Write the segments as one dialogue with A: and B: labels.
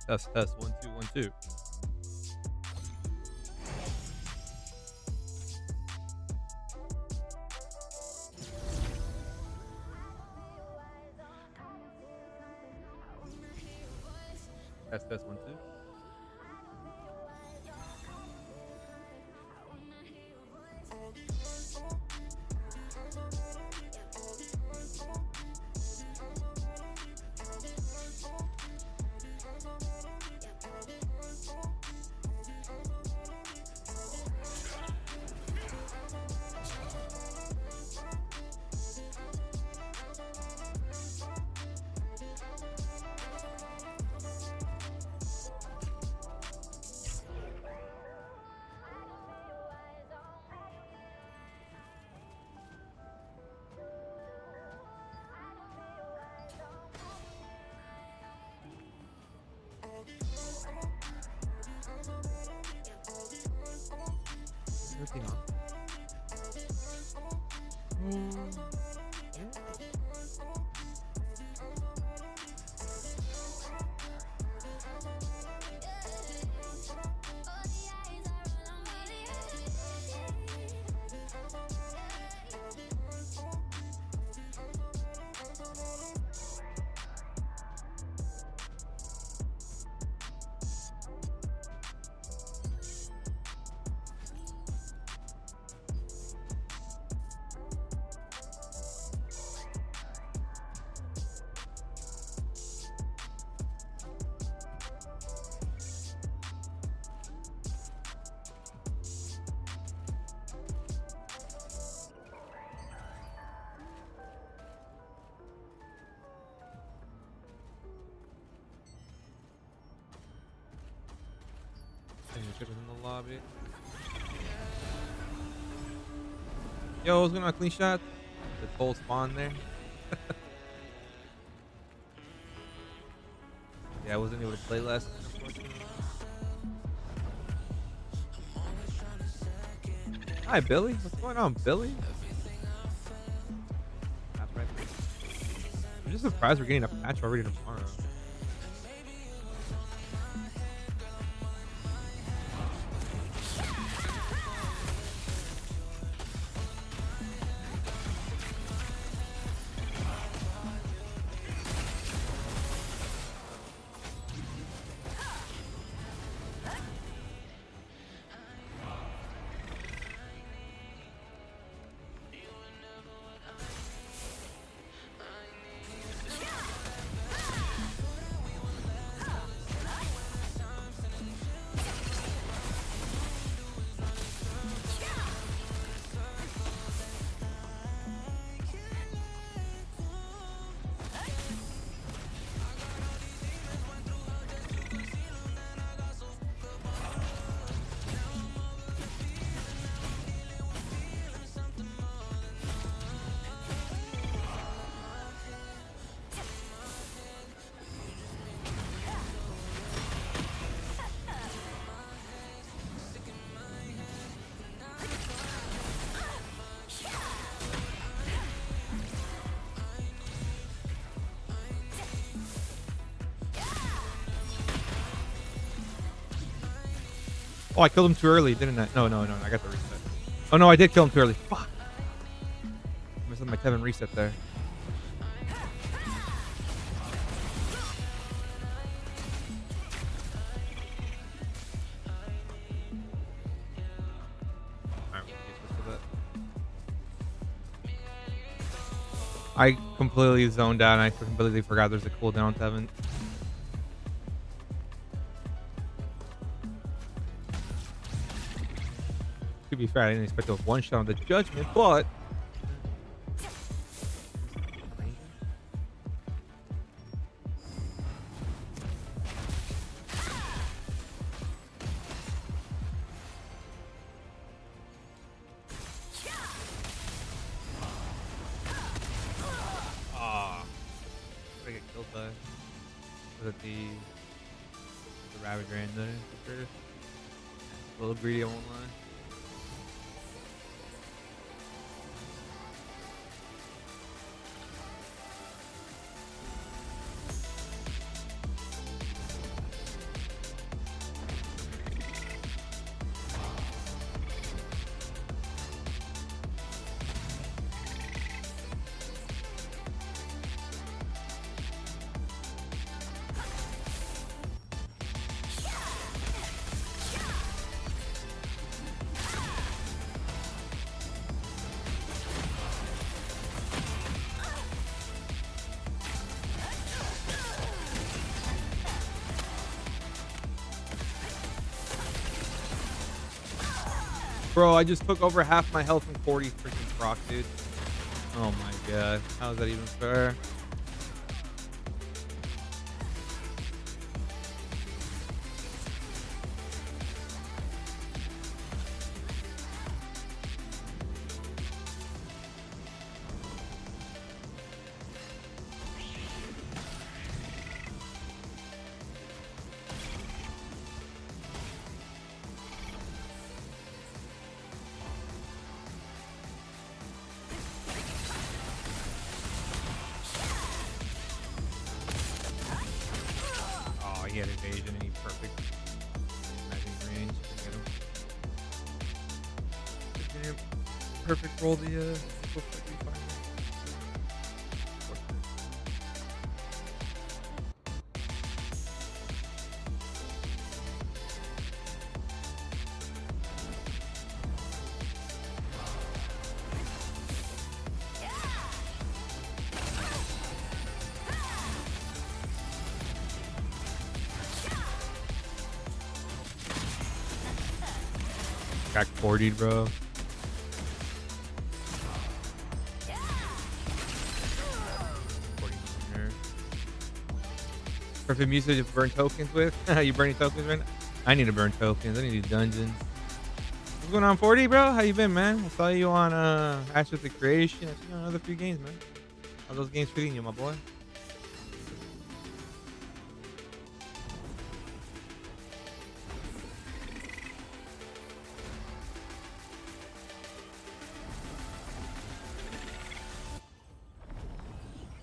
A: Test, test, 1 2 1 2. Test, test, 1 2. Everything on. In the lobby. Yo, what's going on, clean shot? The full spawn there. Yeah, I wasn't able to play last night, unfortunately. Hi, Billy. What's going on, Billy? I'm just surprised we're getting a patch already tomorrow. Oh, I killed him too early, didn't I? No, I got the reset. Oh no, I did kill him too early. Fuck. I missed my Tevent reset there. I completely zoned out and I completely forgot there's a cooldown Tevent. To be fair, I didn't expect to have one shot on the judgment, but I get killed by was it the Ravager in there? A little greedy, I won't lie. Bro, I just took over half my health from 40 freaking proc, dude. Oh my god. How is that even fair? Oh, he had evasion and he perfect magic range. Get him. Perfect roll the got 40'd, bro. Perfect music to burn tokens with. You burning tokens right now? I need to burn tokens. I need to do dungeons. What's going on, 40, bro? How you been, man? I saw you on Ash with the Creation. I see you on another few games, man. How those games treating you, my boy?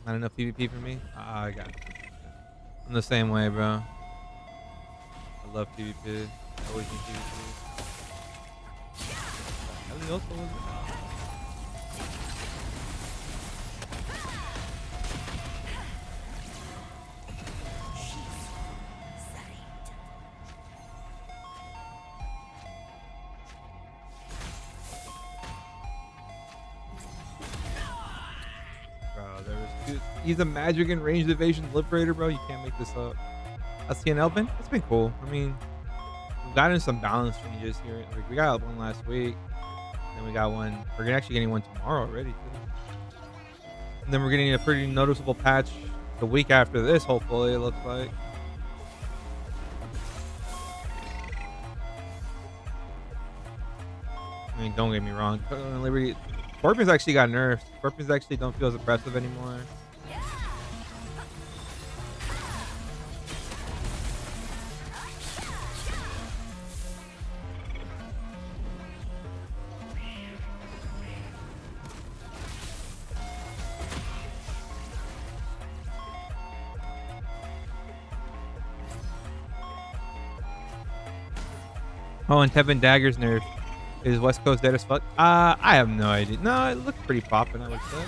A: Not enough PvP for me? Ah, I got it. I'm the same way, bro. I love PvP. I always need PvP. Ellie also was he's a magic and ranged evasion liberator, bro. You can't make this up. That's the Elvin. It's been cool. I mean, we've gotten some balance changes here. Like, we got one last week. Then we got one. We're actually getting one tomorrow already, too. And then we're getting a pretty noticeable patch the week after this, hopefully, it looks like. I mean, don't get me wrong. Liberty. Scorpions actually got nerfed. Scorpions actually don't feel as oppressive anymore. Oh, and Tevent Dagger's nerf. Is West Coast dead as fuck? I have no idea. No, it looks pretty poppin', I would say.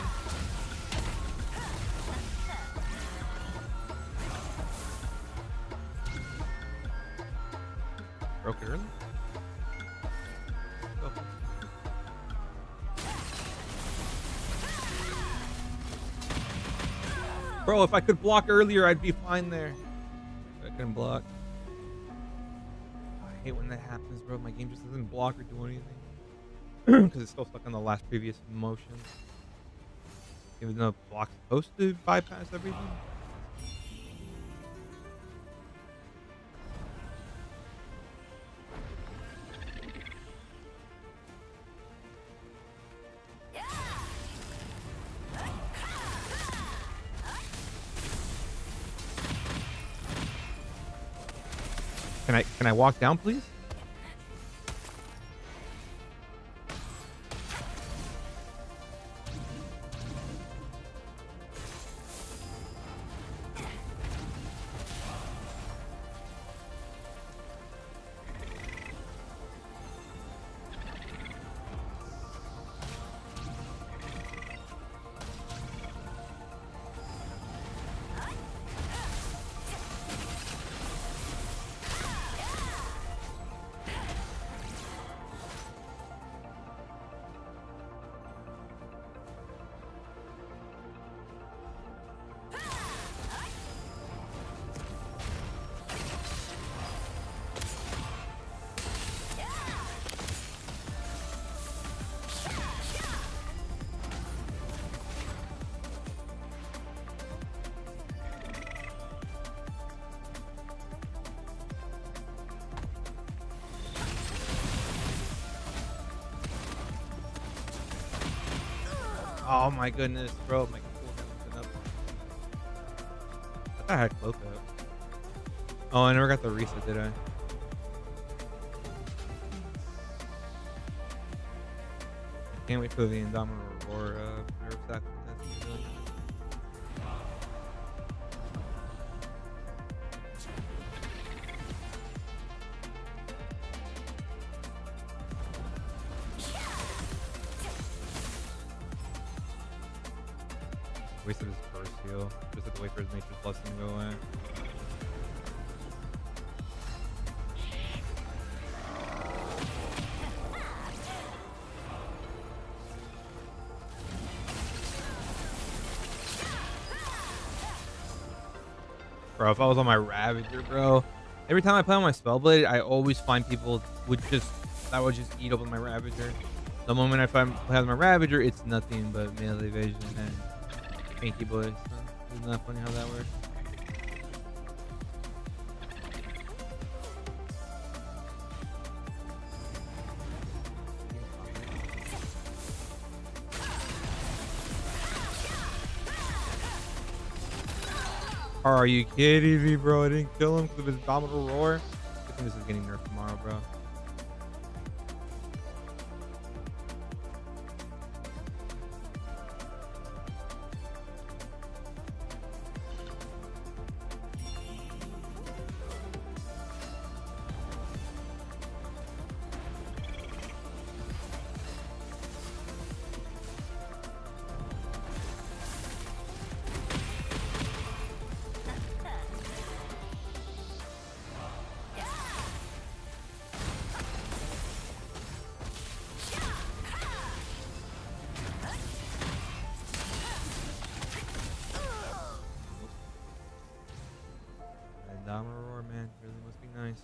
A: Broke it early? Oh. Bro, if I could block earlier, I'd be fine there. I couldn't block. I hate when that happens, bro. My game just doesn't block or do anything because it's still stuck on the last previous motion. Even though block's supposed to bypass everything. Can I walk down, please? Oh my goodness, bro. My cooldown went up. I thought I had cloak up. Oh, I never got the reset, did I? Can't wait for the Indomitable Roar nerf sack. Wasted his first heal. Just had to wait for his nature's blessing to go away. Bro, if I was on my Ravager, bro, every time I play on my Spellblade, I always find people would just eat up on my Ravager. The moment I have my Ravager, it's nothing but melee evasion and Pinky boys. So isn't that funny how that works? Are you kidding me, bro? I didn't kill him because of his Indomitable Roar. I think this is getting nerfed tomorrow, bro. Indomitable Roar, man, really must be nice.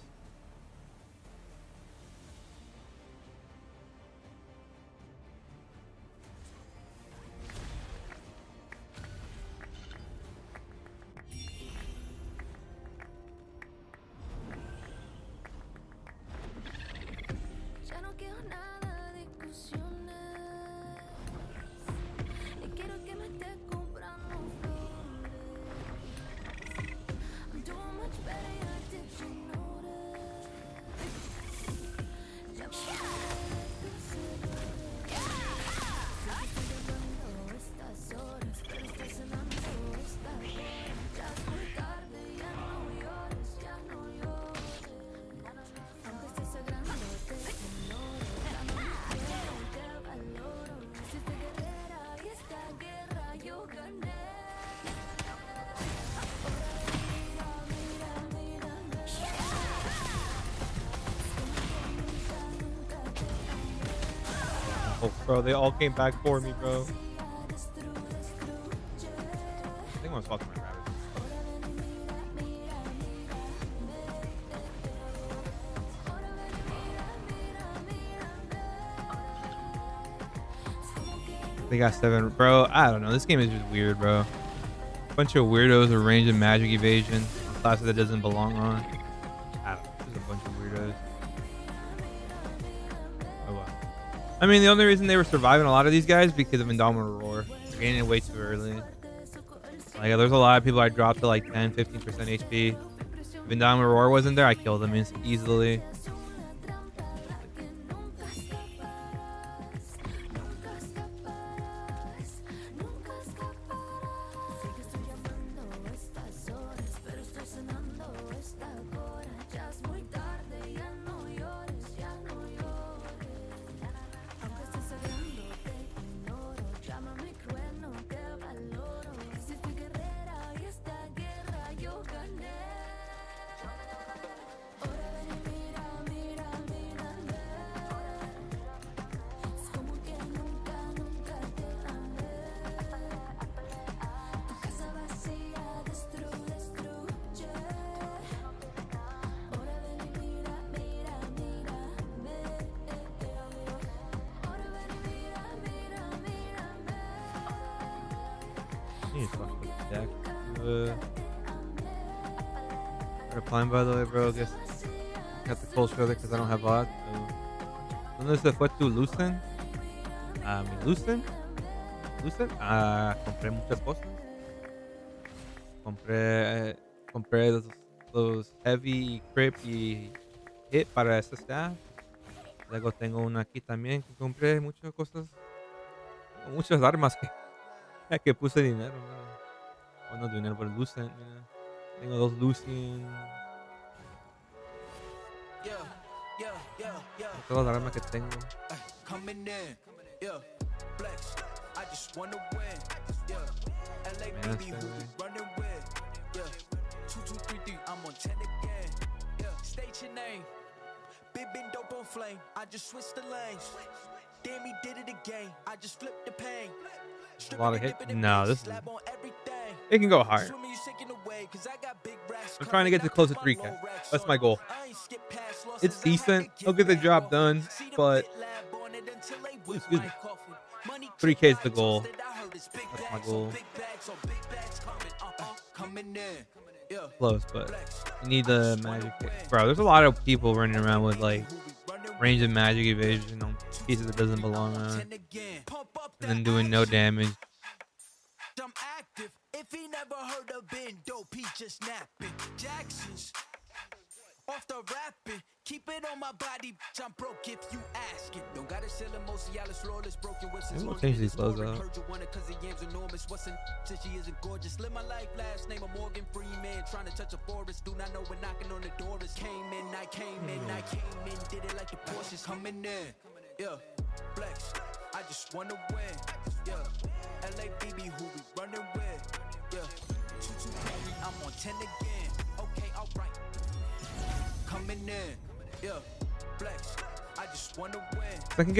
A: Oh, bro, they all came back for me, bro. I think I'm gonna swap to my Ravager. They got 7, bro. I don't know. This game is just weird, bro. Bunch of weirdos arranging magic evasion on classes that doesn't belong on. I don't know. There's a bunch of weirdos. Oh well. I mean, the only reason they were surviving a lot of these guys because of Indomitable Roar. They're getting it way too early. Like, there's a lot of people I dropped to like 10, 15% HP. If Indomitable Roar wasn't there, I killed them easily. Deck. Replying, by the way, bro. Guess got the cold shoulder because I don't have VOD. ¿Dónde se fue tu Lucen? Mi Lucen. Lucent, compré muchas cosas. Compré los heavy, crit y hit para esta staff. Luego tengo una aquí también que compré muchas cosas. Tengo muchas armas que puse dinero, mira. Bueno, dinero por Lucent, mira. Tengo dos Lucien. Todas las armas que tengo.
B: State your name. Big been dope on flame. I just switched the lanes. Damn, he did it again. I just flipped the pain.
A: A lot of hit. No, this is. It can go higher. I'm trying to get to close to 3K. That's my goal. It's decent. I'll get the job done, but excuse me. 3K is the goal. That's my goal. Close, but you need the magic. Bro, there's a lot of people running around with like range and magic evasion on pieces that doesn't belong on, and then doing no damage.
B: I'm active. If he never heard of Ben Dope, he just napping. Jackson's off the rapping. Keep it on my body, I'm broke if you ask it. Don't gotta sell him, mostly all flawless, broken with
A: Maybe we'll change these clothes up.
B: Heard you wanted cause the yams enormous. What's in since she isn't gorgeous? Live my life, last name of Morgan Freeman. Trying to touch a forest, do not know when knocking on the door is. Came in, did it like the Porsches coming in. Yeah, flex, I just wanna win. Yeah, LA BB, who we running with. Yeah, 223, I'm on 10 again. Okay, alright. Coming in. Yeah, flex. I just wanna win.
A: I can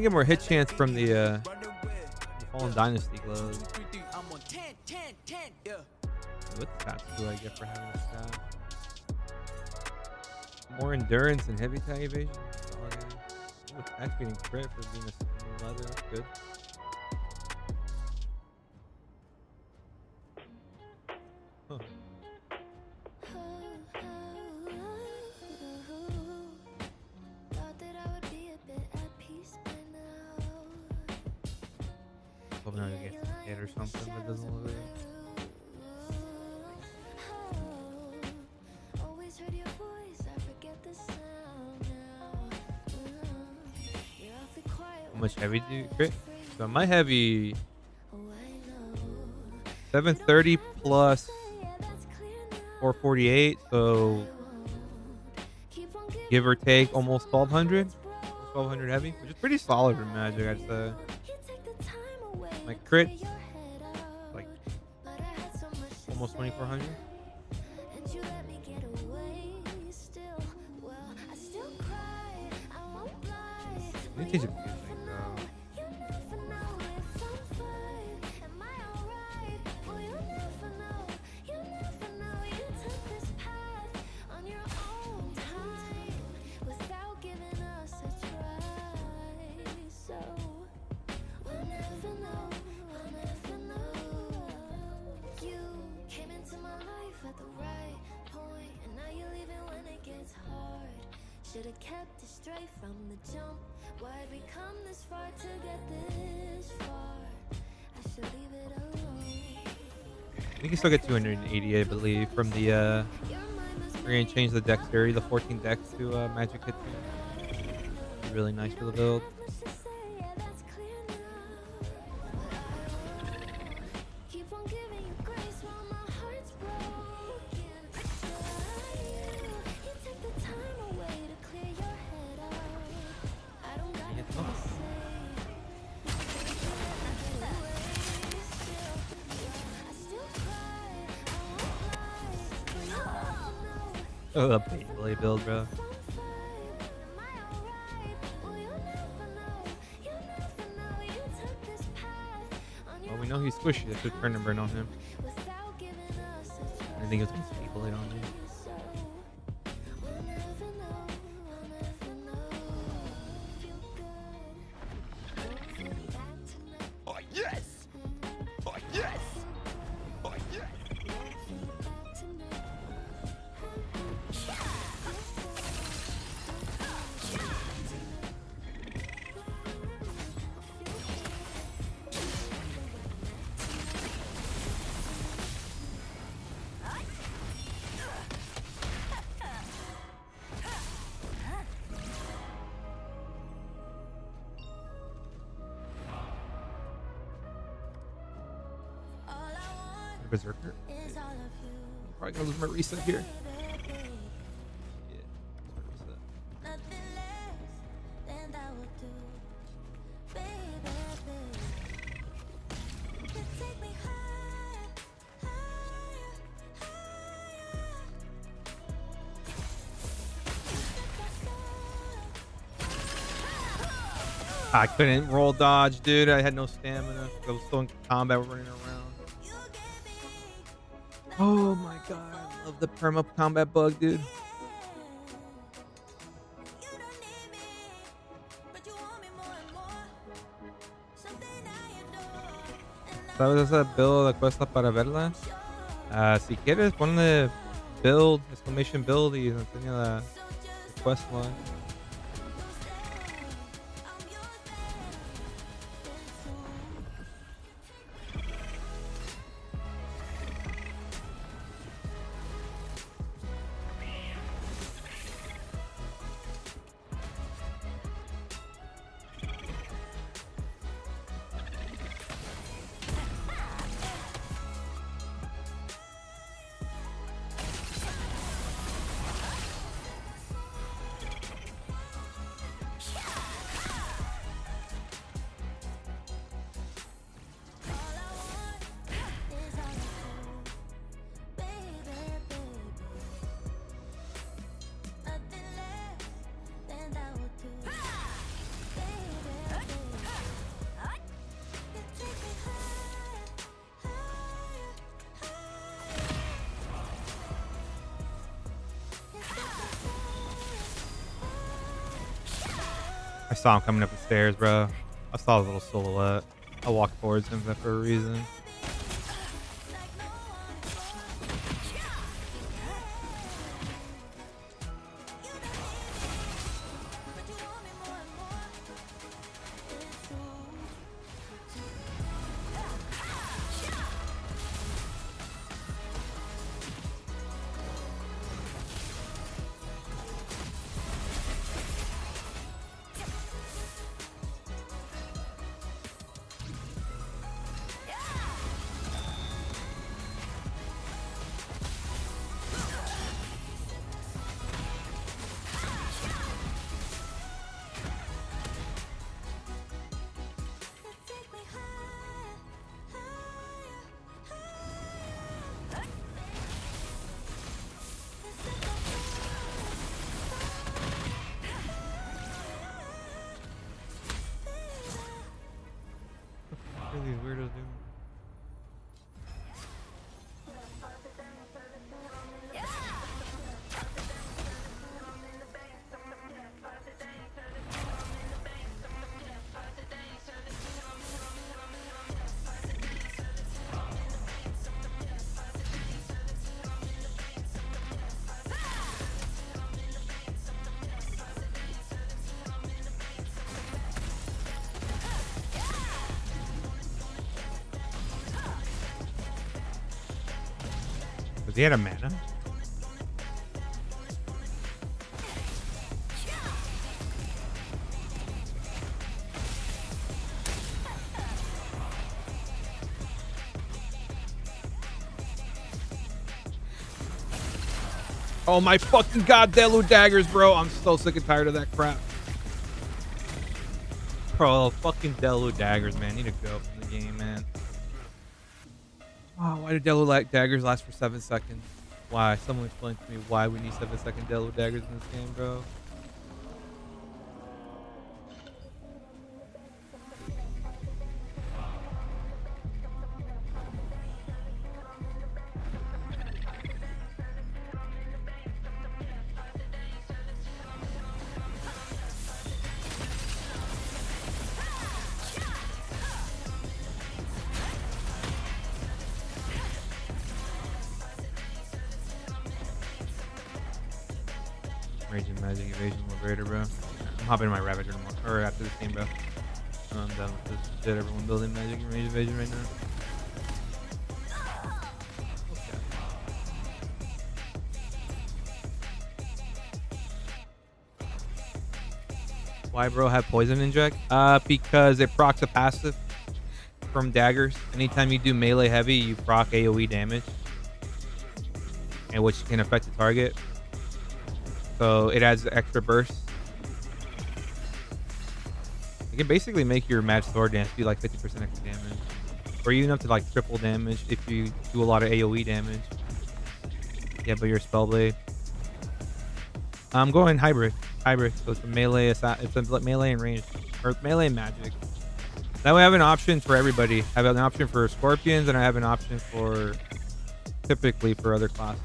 A: get more hit chance from the Fallen Dynasty gloves.
B: I'm on 10, 10, 10. Yeah.
A: What stats do I get for having a staff? More endurance and heavy tag evasion. Oh, attack speed and crit for being a leather. That's good. Huh. Hoping I get hit or something that doesn't look good. How much heavy do you crit? So my heavy 730 plus 448, so give or take almost 1200 heavy, which is pretty solid for magic, I'd say. My crit like almost 2400. You can change a few things though.
C: Should've kept it straight from the jump. Why'd we come this far to get this far? I should leave it alone.
A: You can still get 280, I believe, from the we're gonna change the dexterity, the 14 dex to magic hit. Be really nice for the build. Oh, the Beyblade build, bro. Well, we know he's squishy. That's should turn and burn on him. I think it's going to Beyblade on me.
B: Oh, yes! Oh, yes! Oh, yes!
A: Berserker. Yeah. Probably gonna lose my reset here. I couldn't roll dodge, dude. I had no stamina. I was still in combat running around. Oh my god. I love the perma combat bug, dude. ¿Sabes esa build cuesta para verla? Si quieres, ponle build, exclamation build y enseña la quest line. I saw him coming up the stairs, bro. I saw his little silhouette. I walked towards him for a reason. What are these weirdos doing? Does he have a mana? Oh my fucking god, Delu daggers, bro. I'm so sick and tired of that crap. Bro, fucking Delu daggers, man. Need to go from the game, man. Oh, why do Delu daggers last for 7 seconds? Why? Someone explain to me why we need 7-second Delu daggers in this game, bro. Raging Magic Evasion Liberator, bro. I'm hopping in my Ravager tomorrow, or after this game, bro. I'm done with this shit. Everyone building Magic and Rage Evasion right now. Why, bro, have Poison Inject? Because it procs a passive. from daggers. Anytime you do melee heavy, you proc AoE damage, and which can affect the target. So it adds extra burst. It can basically make your match sword dance do like 50% extra damage, or even up to like triple damage if you do a lot of AoE damage. Yeah, but your Spellblade. I'm going hybrid. Hybrid. So it's a melee. It's a melee and range, or melee and magic. That way I have an option for everybody. I have an option for scorpions, and I have an option for typically for other classes.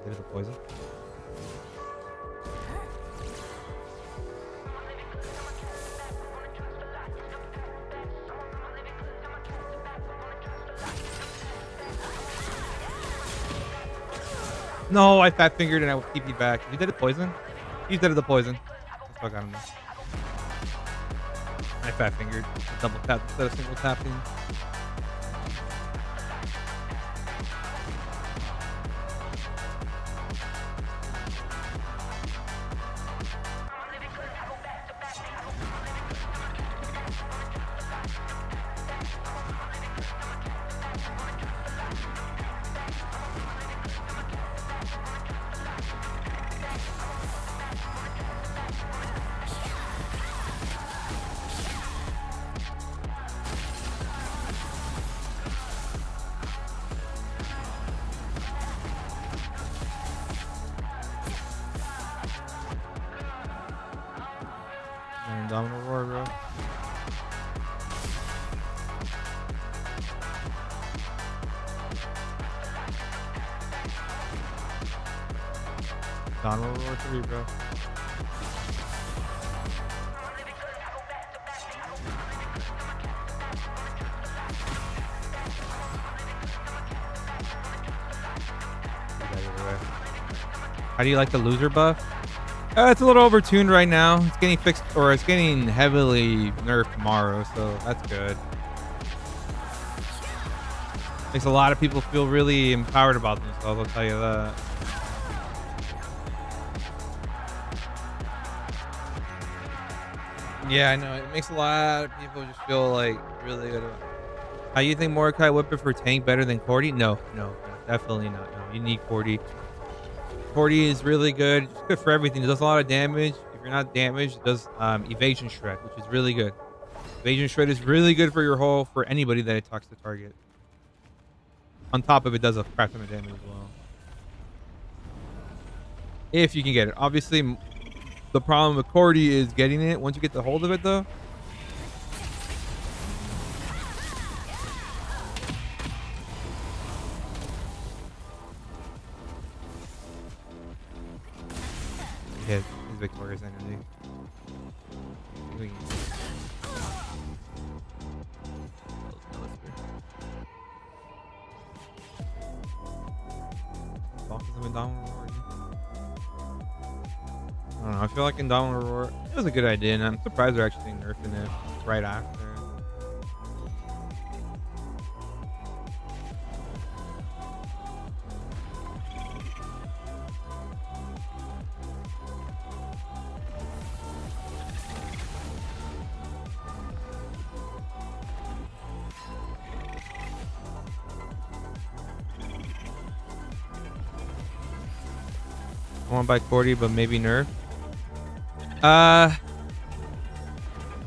A: Get it a poison. No, I fat fingered and I TP'd back. You did it poison? You did it the poison. That's what I got him. I fat fingered. Double tap instead of single tapping. Domino roar, bro. Domino roar 3, bro. How do you like the loser buff? It's a little overtuned right now. It's getting fixed, or it's getting heavily nerfed tomorrow, so that's good. Makes a lot of people feel really empowered about themselves, I'll tell you that. Yeah, I know. It makes a lot of people just feel like really good about it. How you think Mordecai Whippet for tank better than Cordy? No, definitely not. No, you need Cordy. Cordy is really good. It's good for everything. It does a lot of damage. If you're not damaged, it does evasion shred, which is really good. Evasion shred is really good for your hull for anybody that attacks the target. On top of it, does a crap ton of damage as well. If you can get it. Obviously, the problem with Cordy is getting it. Once you get the hold of it, though. His victorious energy. I don't know. I feel like Indomitable Roar, it was a good idea, and I'm surprised they're actually nerfing it right after. I want to buy Cordy, but maybe nerf. I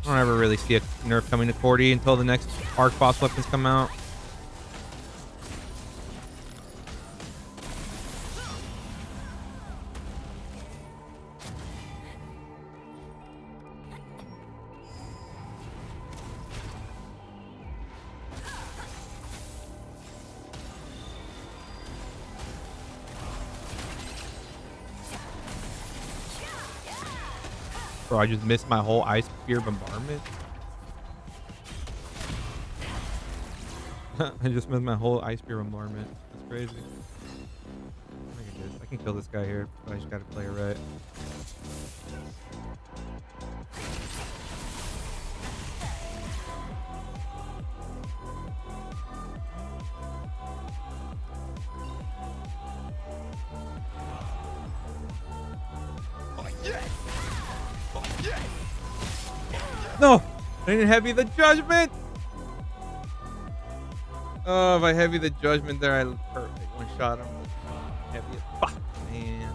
A: don't ever really see a nerf coming to Cordy until the next arc boss weapons come out. Bro, I just missed my whole ice spear bombardment. I just missed my whole ice spear bombardment. That's crazy. I think I did. can kill this guy here. But I just gotta play it right. No! I didn't heavy the judgment! Oh, if I heavy the judgment there, I perfect. One shot him. Heavy as fuck, man.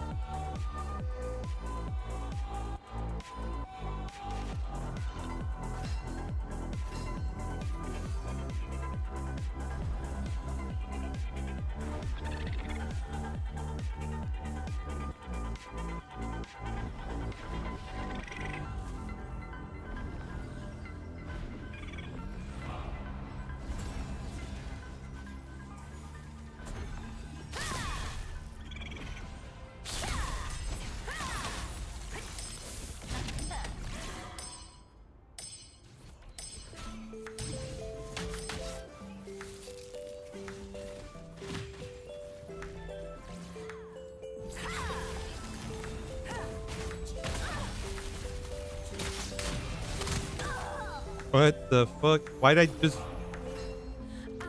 A: What the fuck? Why'd I just...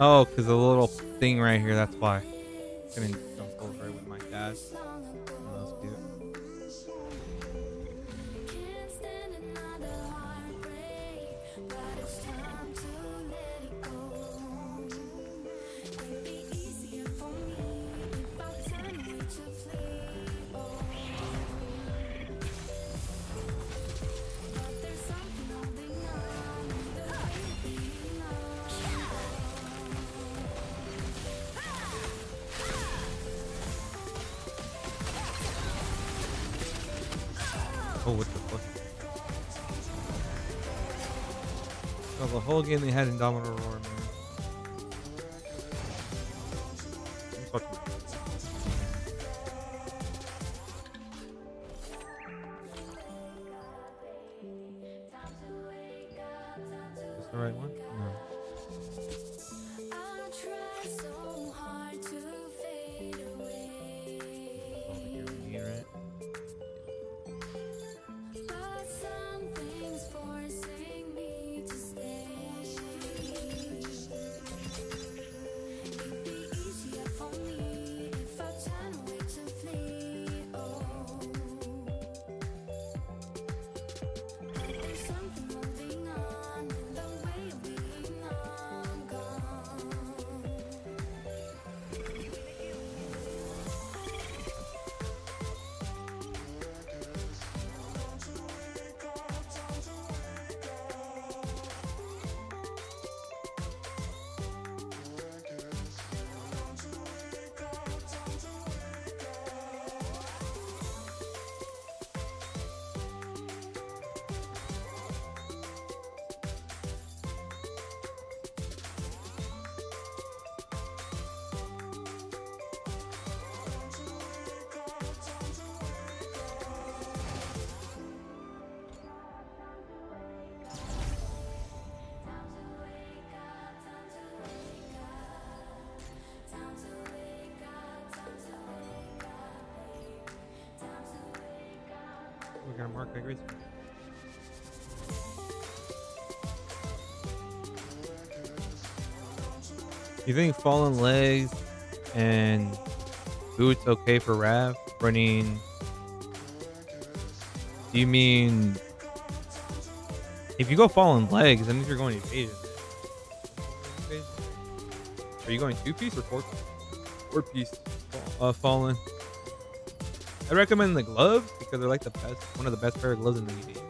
A: Oh, because the little thing right here, that's why. Couldn't jump over it with my dash. Oh, that's cute.
C: Can't stand another heartbreak, but it's time to let it go. It'd be easier for me if I turn away to flee. Oh, but there's something holding on, the way being on.
A: Oh, what the fuck? Oh, the whole game they had Indomitable Roar, man. I'm fucking... Is this the right one? No.
C: I try so hard to fade away,
A: All the gear we need, right?
C: but something's forcing me to stay. It'd be easier for me if I turn away to flee. Oh, there's something holding on in the way of being on gone.
A: We're gonna mark that great. You think Fallen Legs and Boots okay for Rav running? Do you mean if you go Fallen Legs, that means you're going evasion? Are you going 2-piece or 4-piece? 4-piece. Fallen. I recommend the gloves because they're like the best, one of the best pair of gloves in the game.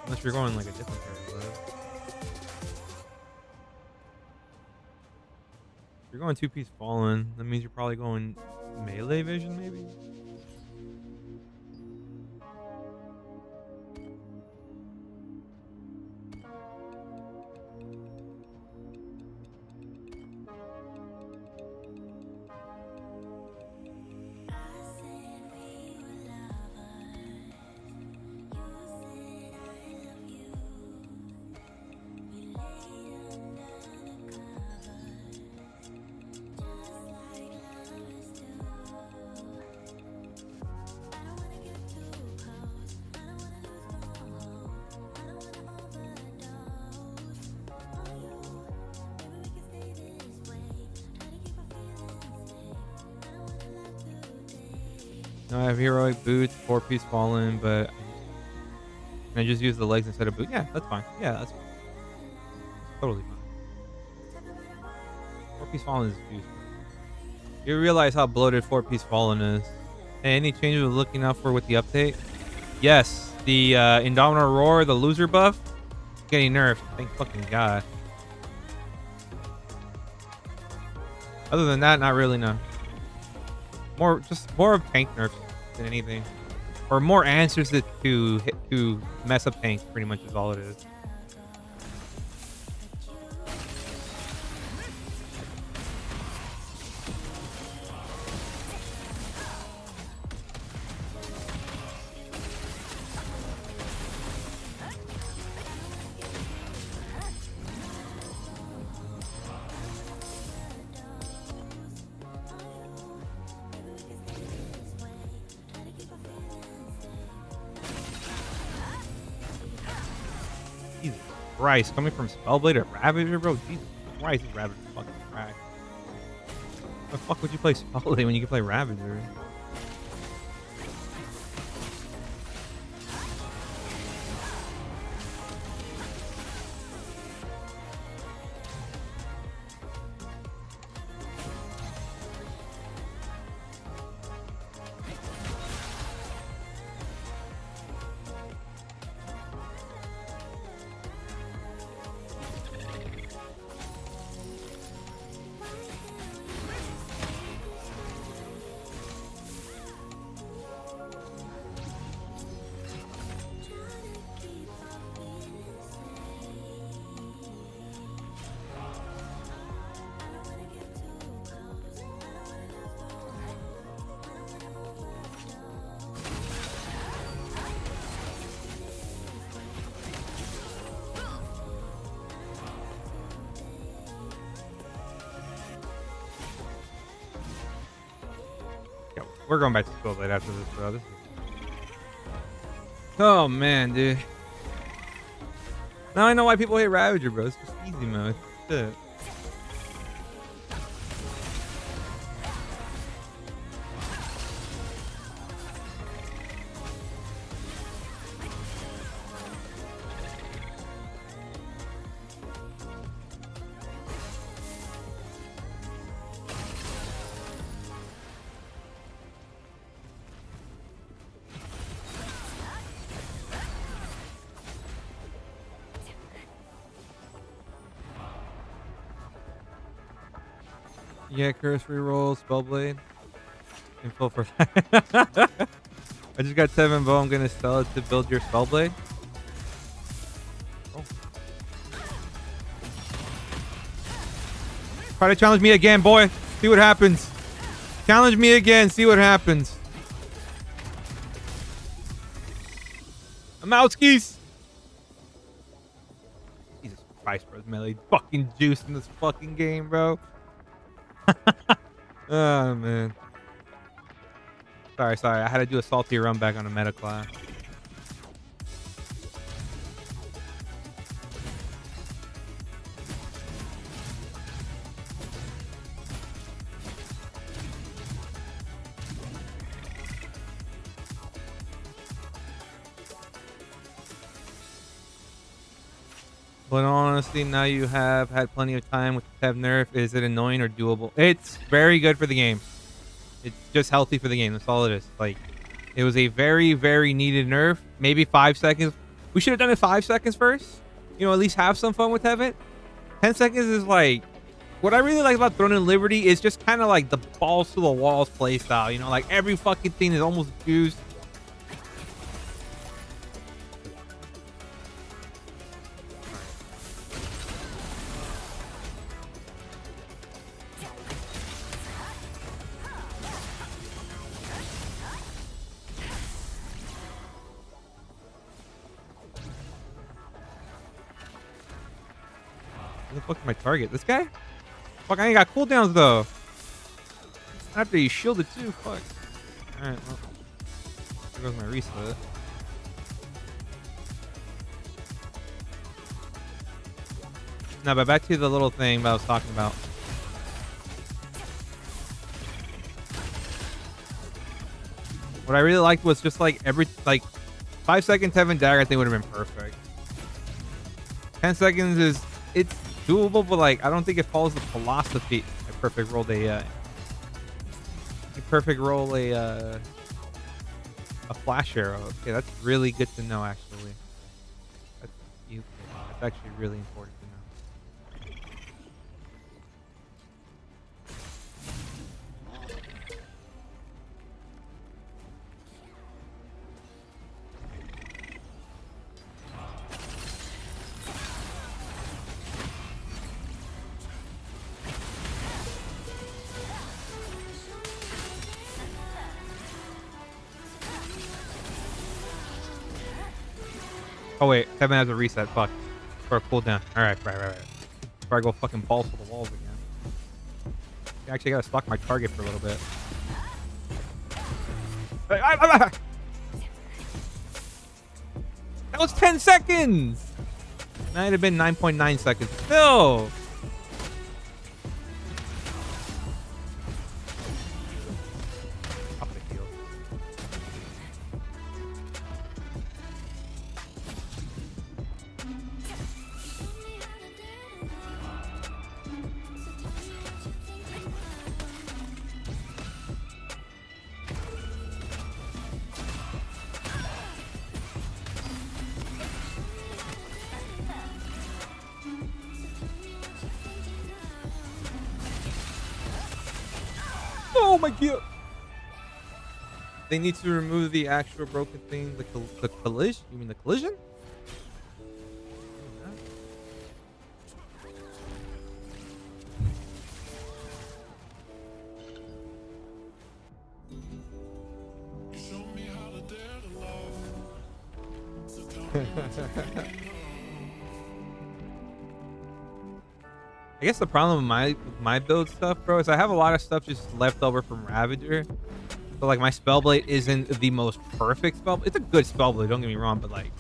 A: Unless you're going like a different pair of gloves. If you're going 2-piece Fallen, that means you're probably going melee vision maybe? No, I have heroic boots, 4-piece fallen, but can I just use the legs instead of boot? Yeah, that's fine. Yeah, that's fine. Totally fine. 4-piece fallen is juice. You realize how bloated 4-piece fallen is. Hey, any changes we're looking out for with the update? Yes, the Indomitable Roar, the loser buff, getting nerfed. Thank fucking God. Other than that, not really, no. Just more of tank nerfs than anything. Or more answers to mess up tanks, pretty much is all it is. Jesus Christ, coming from Spellblade or Ravager, bro? Jesus Christ, this Ravager fucking crack. The fuck would you play Spellblade when you can play Ravager? We're going back to Spellblade after this, bro. Oh, man, dude. Now I know why people hate Ravager, bro. It's just easy mode. Shit. Yeah, curse reroll, Spellblade. Info for that. I just got 7 bow. I'm gonna sell it to build your Spellblade. Oh. Try to challenge me again, boy. See what happens. Challenge me again. See what happens. I'm out skis. Jesus Christ, bro. Melee fucking juice in this fucking game, bro. Oh, man. Sorry. I had to do a salty run back on a meta class. But honestly, now you have had plenty of time with the Tev nerf. Is it annoying or doable? It's very good for the game. It's just healthy for the game. That's all it is. Like, it was a very, very needed nerf. Maybe 5 seconds. We should have done it 5 seconds first. You know, at least have some fun with Tevent. 10 seconds is like... What I really like about Throne and Liberty is just kind of like the balls to the walls playstyle. You know, like every fucking thing is almost juiced. Who the fuck is my target? This guy? Fuck, I ain't got cooldowns though. After he shielded too. Fuck. Alright, well. There goes my reset. No, but back to the little thing that I was talking about. What I really liked was just like every like 5-second Tevent Dagger. I think would have been perfect. 10 seconds is it's doable, but like I don't think it follows the philosophy. I perfect rolled a flash arrow. Okay, that's really good to know. Actually, that's that's actually really important to know. Oh wait, Tevin has a reset. Fuck. For a cooldown. Alright, right. Before I go fucking balls to the walls again. I actually gotta stalk my target for a little bit. That was 10 seconds! Might have been 9.9 seconds. Still! Off the heel. Oh my god! They need to remove the actual broken thing, the collision? You mean the collision? I guess the problem with my build stuff, bro, is I have a lot of stuff just left over from Ravager. So like my Spellblade isn't the most perfect spell. It's a good Spellblade, don't get me wrong, but like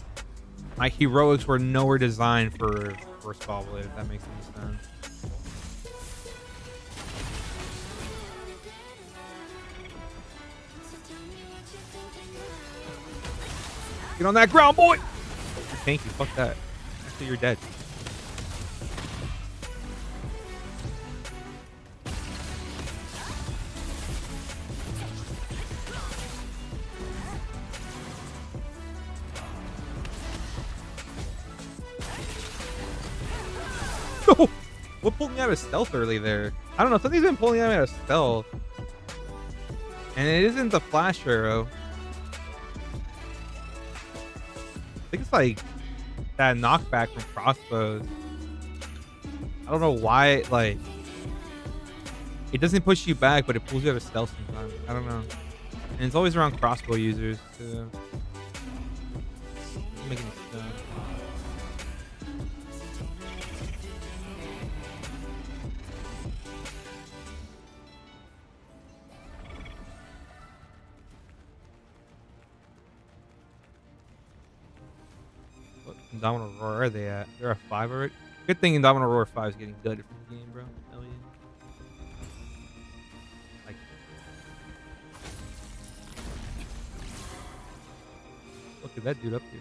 A: my heroics were nowhere designed for Spellblade, if that makes any sense. Get on that ground, boy! Thank you, fuck that. Actually, you're dead. What pulled me out of stealth early there? I don't know. Something's been pulling me out of stealth. And it isn't the flash arrow. I think it's like that knockback from crossbows. I don't know why, like, it doesn't push you back, but it pulls you out of stealth sometimes. I don't know. And it's always around crossbow users, too. Doesn't make any sense. Indomitable Roar, where are they at? They're a 5 already. Good thing Indomitable Roar 5 is getting gutted from the game, bro. Hell yeah. Like, look at that dude up here.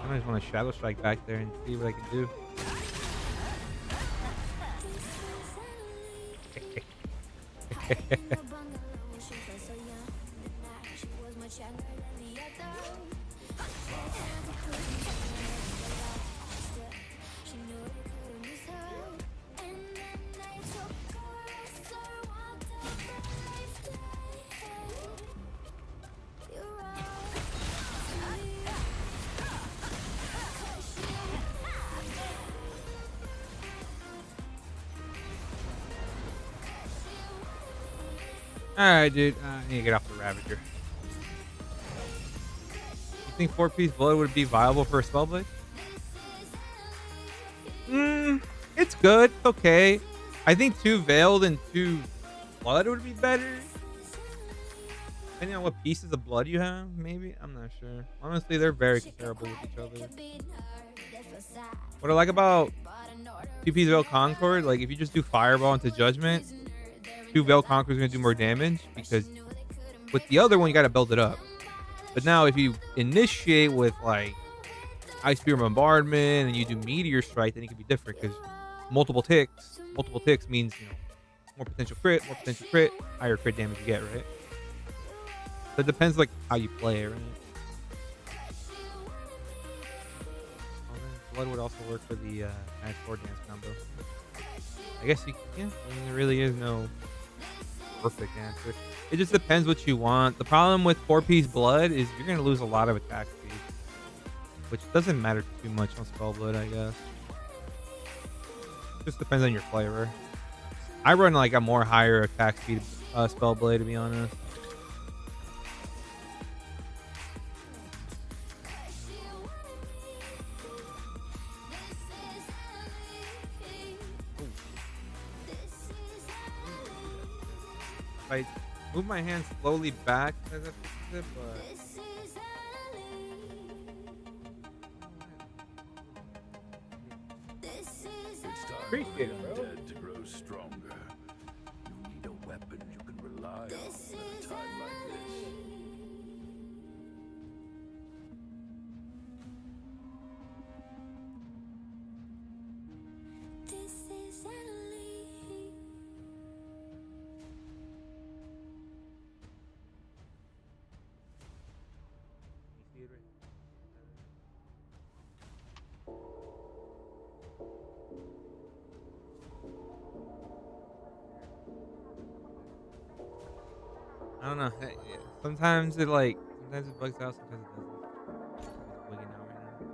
A: I just want to Shadow Strike back there and see what I can do. Alright, dude. I need to get off the Ravager. You think 4-piece blood would be viable for a Spellblade? It's good. It's okay. I think 2 Veiled and 2 Blood would be better. Depending on what pieces of blood you have, maybe. I'm not sure. Honestly, they're very comparable with each other. What I like about 2-piece Veiled Concord, like if you just do Fireball into Judgment, 2 Veiled Concord is going to do more damage because With the other one, you got to build it up. But now, if you initiate with like Ice Spear Bombardment and you do Meteor Strike, then it can be different because multiple ticks. Multiple ticks means more potential crit, higher crit damage you get, right? So it depends like how you play it, right? Blood would also work for the Max Sword Dance combo. I guess you can. I mean, there really is no perfect answer. It just depends what you want. The problem with 4-piece Blood is you're going to lose a lot of attack speed, which doesn't matter too much on Spellblade, I guess. Just depends on your flavor. I run like a more higher attack speed Spellblade, to be honest. If I move my hand slowly back, as I fix it, but appreciate it, bro.
D: Dead to grow stronger. You need a weapon you can rely on at a time like this.
C: This is Italy.
A: I don't know. Sometimes it bugs out, sometimes it doesn't. It's wigging out right now.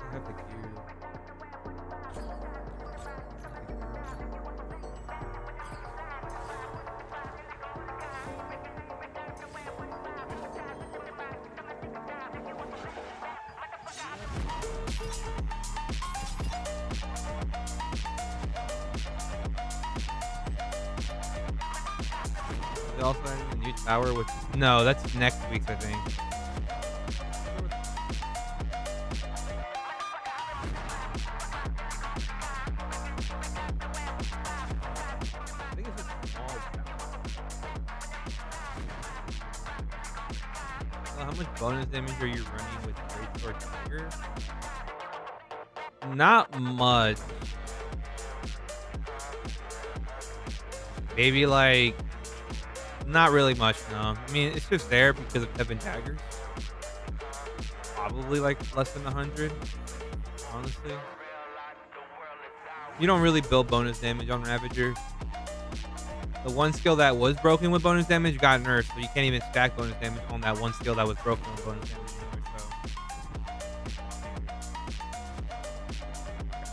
A: I have the gear. They also added a new tower, which no, that's next week's, I think. I think it's a small tower. Well, how much bonus damage are you running with Great Sword Dagger? Not much. Maybe like not really much, no. I mean, it's just there because of Tevent Daggers. Probably like less than 100, honestly. You don't really build bonus damage on Ravager. The one skill that was broken with bonus damage got nerfed, so you can't even stack bonus damage on that one skill that was broken with bonus damage anymore,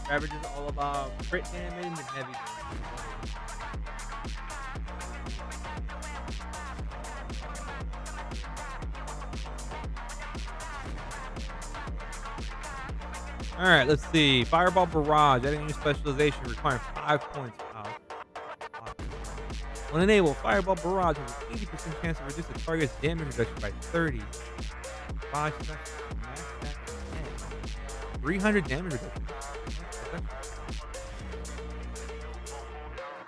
A: so. Ravager is all about crit damage and heavy damage. All right, let's see. Fireball Barrage, adding new specialization, requiring 5 points. Wow. When enabled, Fireball Barrage has an 80% chance to reduce the target's damage reduction by 30. 5 seconds. Max that to 10. 300 damage reduction.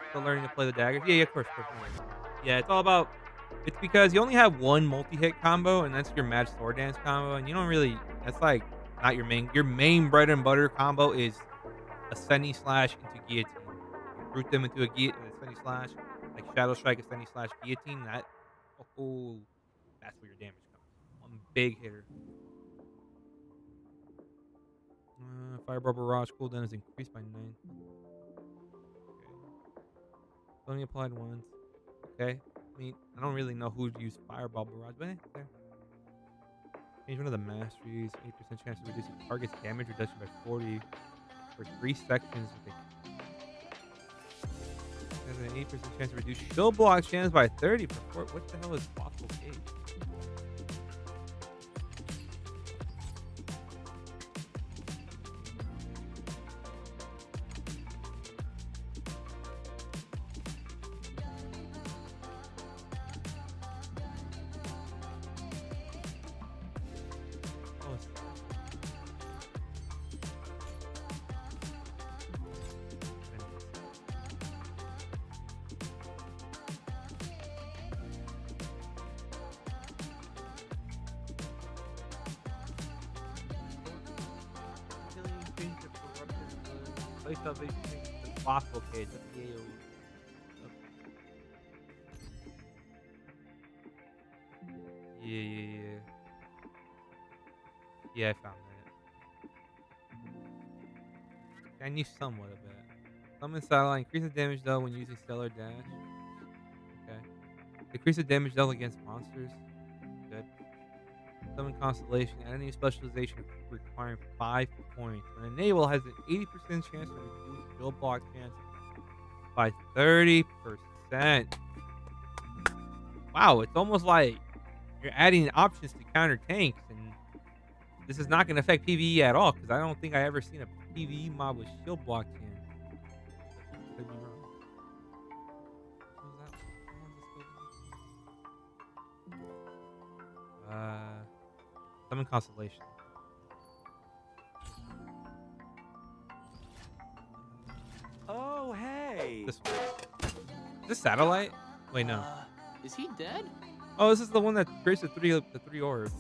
A: Still learning to play the daggers? Yeah, of course. Yeah, it's all about. It's because you only have one multi-hit combo, and that's your Mad Sword Dance combo, and you don't really. That's like. Not your main. Your main bread and butter combo is Ascending Slash into Guillotine. You root them into a Ascending Slash, like Shadow Strike, Ascending Slash, Guillotine. That's where your damage comes. One big hitter. Fireball Barrage cooldown is increased by 9. Okay. Only applied once. Okay. I mean, I don't really know who'd use Fireball Barrage, but okay. Change one of the masteries. 8% chance to reduce the target's damage reduction by 40 for 3 sections. Has an 8% chance to reduce shield block chance by 30 for 4. What the hell is Waffle Cage? Place salvation as possible. Okay, it's a AoE. Yeah. Yeah, I found that. I knew somewhat of it. Summon satellite. Increase the damage dealt when using stellar dash. Okay. Decrease the damage dealt against monsters. Good. Summon constellation. Add a new specialization requiring 5 points. An enable has an 80% chance to reduce shield block chance by 30%. Wow, it's almost like you're adding options to counter tanks, and this is not going to affect PvE at all, because I don't think I ever seen a PvE mob with shield block chance. Could be wrong. What was that? Summon constellation.
E: Oh, hey.
A: This one. Is this satellite? Wait, no.
F: Is he dead?
A: Oh, this is the one that creates the three orbs.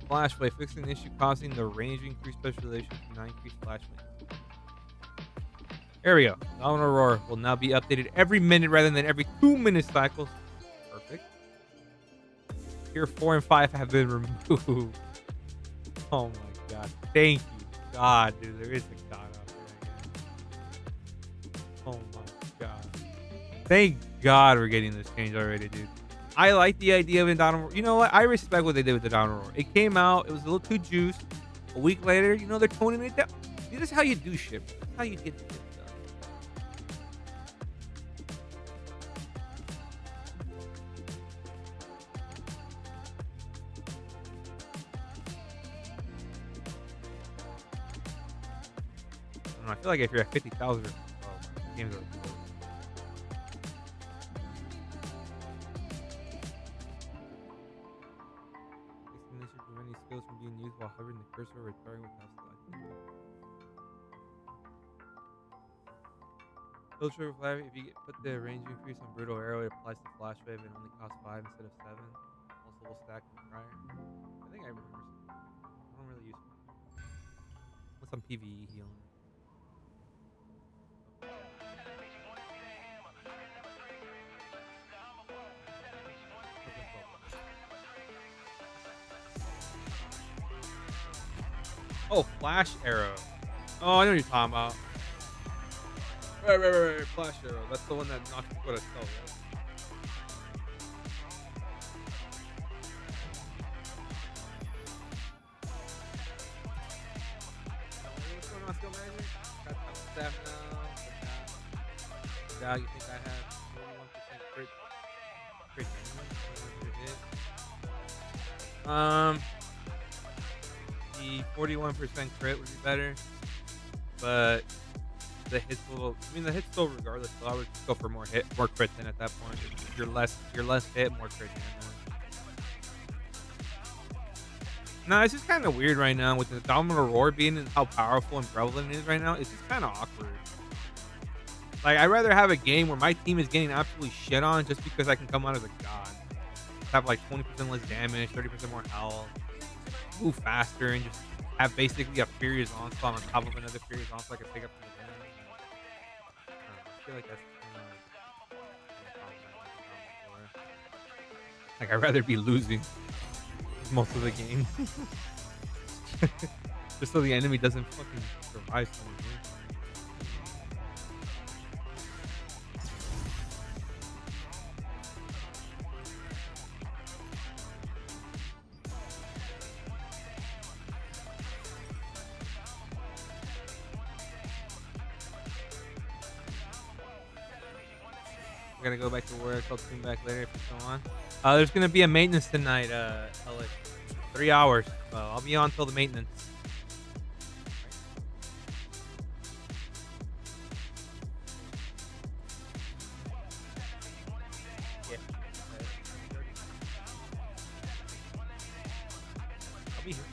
A: Flash wave, fixing an issue causing the range increase specialization to 9 increased flash wave. There we go. Dawn Aurora will now be updated every minute rather than every 2-minute cycles. Perfect. Tier 4 and 5 have been removed. Oh my god. Thank you, God, dude. There is a God out there. Oh my god. Thank God we're getting this change already, dude. I like the idea of Dawn Aurora. You know what? I respect what they did with the Dawn Aurora. It came out. It was a little too juiced. A week later, you know, they're toning it down. This is how you do shit. This is how you get shit done. I feel like if you're at 50,000, games are cool. This should prevent any skills from being used while hovering the cursor or retiring without selecting. Filter flag, if you put the range increase on brutal arrow, it applies to flash wave and only costs 5 instead of 7. Also will stack with prior. I think I remember something. I don't really use it. What's some PvE healing? Oh, flash arrow. Oh, I know what you're talking about. Right. Flash arrow. That's the one that knocks people to stealth, right? What's going on, Skill Manager? Got top staff now. Now you think I have 41% crit damage? The 41% crit would be better, but the hit's a little. I mean, the hit's still regardless. So I would just go for more crit then at that point. You're less hit, more crit damage. No, it's just kind of weird right now with the Dominant Roar being and how powerful and prevalent it is right now. It's just kind of awkward. Like, I'd rather have a game where my team is getting absolutely shit on just because I can come out as a god. Have like 20% less damage, 30% more health. Move faster and just have basically a Furious Onslaught on top of another Furious Onslaught I can pick up from the damage. I feel like that's like I'd rather be losing most of the game. Just so the enemy doesn't fucking survive some of the game. I gotta go back to work. I'll tune back later if it's still on. There's gonna be a maintenance tonight, Alex. 3 hours. I'll be on till the maintenance. Yeah. I'll be here.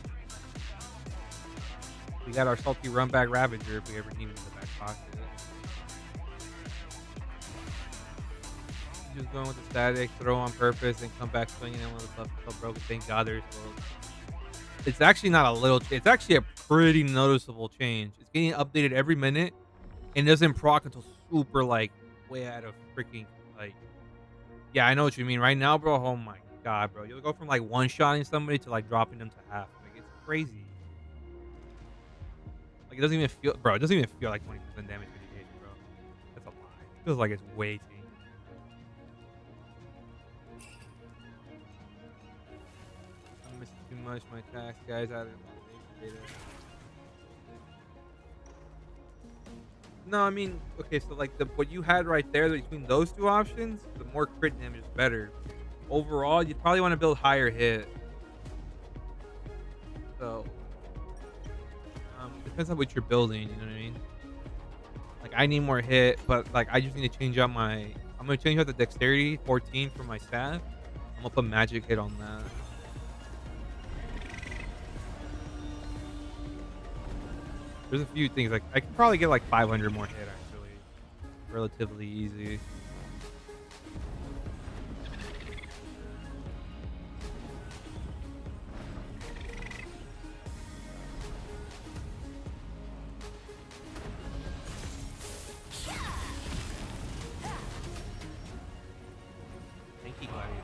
A: We got our salty runback Ravager if we ever need it in the back pocket. just going with the static, throw on purpose, and come back swinging in when the stuff so broken. Thank God there's well. It's actually not a little. It's actually a pretty noticeable change. It's getting updated every minute, and it doesn't proc until super like way out of freaking like. Yeah, I know what you mean. Right now, bro. Oh my God, bro. You'll go from like one shotting somebody to like dropping them to half. Like it's crazy. Like it doesn't even feel, bro. It doesn't even feel like 20% damage mitigation, bro. That's a lie. It feels like it's way too. I'm missing too much. My tax guys out of data. No, I mean, okay, so like what you had right there between those two options, the more crit damage is better. Overall, you'd probably want to build higher hit. So depends on what you're building, you know what I mean? Like I need more hit, but like I just need to change out my. I'm gonna change out the dexterity 14 for my staff. I'm gonna put magic hit on that. There's a few things like I could probably get like 500 more hit actually, relatively easy. Thank you, Gladiator.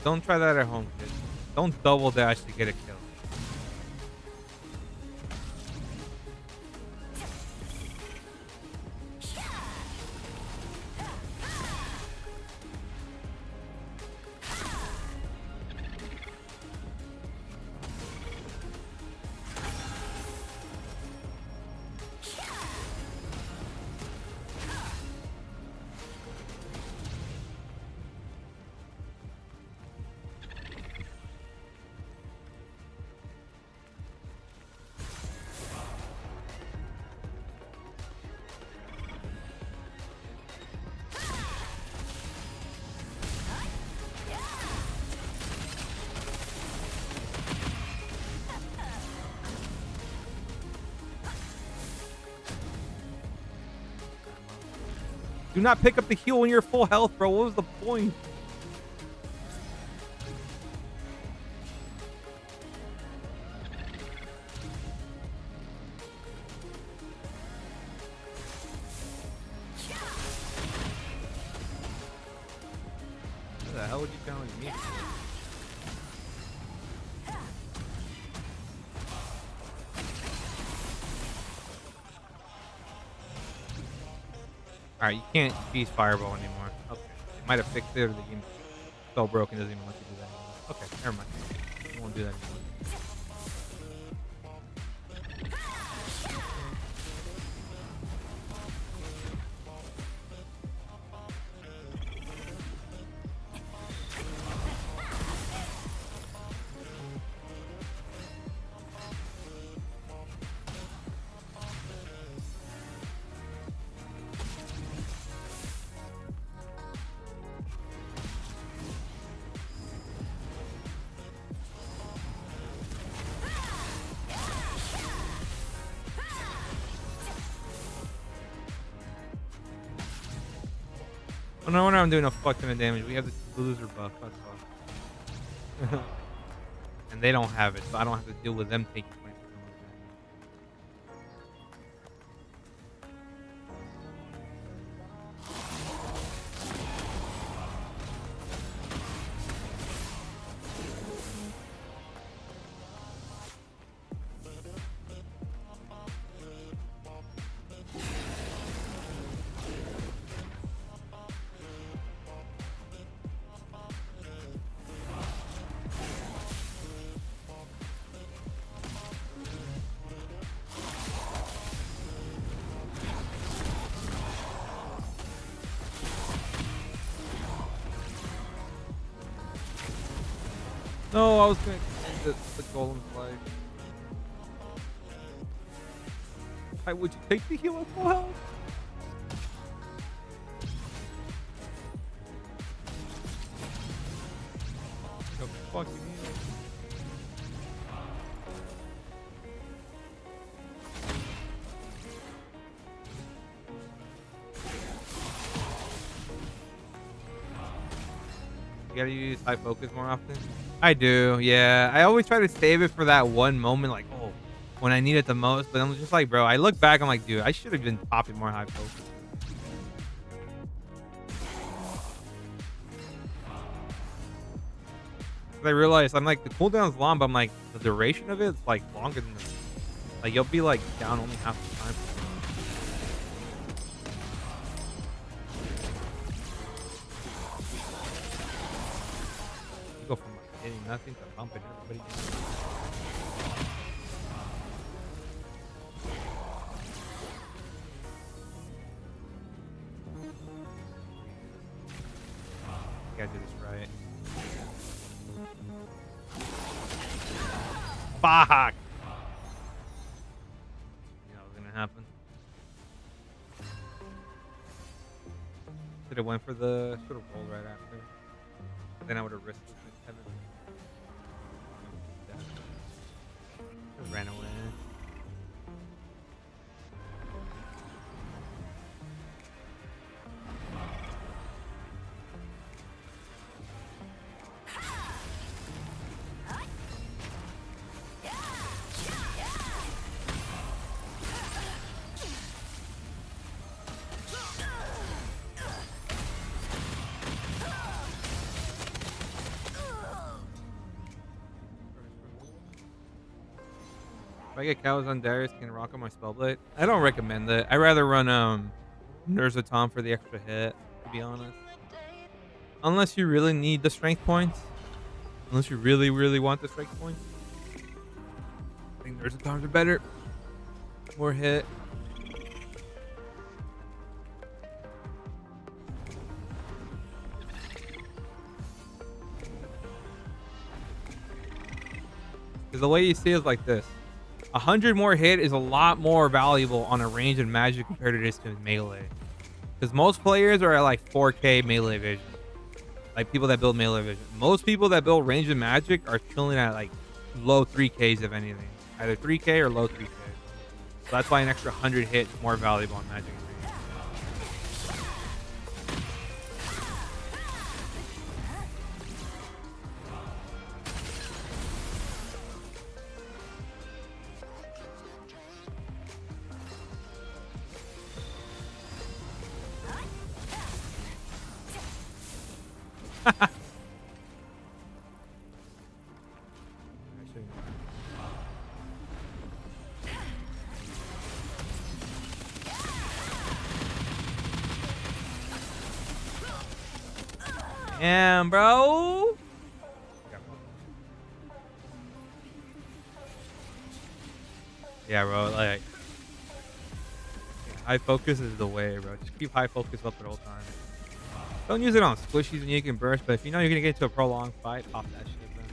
A: Don't try that at home, kids. Don't double dash to get a kill. Do not pick up the heal when you're full health, bro. What was the point? What the hell would you challenge me? Alright, you can't feast Fireball anymore. Okay. It might have fixed it or the game so broken doesn't even let you do that anymore. Okay, never mind. I won't do that anymore. Oh, no wonder I'm doing a fuck ton of damage. We have the loser buff, that's all. And they don't have it, so I don't have to deal with them taking 20% more damage. No, I was gonna end the golem's life. Why would you take the heal at full health? The fuck you need? You gotta use high focus more often. I do, yeah. I always try to save it for that one moment, like, oh, when I need it the most. But I'm just like, bro, I look back, I'm like, dude, I should have been popping more high focus. 'Cause I realized I'm like, the cooldown's long, but I'm like, the duration of it's like longer than this. Like, you'll be like down only half the time. You go from like hitting nothing to bumping everybody. You gotta do this right. Fuck! You know what's gonna happen. Should have went for the. Should have rolled right after. Then I would have risked it. I ran away. If I get cows on Darius, can I rock on my Spellblade? I don't recommend it. I rather run Nerzatom for the extra hit, to be honest. Unless you really need the strength points. Unless you really, really want the strength points. I think Nerzatoms are better. More hit. Because the way you see it is like this. 100 more hit is a lot more valuable on a range and magic compared to this to melee. Because most players are at like 4K melee vision. Like people that build melee vision. Most people that build range and magic are chilling at like low 3Ks if anything. Either 3K or low 3K. So that's why an extra 100 hit is more valuable on magic and range. Damn, bro. Yeah, bro. Like, high focus is the way, bro. Just keep high focus up at all times. Don't use it on squishies when you can burst, but if you know you're gonna get into a prolonged fight, pop that shit, man.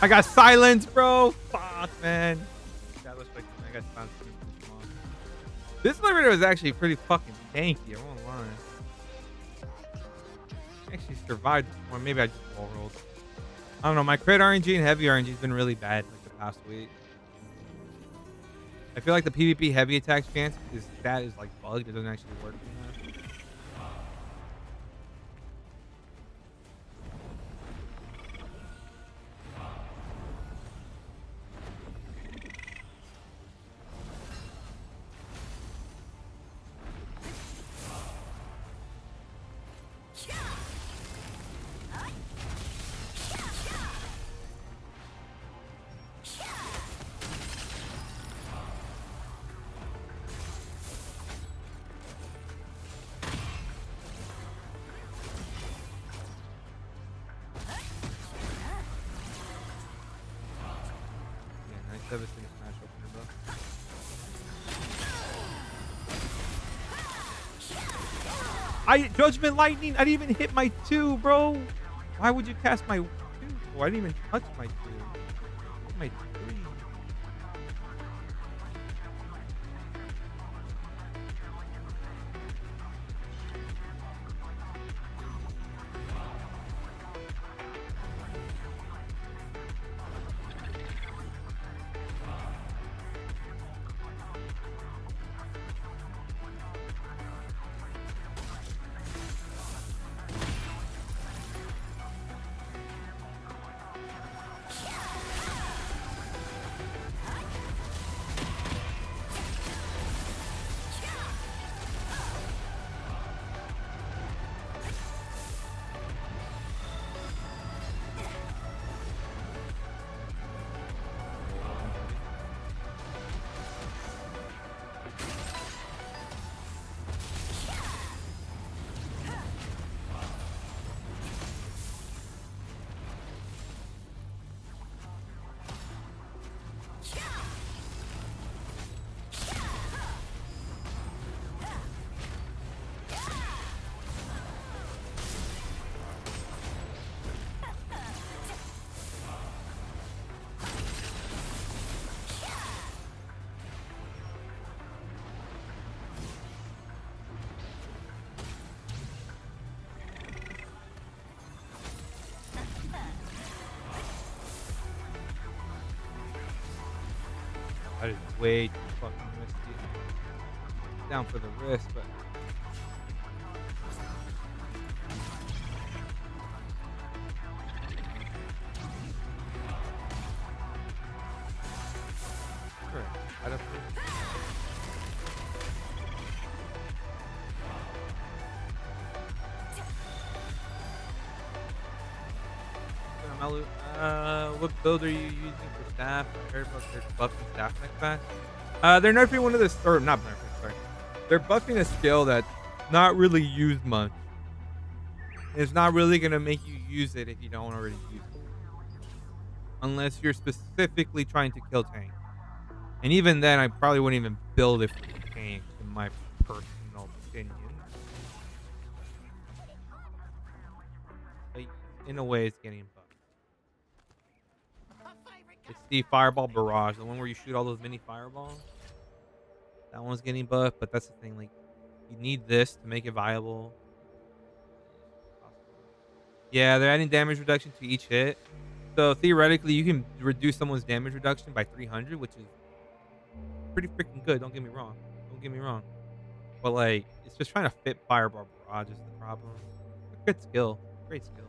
A: I got silenced, bro. Fuck, man. God, let's wait. I got silenced. This liberator was actually pretty fucking tanky. I won't lie. Actually survived. Or maybe I just wall rolled. I don't know. My crit RNG and heavy RNG has been really bad like the past week. I feel like the PvP heavy attack chance is like bugged. It doesn't actually work. Devastating smash opener, bro. Judgment Lightning. I didn't even hit my 2, bro. Why would you cast my 2? Oh, I didn't even touch my 2. My 3. That is way too fucking risky. Down for the risk, but sure. I'd approve. Malu, what build are you using for staff? I heard about their buffing staff next patch. They're nerfing one of the, or not nerfing, sorry. They're buffing a skill that's not really used much. It's not really going to make you use it if you don't already use it. Unless you're specifically trying to kill tank. And even then, I probably wouldn't even build it for tank, in my personal opinion. Like, in a way, it's getting buffed. It's the Fireball Barrage, the one where you shoot all those mini fireballs. That one's getting buffed, but that's the thing. Like, you need this to make it viable. Yeah, they're adding damage reduction to each hit. So theoretically, you can reduce someone's damage reduction by 300, which is pretty freaking good. Don't get me wrong. Don't get me wrong. But like, it's just trying to fit Fireball Barrage is the problem. Good skill, great skill.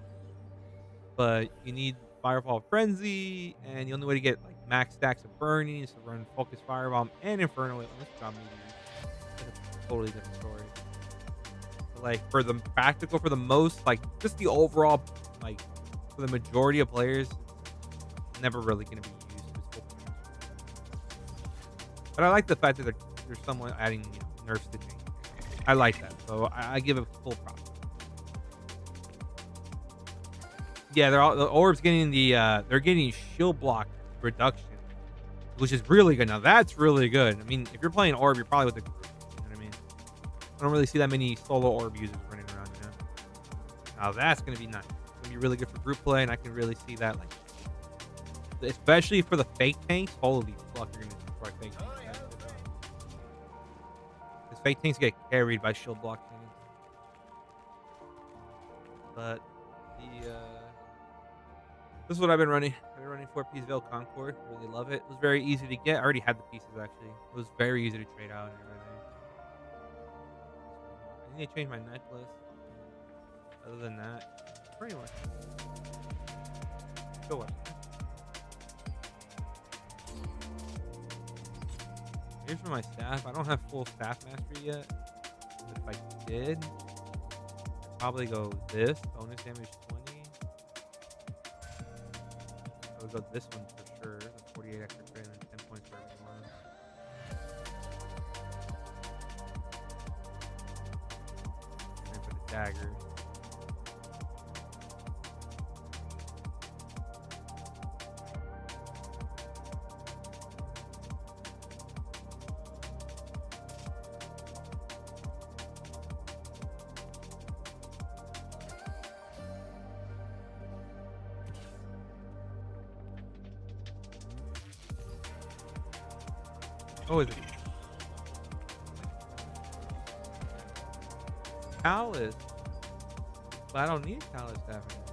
A: But you need Firefall Frenzy, and the only way to get like max stacks of burning is to run Focus Firebomb and Inferno with Drop Meteor. That's a totally different story. But like for the practical, for the most, like just the overall, like for the majority of players, it's never really going to be used. But I like the fact that there's someone adding nerfs to change. I like that, so I give it full props. Yeah, the orbs getting they're getting shield block reduction, which is really good. Now that's really good. I mean, if you're playing orb, you're probably with the group. You know what I mean? I don't really see that many solo orb users running around. You know? Now that's gonna be nice. It's gonna be really good for group play, and I can really see that like especially for the fake tanks. Holy fuck, you're gonna destroy fake tanks. Because fake tanks get carried by shield block tanks. But the this is what I've been running. I've been running 4-piece Veil Concord. Really love it. It was very easy to get. I already had the pieces actually. It was very easy to trade out and everything. I need to change my necklace. Other than that, pretty much. Go what? Here's for my staff. I don't have full staff mastery yet. But if I did, I'd probably go this. Bonus damage 20. I would go this one for sure. The 48 extra crit and 10 points for everyone. And then for the dagger. Oh, is it? Talus. But I don't need Talus staff anymore.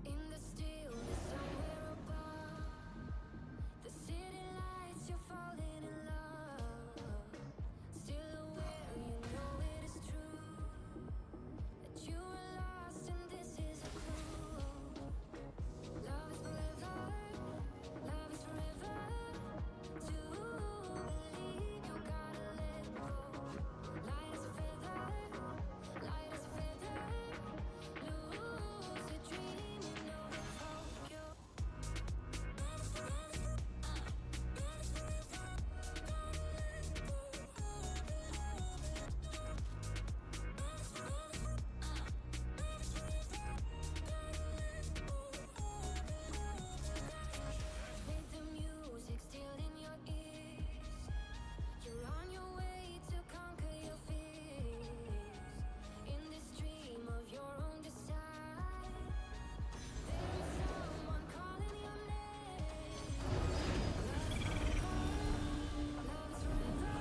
C: In the stillness somewhere above, the city lights, you're falling in love. Still aware, you know it is true that you are lost and this is a clue. Love is forever, love is forever. To believe you gotta let go. Light as a feather, light as a feather. Lucid dreaming over Tokyo. With the music still in your ears, you're on your way to conquer your fears. In this dream of your own desire, there is someone calling your name. Love is forever.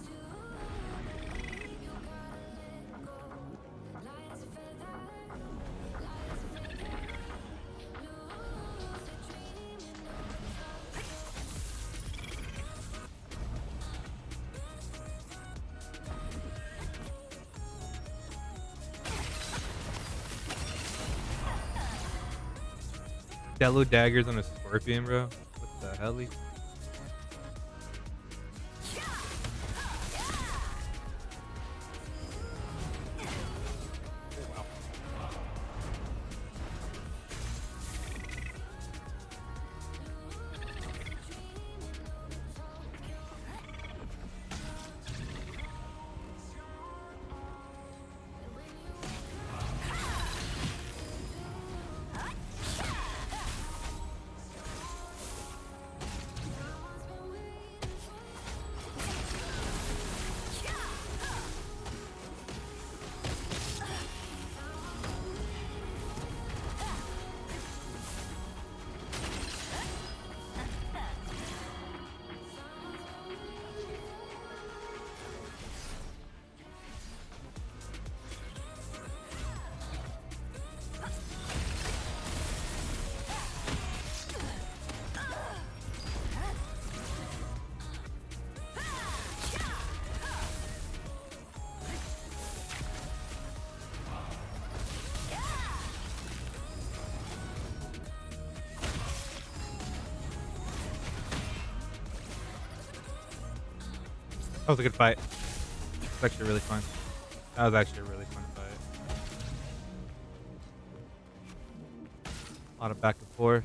C: To believe you gotta let go. Light as a feather, light as a feather. Lucid dreaming over Tokyo.
A: Yellow daggers on a scorpion, bro. What the hell? That was a good fight. It's actually really fun. That was actually a really fun fight. A lot of back and forth.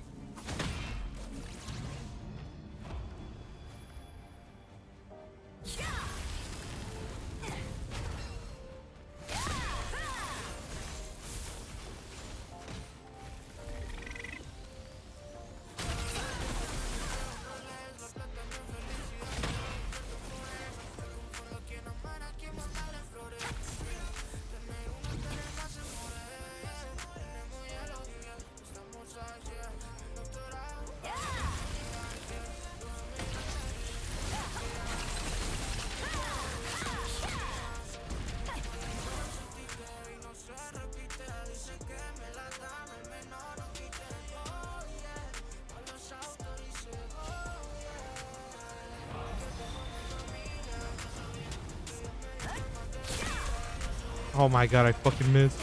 A: Oh my god, I fucking missed.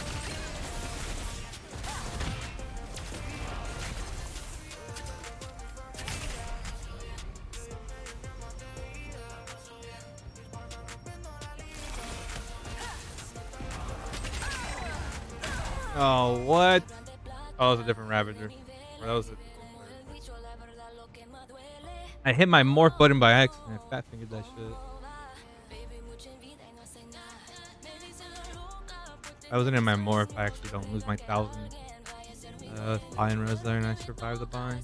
A: Oh, what? Oh, it was a different Ravager. Or that was a... I hit my morph button by accident. I fat fingered that shit. I wasn't in my morph. I actually don't lose my 1,000 bind res there, and I survived the bind.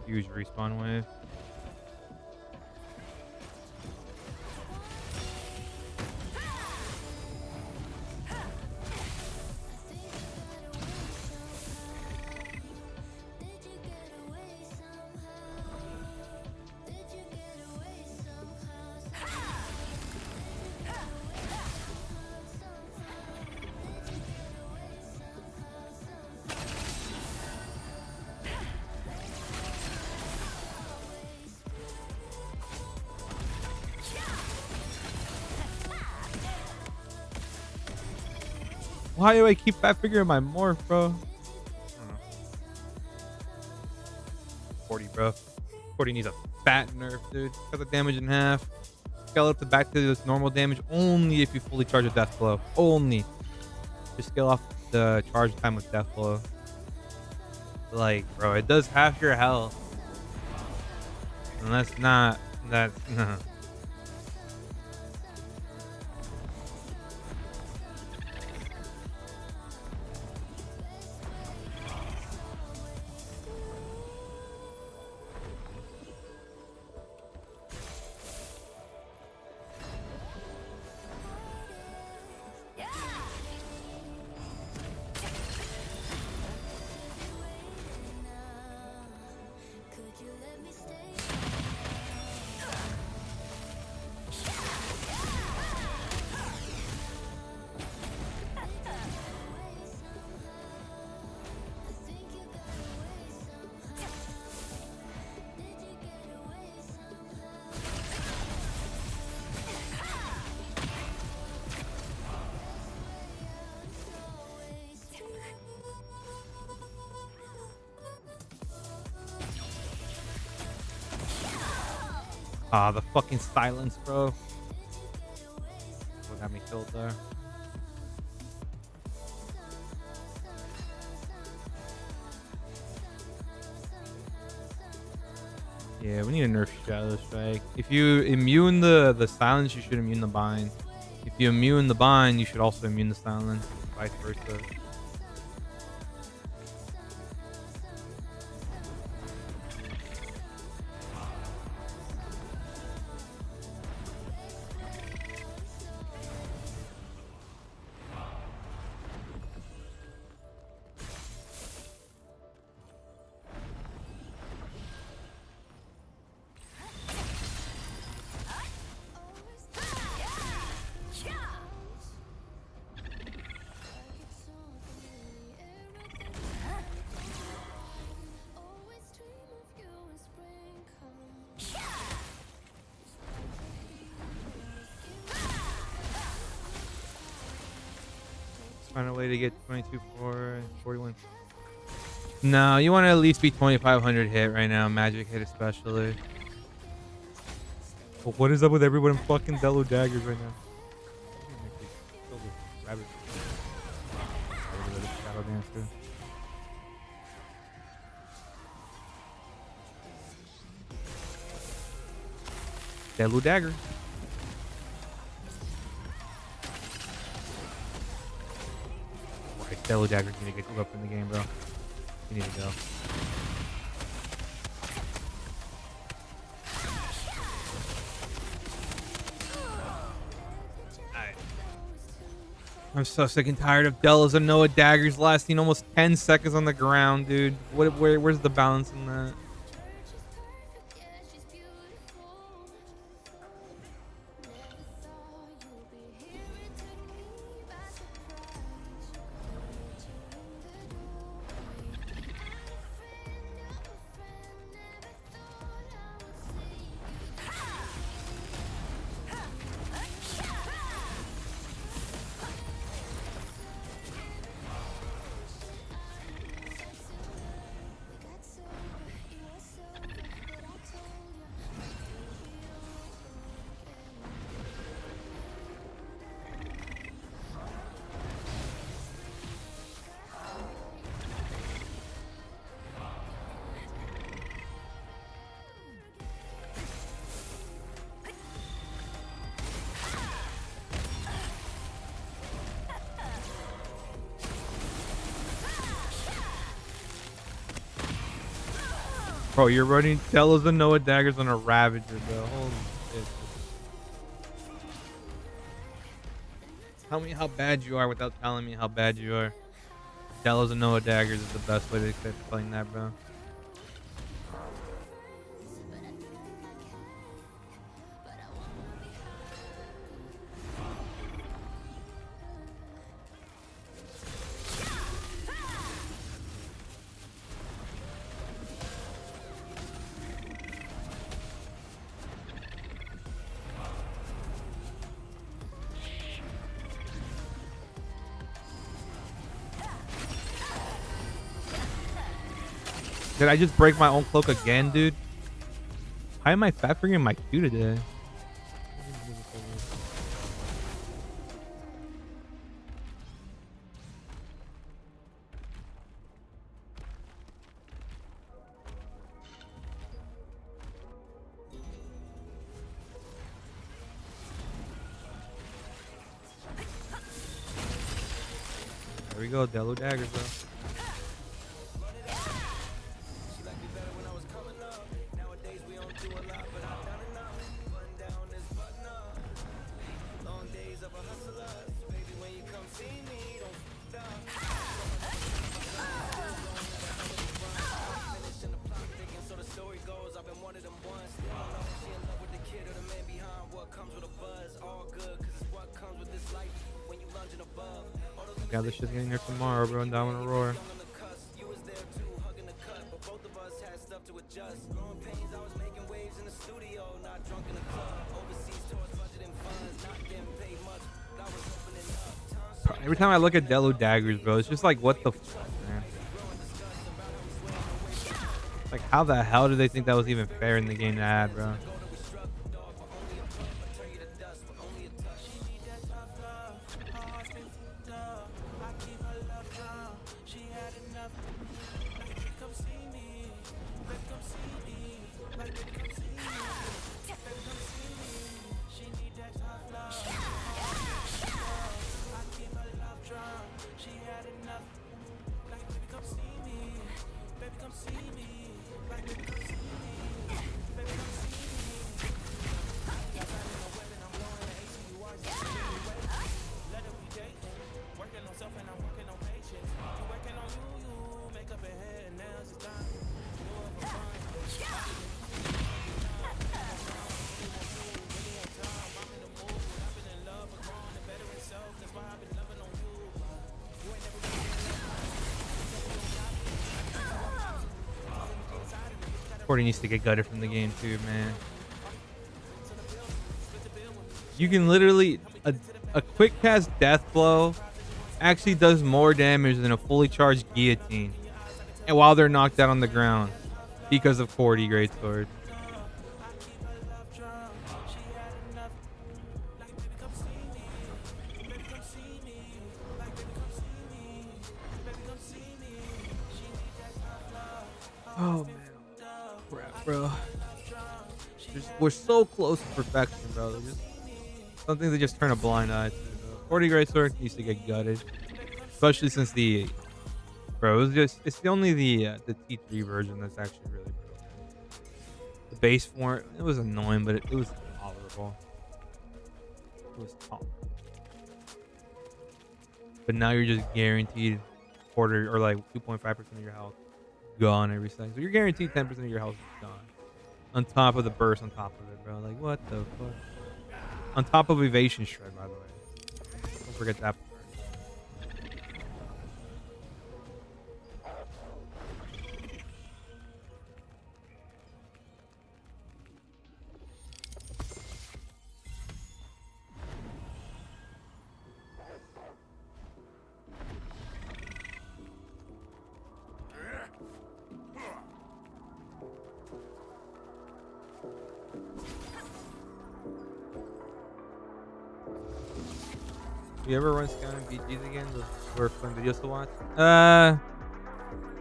A: Huge respawn wave. Why do I keep fat figuring my morph, bro? 40, bro. 40 needs a fat nerf, dude. Cut the damage in half. Scale up the back to this normal damage only if you fully charge a death blow. Only. Just scale off the charge time with death blow. Like, bro, it does half your health. And that's not that. No. Ah, the fucking silence, bro. What got me killed there? Yeah, we need to nerf Shadow Strike. If you immune the silence, you should immune the bind. If you immune the bind, you should also immune the silence. Vice versa. Find a way to get 22, 4, 41. No, you want to at least be 2,500 hit right now. Magic hit especially. But what is up with everyone fucking Delo daggers right now? Rabbit. Shadow Dance too. Delo dagger. Delo daggers need to get up in the game, bro. You need to go. Alright. I'm so sick and tired of Delos and Noah daggers lasting almost 10 seconds on the ground, dude. Where's the balance in that? Bro, you're running Delos and Noah daggers on a Ravager, bro. Holy shit. Tell me how bad you are without telling me how bad you are. Delos and Noah daggers is the best way to keep playing that, bro. Did I just break my own cloak again, dude? Why am I fat fingering my Q today? There we go, Delo daggers, bro. Yeah, this shit's getting here tomorrow, bro. And down in a roar. Every time I look at Delo daggers, bro, it's just like, what the fuck, man? Like, how the hell did they think that was even fair in the game to add, bro? Cordy needs to get gutted from the game too, man. You can literally a quick cast death blow actually does more damage than a fully charged guillotine, and while they're knocked out on the ground because of Cordy Greatsword. Oh man, crap, bro. We're so close to perfection, bro. Just something to just turn a blind eye to. 40 Greatsword needs to get gutted, especially since it's only the T3 version that's actually really broken. The base form, it was annoying, but it was tolerable. It was tolerable. But now you're just guaranteed quarter or like 2.5% of your health gone every second. So you're guaranteed 10% of your health is gone. On top of the burst on top of it, bro. Like, what the fuck? On top of evasion shred, by the way. Don't forget that part. You ever run scanning BGs again? Those were fun videos to watch?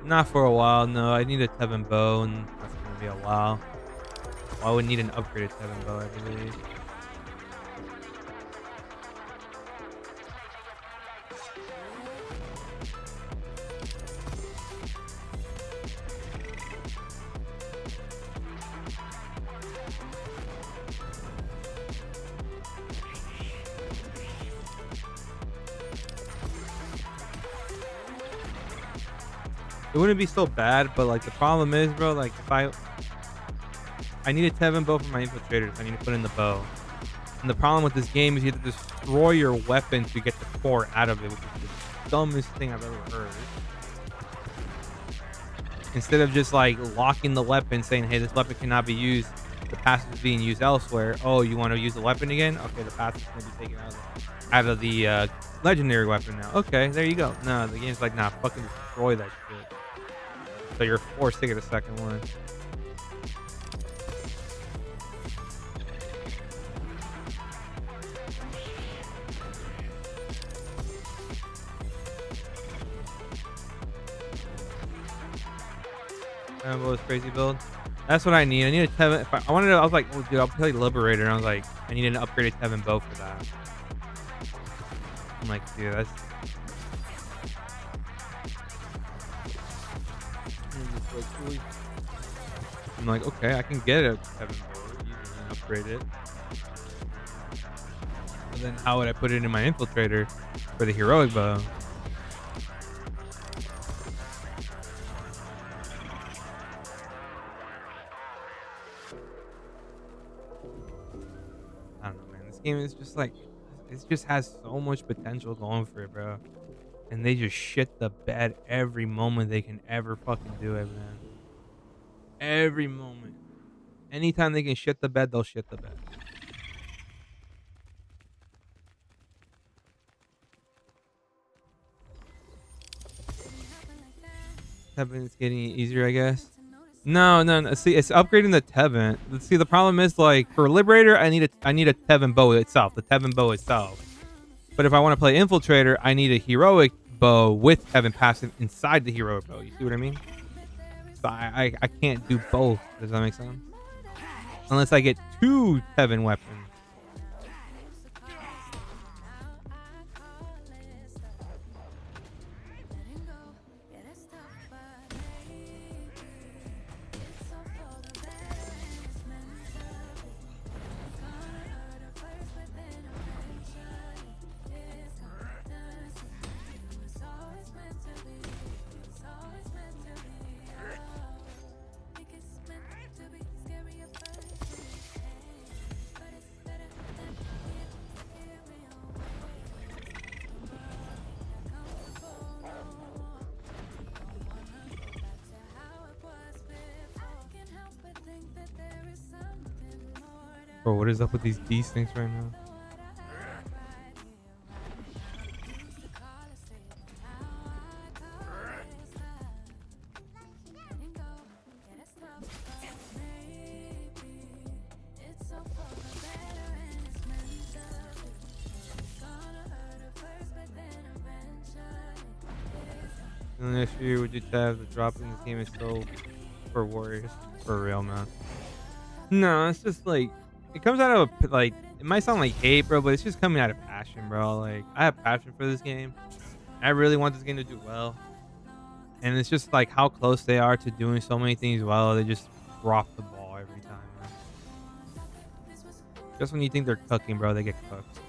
A: Not for a while, no. I need a Tevent bow, and that's gonna be a while. Well, I would need an upgraded Tevent bow, I believe. It wouldn't be so bad, but like the problem is, bro, like if I need a Tevent bow for my infiltrators, I need to put in the bow. And the problem with this game is you have to destroy your weapon to get the core out of it, which is the dumbest thing I've ever heard. Instead of just like locking the weapon, saying, hey, this weapon cannot be used, the passive is being used elsewhere. Oh, you want to use the weapon again? Okay, the passive is going to be taken out of the legendary weapon now. Okay, there you go. No, the game's like, nah, fucking destroy that shit. So you're forced to get a second one. What was crazy build? That's what I need. I need a Tevent. If I wanted to, I was like, oh, dude, I'll play Liberator. And I was like, I need an upgraded Tevent bow for that. I'm like, dude, that's. I'm like, okay, I can get a Tevent bow and upgrade it. And then how would I put it in my infiltrator for the heroic bow? I don't know, man. This game is just like, it just has so much potential going for it, bro. And they just shit the bed every moment they can ever fucking do it, man. Every moment. Anytime they can shit the bed, they'll shit the bed. Tevent's getting easier, I guess. No. See, it's upgrading the Tevent. See, the problem is like for Liberator, I need a Tevent bow itself, the Tevent bow itself. But if I want to play Infiltrator, I need a heroic bow with Tevent passive inside the heroic bow. You see what I mean? So I can't do both. Does that make sense? Unless I get two Tevent weapons. Bro, what is up with these desyncs right now? And this year, would you have the drop in this game is so for Warriors for real, man? No, it's just like it comes out of like it might sound like hate, bro, but it's just coming out of passion, bro. Like I have passion for this game. I really want this game to do well, and it's just like how close they are to doing so many things well. They just drop the ball every time, man. Just when you think they're cooking, bro, they get cooked.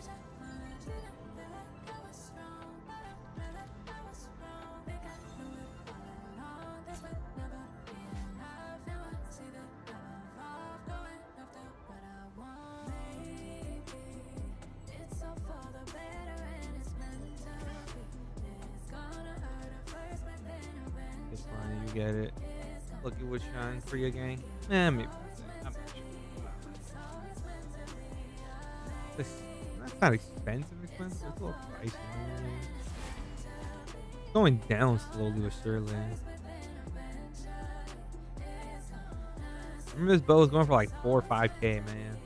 A: It's fine, you get it. Look at what shines for your gang. Maybe. I'm not sure. That's not expensive. It's a little pricey. It's going down slowly with surely. Remember this bow was going for like 4 or 5K, man.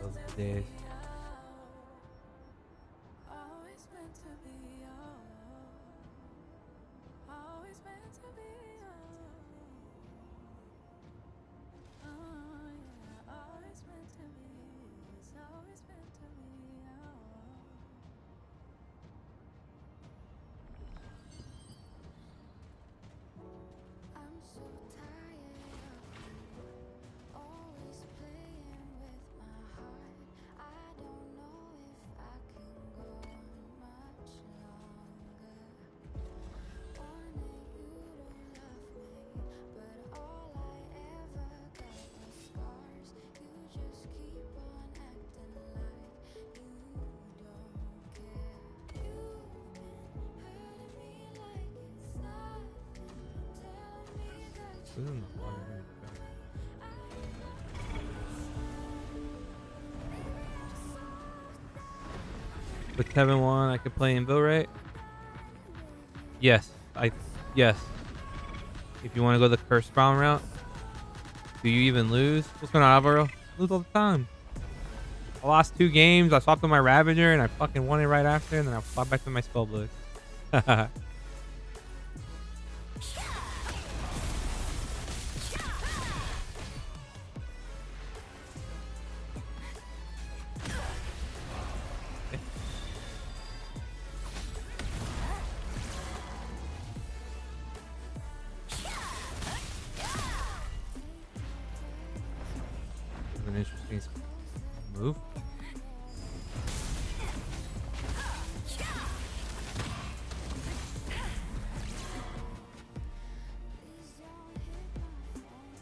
A: Those days.
C: I'm so tired of always playing with my heart. I don't know if I can go on much longer. Wanted you to love me, but all I ever got was scars. You just keep on acting like you don't care. You've been hurting me like it's nothing. Telling me that
A: This is in the water. With Tevent 1, I could play Invo, right? Yes. Yes. If you want to go the curse spawn route. Do you even lose? What's going on, Alvaro? Lose all the time. I lost 2 games. I swapped on my Ravager and I fucking won it right after, and then I swapped back to my Spellblade. An interesting move.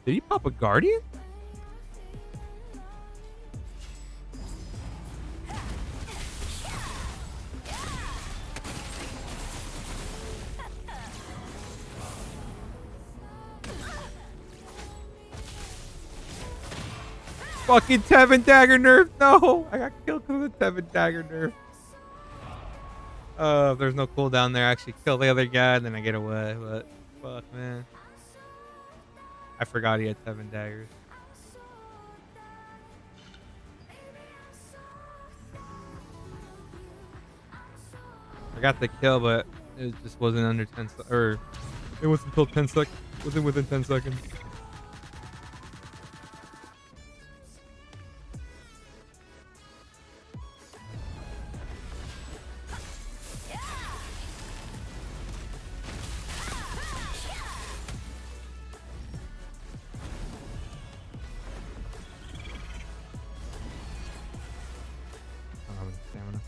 A: Did he pop a Guardian? Fucking Tevent Dagger Nerf. No, I got killed because of the Tevent Dagger Nerf. If there's no cooldown there, I actually kill the other guy and then I get away. But fuck, man. I forgot he had 7 daggers. I got the kill, but it just wasn't under 10 or it was until 10 seconds. Wasn't within 10 seconds. Stamina.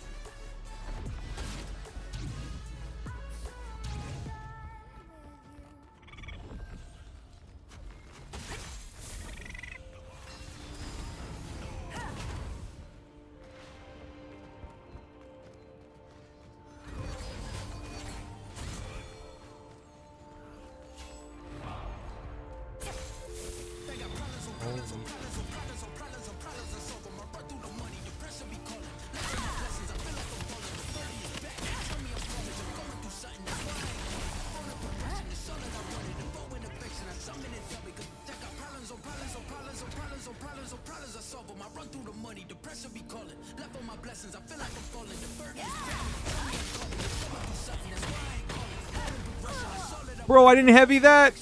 A: Bro, I didn't heavy that.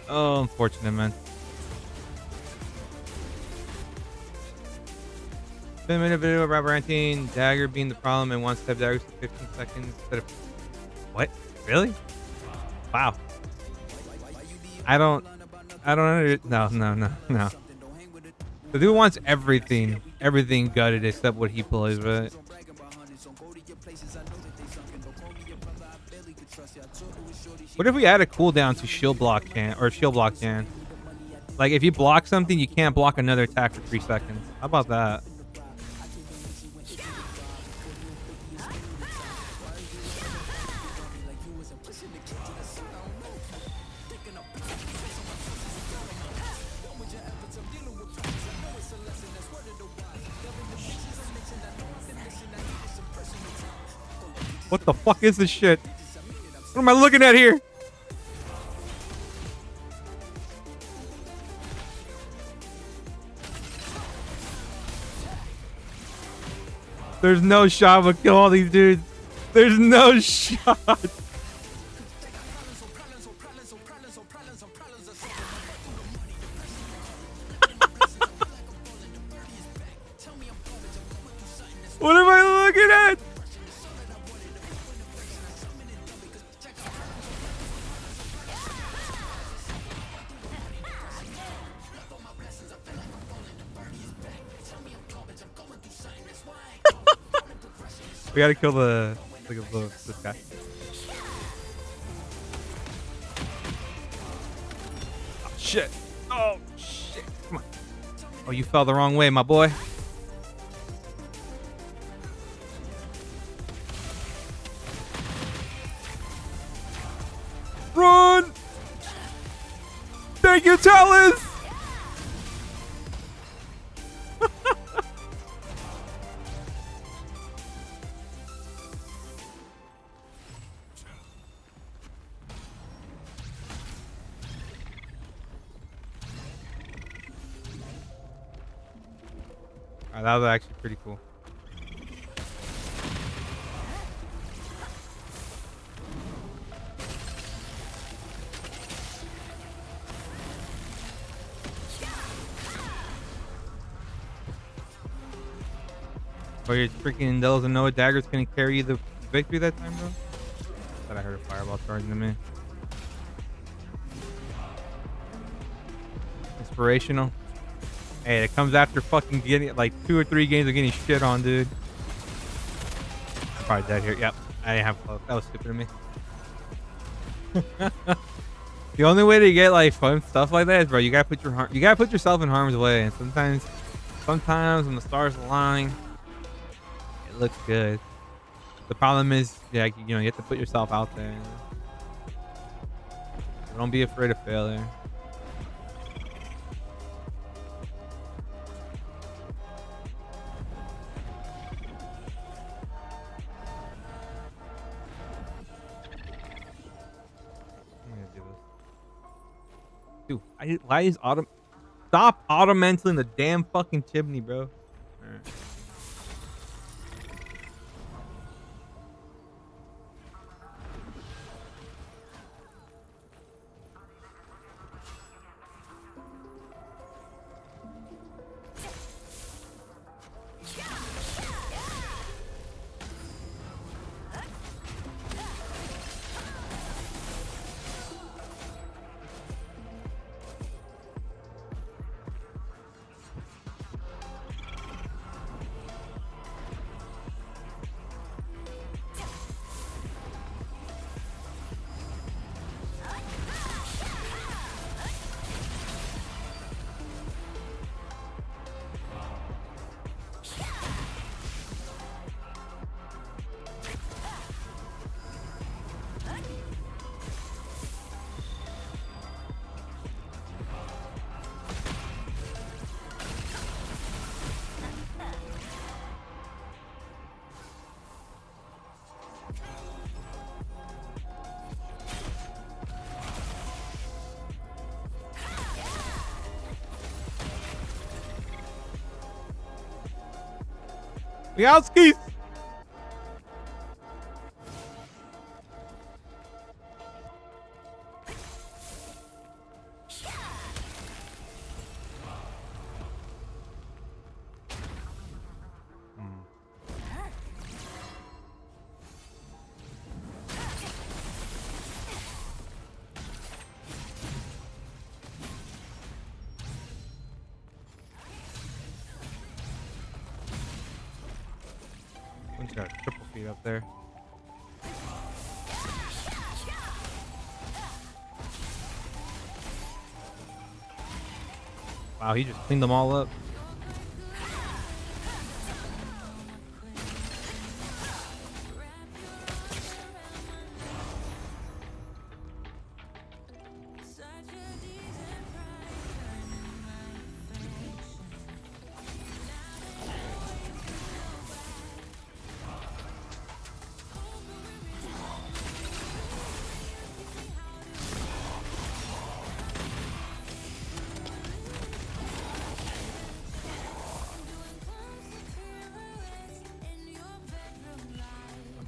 A: Oh, unfortunate, man. 10-minute video about ranting, dagger being the problem, and one step daggers for 15 seconds instead of. What? Really? Wow. I don't. No. The dude wants everything gutted except what he plays, right? What if we add a cooldown to shield block can or shield block can? Like if you block something, you can't block another attack for 3 seconds. How about that? What the fuck is this shit? What am I looking at here? There's no shot we'll kill all these dudes. There's no shot. What am I looking at? We gotta kill this guy. Oh, shit. Oh, shit. Come on. Oh, you fell the wrong way, my boy. Run! Thank you, Talus! That was actually pretty cool. Oh, your freaking Delos and Noah daggers gonna carry the victory that time, bro? Thought I heard a fireball charging to me. Inspirational. Hey, it comes after fucking getting like 2 or 3 games of getting shit on, dude. I'm probably dead here. Yep, I didn't have close. That was stupid of me. The only way to get like fun stuff like that is, bro, you gotta put yourself in harm's way, and sometimes when the stars align, it looks good. The problem is, yeah, you have to put yourself out there. Don't be afraid of failure. Dude, why is stop auto-mantling the damn fucking chimney, bro. All right. Meowskis! One's got a triple feed up there. Wow, he just cleaned them all up.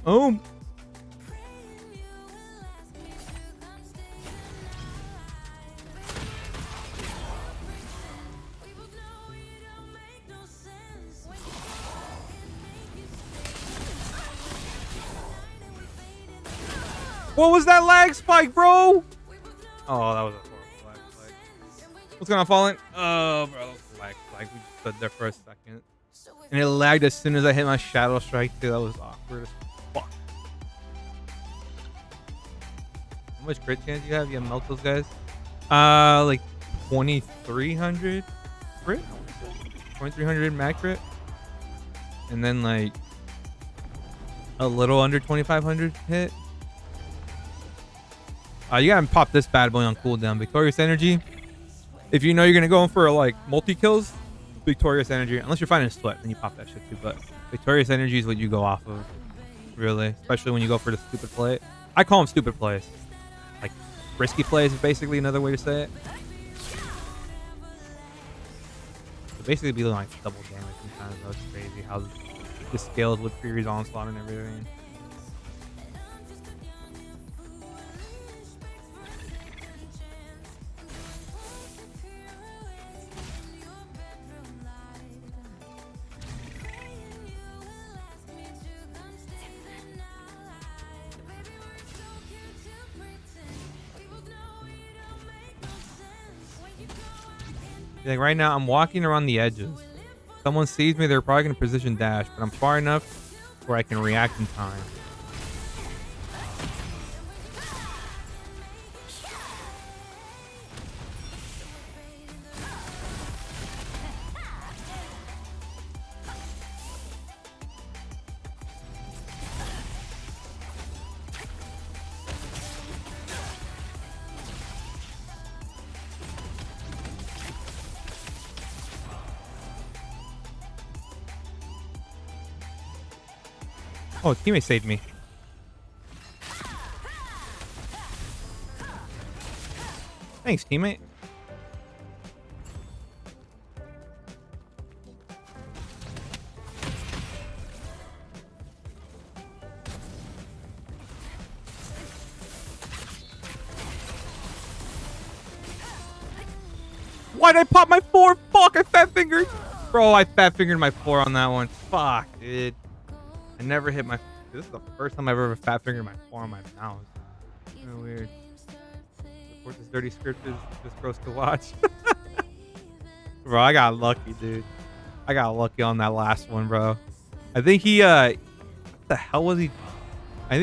A: Oh. What was that lag spike, bro? Oh, that was a horrible lag spike. What's going on, Fallen? Oh, bro, lag spike. We just stood there for a second. And it lagged as soon as I hit my Shadow Strike, too. That was awkward as fuck. How much crit chance you have? You have melt those guys? Like 2,300 crit? 2,300 mag crit? And then like a little under 2,500 hit. You gotta pop this bad boy on cooldown. Victorious Energy. If you know you're gonna go in for like multi-kills, Victorious Energy, unless you're fighting a sweat, then you pop that shit too. But Victorious Energy is what you go off of, really. Especially when you go for the stupid play. I call them stupid plays. Like, risky plays is basically another way to say it. So basically be like double damage sometimes. That's crazy how the scales with Fury's Onslaught and everything. Like right now, I'm walking around the edges. Someone sees me, they're probably going to position dash, but I'm far enough where I can react in time. Oh, teammate saved me. Thanks, teammate. Why'd I pop my 4? Fuck, I fat fingered. Bro, I fat fingered my 4 on that one. Fuck, dude. I never hit my... This is the first time I've ever fat fingered my 4 on my mouse. Kind of weird. Of course, this dirty script is just gross to watch. Bro, I got lucky, dude. I got lucky on that last one, bro. I think he... what the hell was he... I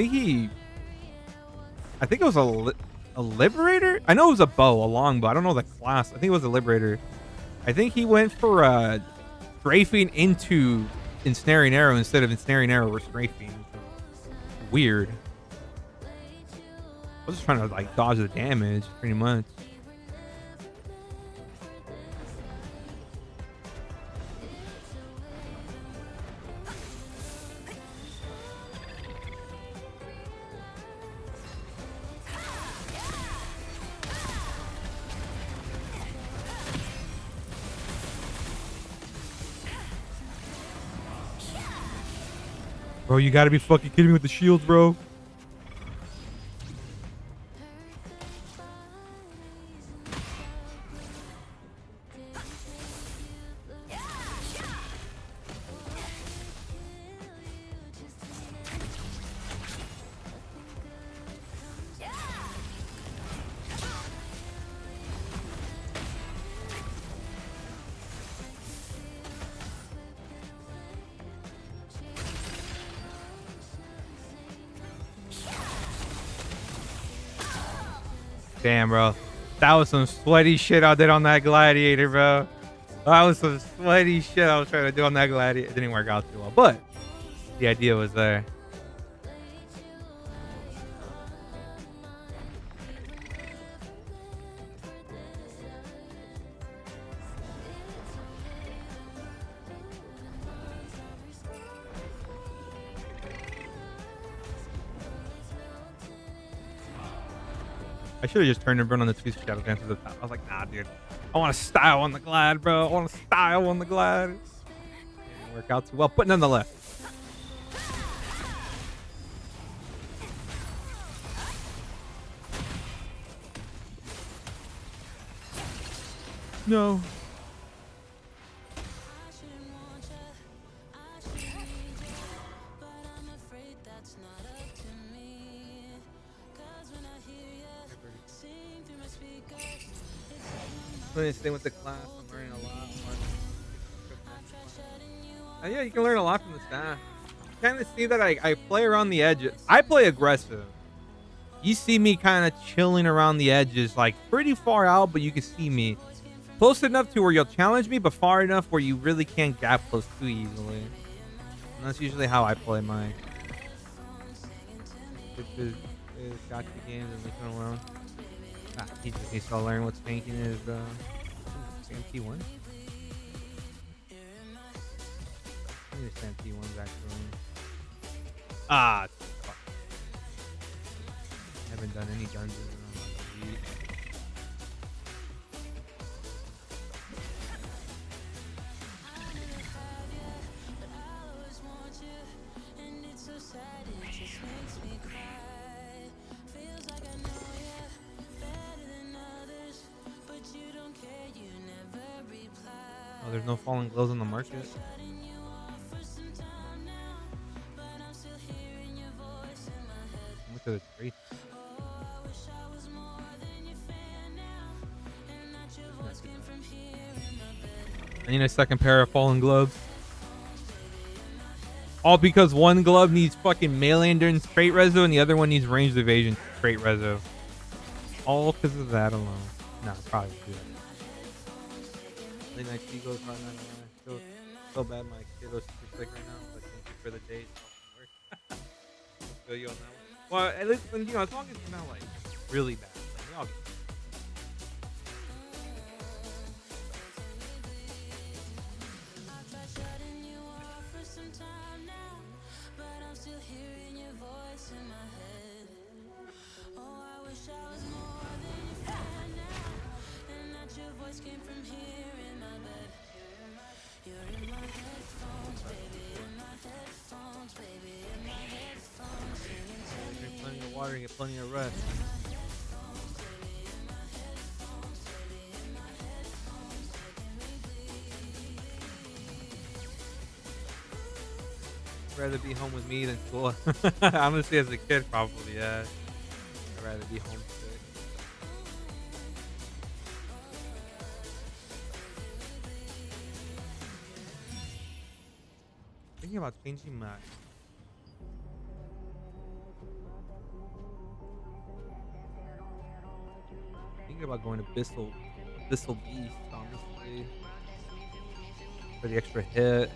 A: think it was a Liberator? I know it was a bow, a long bow. I don't know the class. I think it was a Liberator. I think he went for strafing into... ensnaring arrow instead of ensnaring arrow or strafing. Weird. I was just trying to like dodge the damage pretty much. Bro, you gotta be fucking kidding me with the shields, bro. Damn, bro. That was some sweaty shit I did on that gladiator, bro. That was some sweaty shit I was trying to do on that gladiator. It didn't work out too well, but the idea was there. I should have just turned and run on the Twisted Shadow Dance to the top. I was like, nah, dude. I want to style on the Glad, bro. I want to style on the Glad. Didn't work out too well, but nonetheless. No. I'm staying with the class. I'm learning a lot. Yeah, you can learn a lot from the staff. You kind of see that I play around the edges. I play aggressive. You see me kind of chilling around the edges, like pretty far out, but you can see me close enough to where you'll challenge me, but far enough where you really can't gap close too easily. And that's usually how I play mine. Is gotcha games and leave him alone. He just needs to learn what spanking is, bro. T1? I understand T1s actually. Ah, fuck. I haven't done any dungeons in like a week. Oh, there's no fallen glows on the market. Look at the traits. I need a second pair of fallen gloves. All because one glove needs fucking melee endurance trait reso and the other one needs ranged evasion trait reso. All because of that alone. Nah, probably do. Late night Seagulls right now. So bad my kiddo's super sick right now. But thank you for the date. Feel you on that one. Well, at least, you know, as long as it's not like really bad. Like, we all get drink plenty of water and get plenty of rest. Rather be home with me than school. Honestly, as a kid, probably, yeah. I'd rather be homesick. Thinking about changing my thinking about going to Bissell Beast, honestly, for the extra hit.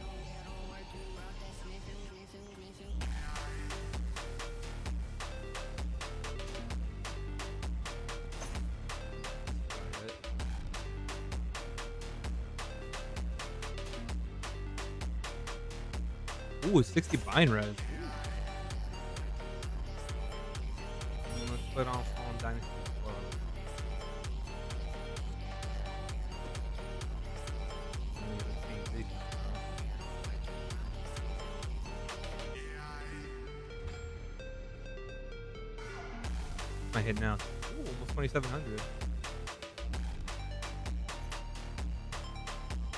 A: Ooh, 60 bind res. Let's put on Fallen Dynasty Club. My hit now. Ooh, almost 2,700.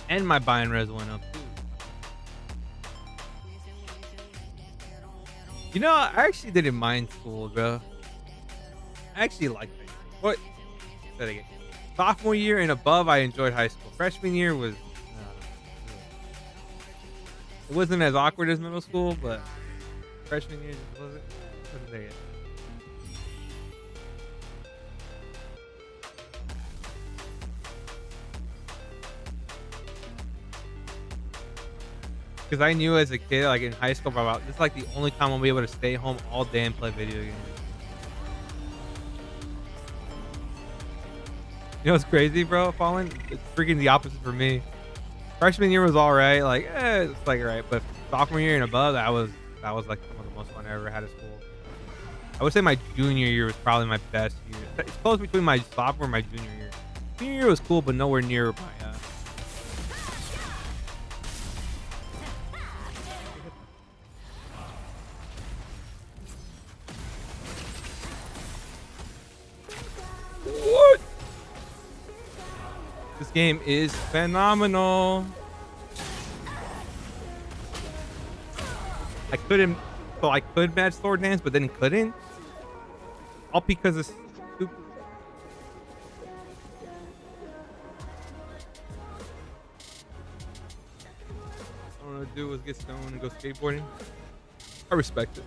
A: And my bind res went up too. You know, I actually didn't mind school, bro. I actually liked it. What? Say that again. Sophomore year and above, I enjoyed high school. Freshman year was... it wasn't as awkward as middle school, but freshman year just wasn't there yet. Because I knew as a kid, like in high school, about this is like the only time I'll be able to stay home all day and play video games. You know what's crazy, bro? Fallen, it's freaking the opposite for me. Freshman year was all right, like it's like right, but sophomore year and above, that was like some of the most fun I ever had at school. I would say my junior year was probably my best year. It's close between my sophomore and my junior year. Junior year was cool, but nowhere near my. What? This game is phenomenal. I couldn't, so I could match sword dance, but then couldn't. All because of stupid. All I want to do was get stoned and go skateboarding. I respect it.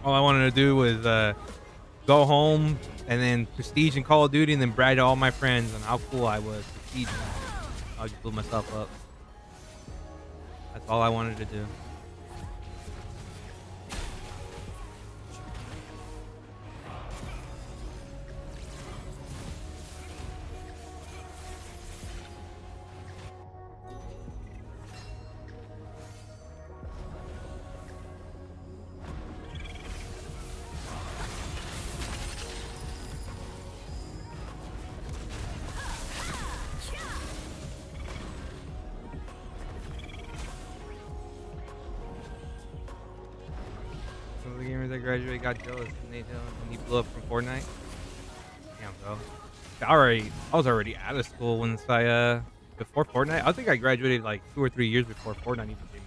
A: All I wanted to do was go home and then prestige in Call of Duty and then brag to all my friends on how cool I was. Prestige. I just blew myself up. That's all I wanted to do. Some of the gamers that graduated got jealous and they when he blew up from Fortnite. Damn, bro. I was already out of school once I before Fortnite. I think I graduated like 2 or 3 years before Fortnite even came out.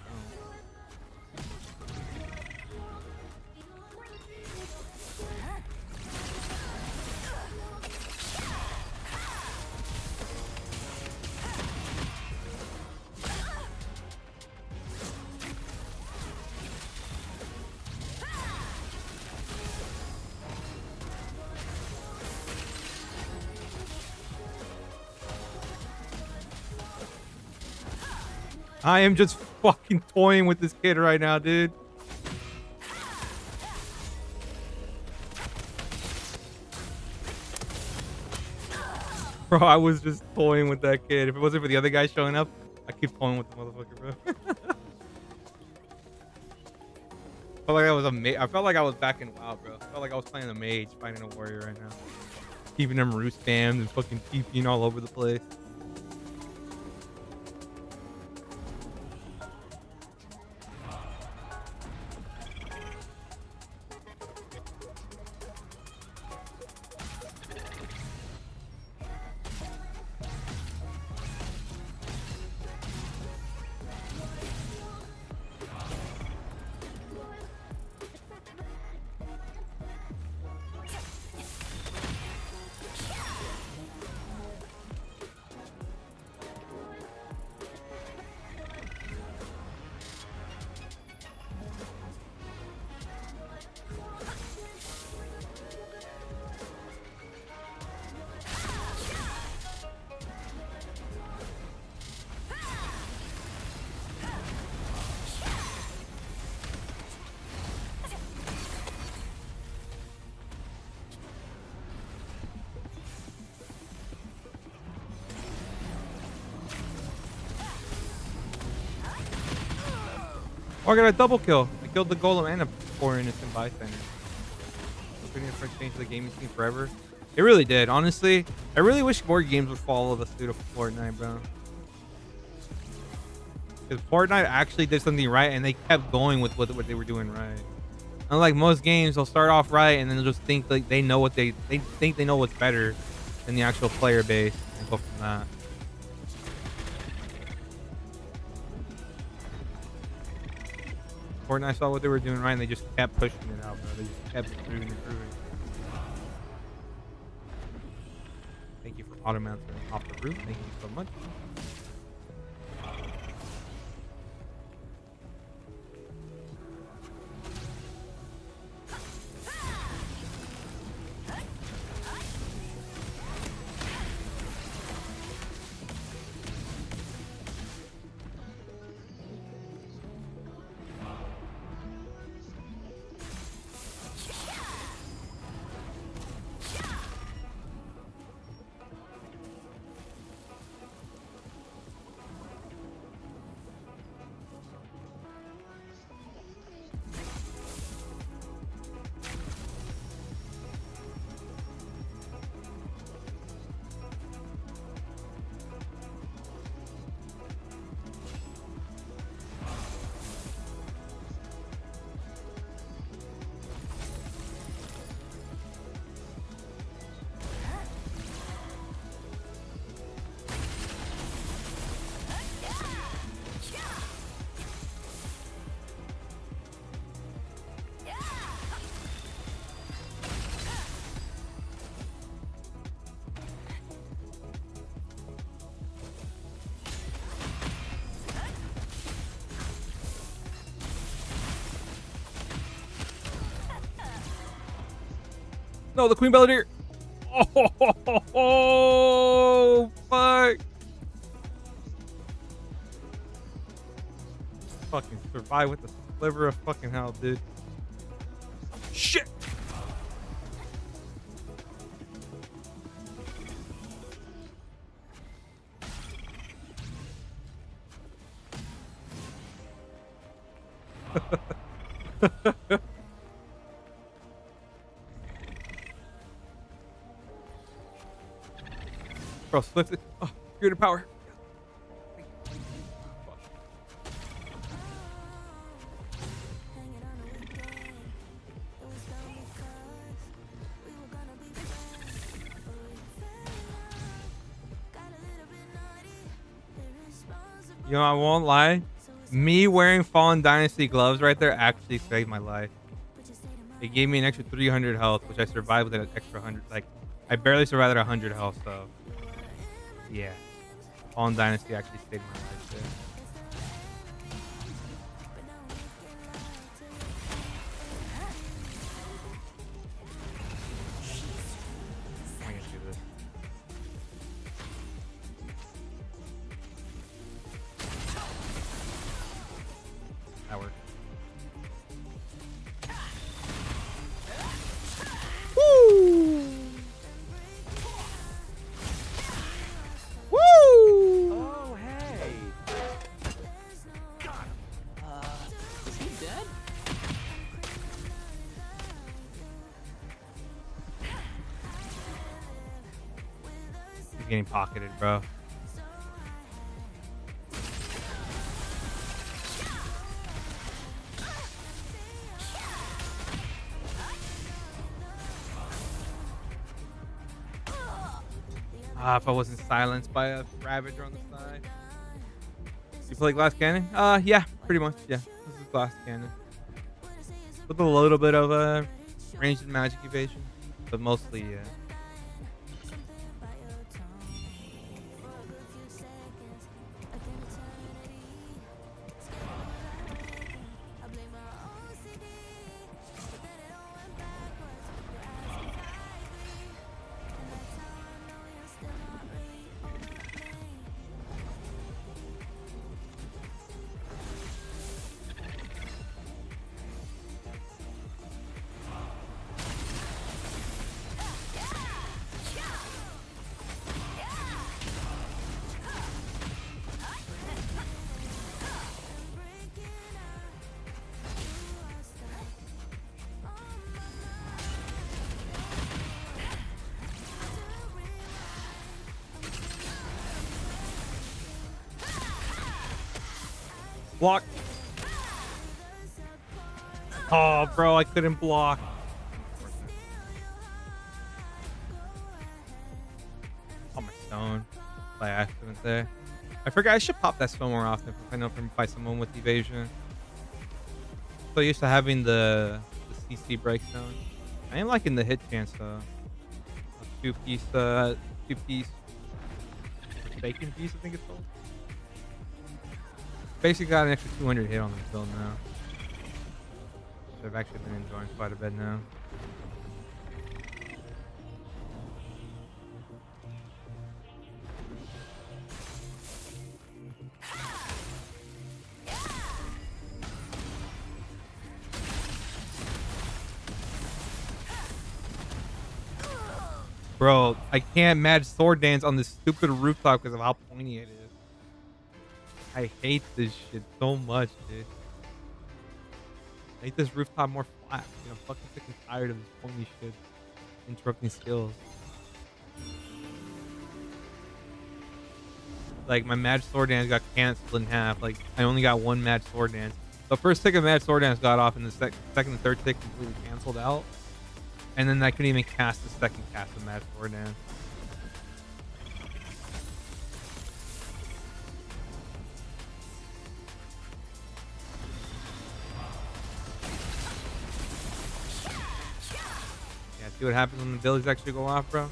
A: I am just fucking toying with this kid right now, dude. Bro, I was just toying with that kid. If it wasn't for the other guy showing up, I keep toying with the motherfucker, bro. I felt like I was I felt like I was back in WoW, bro. I felt like I was playing a mage, fighting a warrior right now. Keeping them roost spams and fucking TPing all over the place. Oh, I got a double kill. I killed the golem and a 4 innocent bystander. Pretty different change the gaming scene forever. It really did, honestly. I really wish more games would follow the suit of Fortnite, bro. Because Fortnite actually did something right, and they kept going with what they were doing right. Unlike most games, they'll start off right, and then they'll just think like they know what they think they know what's better than the actual player base, and go from that. Fortnite saw what they were doing right, and they just kept pushing it out, bro. They just kept improving. Thank you for automating off the roof. Thank you so much. No, the Queen Belvedere. Oh, fuck. Fucking survive with the sliver of fucking hell, dude. Shit. Bro, split it. Oh, greater power.
C: Hanging on a weekend. It was done because we were gonna be friends. But we fell out. Got a little bit naughty, irresponsible.
A: You know, I won't lie. Me wearing Fallen Dynasty gloves right there actually saved my life.
C: But you stayed in my
A: It gave me an extra 300 health, which I survived with an extra 100. Like, I barely survived at 100 health, so. Yeah. Fallen Dynasty actually saved my life there.
C: but now I'm making love to you.
A: I can do this. That worked. Woo! Woo!
E: Oh, hey.
B: Is he dead?
A: He's getting pocketed, bro. Ah, if I wasn't silenced by a Ravager on the side. You play Glass Cannon? Yeah, pretty much. Yeah, this is Glass Cannon. With a little bit of ranged and magic evasion, but mostly, yeah.
C: Something about your tone for a good few seconds, like an eternity. Scared of what I reckon. I blame my OCD, but then it all went backwards. You're asking if I agree, and that's how I know you're still not really over me.
A: Block. Oh, bro, I couldn't block. Oh, my stone. By accident there. I forgot I should pop that stone more often if I know from by someone with evasion. So used to having the CC breakstone. I am liking the hit chance though. A two-piece bacon piece, I think it's called. Basically got an extra 200 hit on this build now. So I've actually been enjoying quite a bit now. Bro, I can't match sword dance on this stupid rooftop because of how pointy it is. I hate this shit so much, dude. I hate this rooftop more flat. You know, I'm fucking sick and tired of this pointy shit interrupting skills. Like, my match sword dance got canceled in half. Like, I only got one match sword dance. The first tick of match sword dance got off, and the second and third tick completely canceled out. And then I couldn't even cast the second cast of match sword dance. Yeah, see what happens when the abilities actually go off, bro?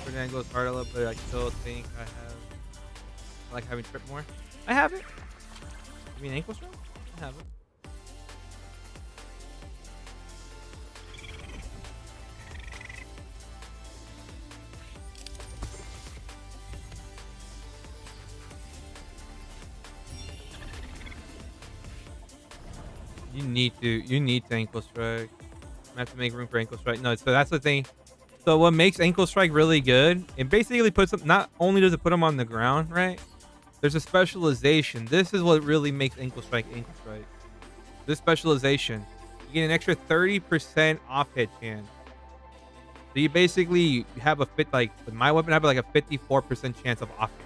A: Sword dance goes hard a little bit. I still think I have I like having trip more. I have it. You mean ankle strike? I have it. You need to ankle strike. I have to make room for ankle strike. No, so that's the thing. So what makes ankle strike really good? It basically puts them. Not only does it put them on the ground, right? There's a specialization. This is what really makes ankle strike ankle strike. This specialization, you get an extra 30% off hit chance. So you basically have a fit like with my weapon. I have like a 54% chance of offhand.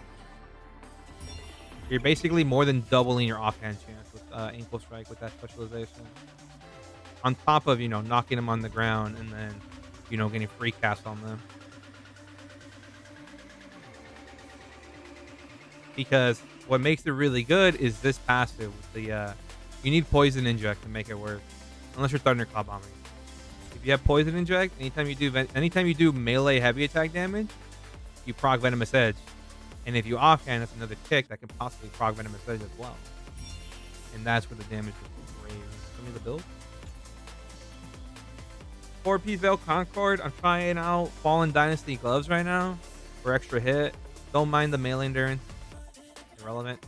A: You're basically more than doubling your offhand chance with ankle strike with that specialization. On top of knocking them on the ground and then getting free cast on them. Because what makes it really good is this passive. You need poison inject to make it work, unless you're thunderclap bombing. If you have poison inject, anytime you do melee heavy attack damage, you proc venomous edge. And if you offhand, that's another tick that can possibly proc venomous edge as well. And that's where the damage is great. Give me the build. 4-piece Veil Concord. I'm trying out Fallen Dynasty gloves right now for extra hit. Don't mind the melee endurance. Irrelevant.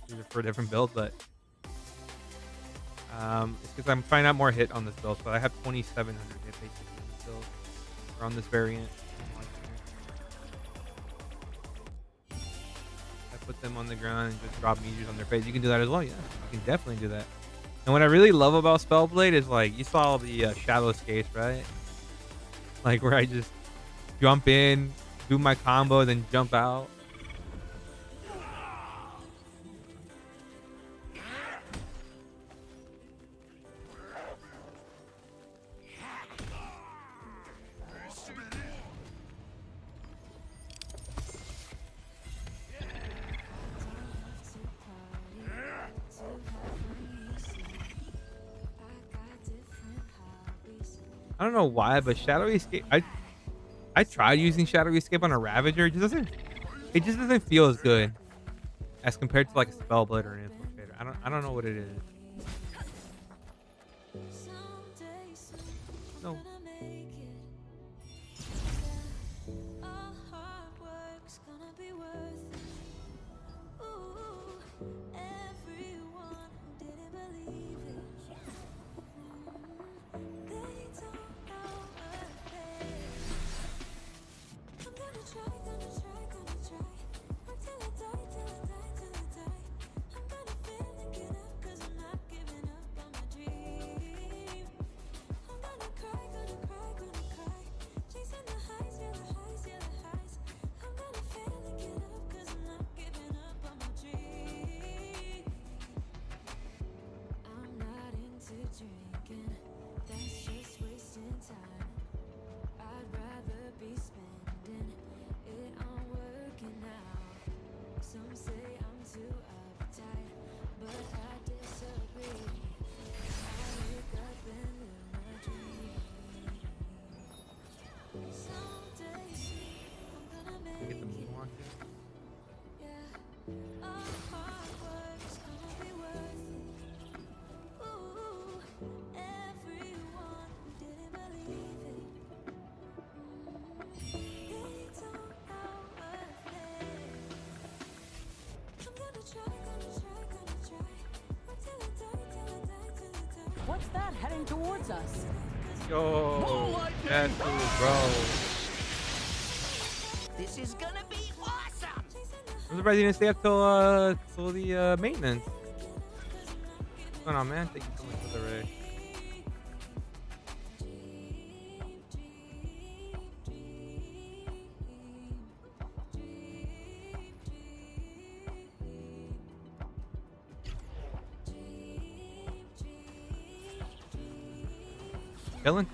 A: These are for a different build, but it's because I'm trying out more hit on this build. So I have 2,700 hit basically on this build, or on this variant. I put them on the ground and just drop meteors on their face. You can do that as well. Yeah, you can definitely do that. And what I really love about Spellblade is like you saw the shadow skates, right? Like where I just jump in, do my combo, then jump out. I don't know why, but Shadowy Escape. I tried using Shadowy Escape on a Ravager. It just doesn't feel as good as compared to like a Spellblade or an Infiltrator. I don't know what it is. No. Get the moonwalk in.
F: What's that heading towards us?
A: Yo, that's cool, bro.
F: This is gonna be awesome!
A: I'm surprised you didn't stay up till the maintenance. What's going on, man? Thank you so much for the raid.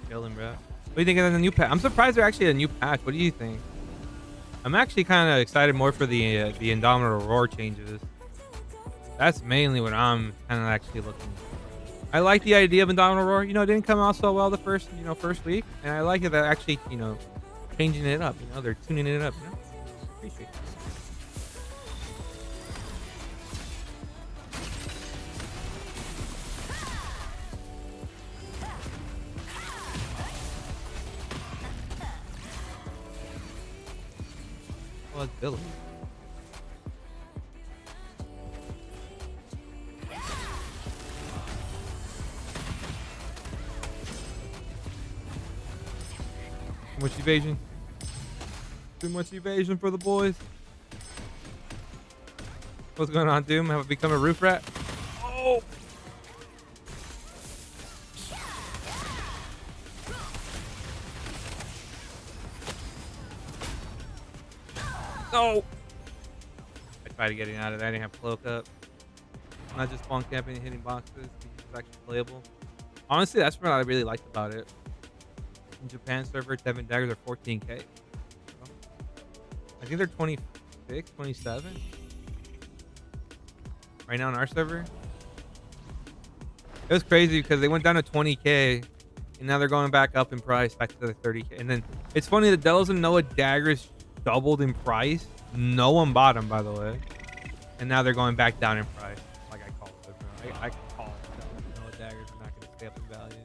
A: Chilling, bro. What do you think of the new patch? I'm surprised they're actually a new patch. What do you think? I'm actually kind of excited more for the Indomitable Roar changes. That's mainly what I'm kind of actually looking for. I like the idea of Indomitable Roar. It didn't come out so well the first week, and I like it that actually changing it up. They're tuning it up. Appreciate it. was Billy. Too much evasion. Too much evasion for the boys. What's going on, Doom? Have I become a roof rat? Oh! No! I tried getting out of that. I didn't have cloak up. I'm not just spawn camping and hitting boxes. It's actually playable. Honestly, that's what I really liked about it. In Japan server, Tevent Daggers are 14k. I think they're 26, 27. Right now on our server. It was crazy because they went down to 20k and now they're going back up in price, back to the 30k. And then it's funny, the Devils and Noah daggers doubled in price. No one bought them, by the way. And now they're going back down in price. Like I called it, bro. I call it. Devils and Noah daggers are not going to stay up in value.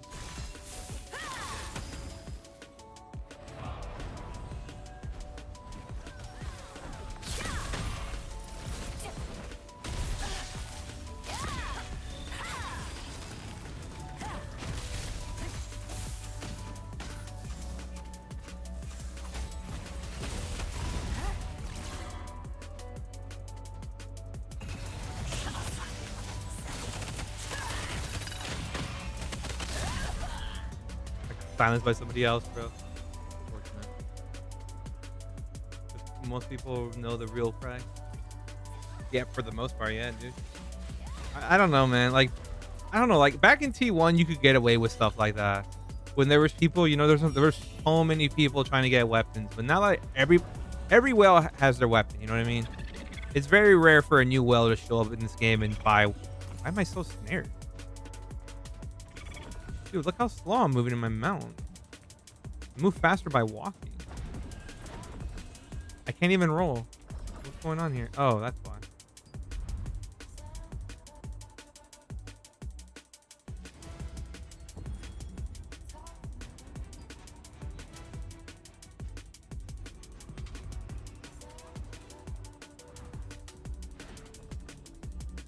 A: Silenced by somebody else, bro. Unfortunate. Most people know the real cry. Yeah, for the most part, yeah, dude. I don't know, man. Like, I don't know. Like back in T1, you could get away with stuff like that. When there was people, you know, there were so many people trying to get weapons, but now like every whale has their weapon. You know what I mean? It's very rare for a new whale to show up in this game and buy. Why am I so snared? Dude, look how slow I'm moving in my mount. I move faster by walking. I can't even roll. What's going on here? Oh, that's why.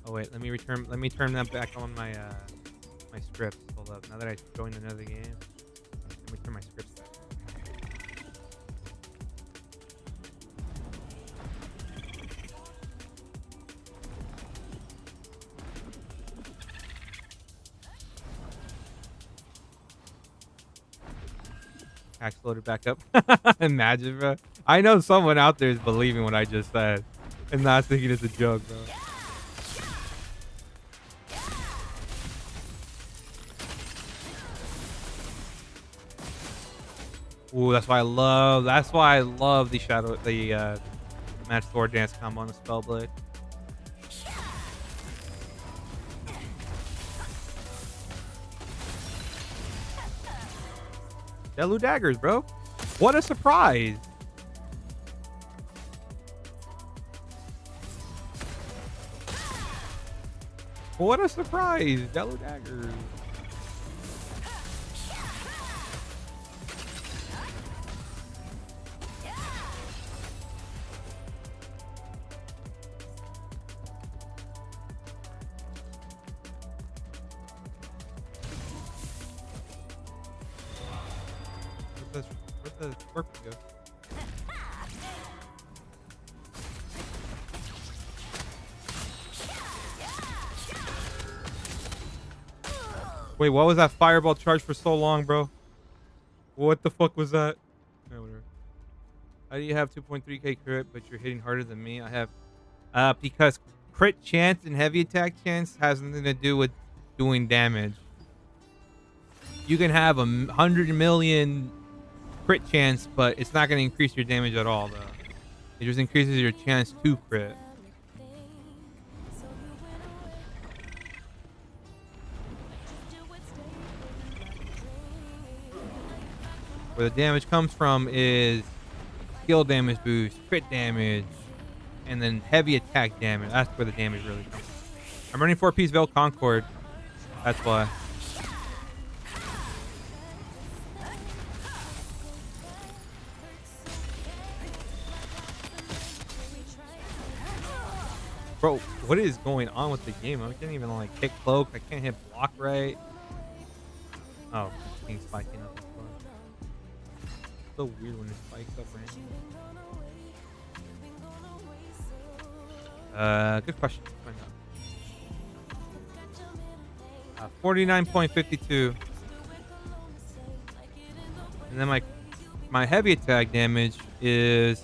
A: Oh wait, let me turn that back on my my scripts. Hold up. Now that I joined another game, let me turn my scripts back. Axe loaded back up. Imagine, bro. I know someone out there is believing what I just said and not thinking it's a joke, bro. Ooh, that's why I love the match sword dance combo on the Spellblade. Delu daggers, bro. What a surprise. What a surprise. Delu daggers. Where'd the scorpion go? Wait, what was that fireball charge for so long, bro? What the fuck was that? No, whatever. How do you have 2.3k crit, but you're hitting harder than me? I have, because crit chance and heavy attack chance has nothing to do with doing damage. You can have 100 million crit chance, but it's not going to increase your damage at all, though. It just increases your chance to crit. Where the damage comes from is skill damage boost, crit damage, and then heavy attack damage. That's where the damage really comes from. I'm running 4-piece Veil Concord. That's why. Bro, what is going on with the game? I can't even like hit cloak. I can't hit block right. Oh, thing's spiking up. So weird when it spikes up randomly. Good question. 49.52. And then my heavy attack damage is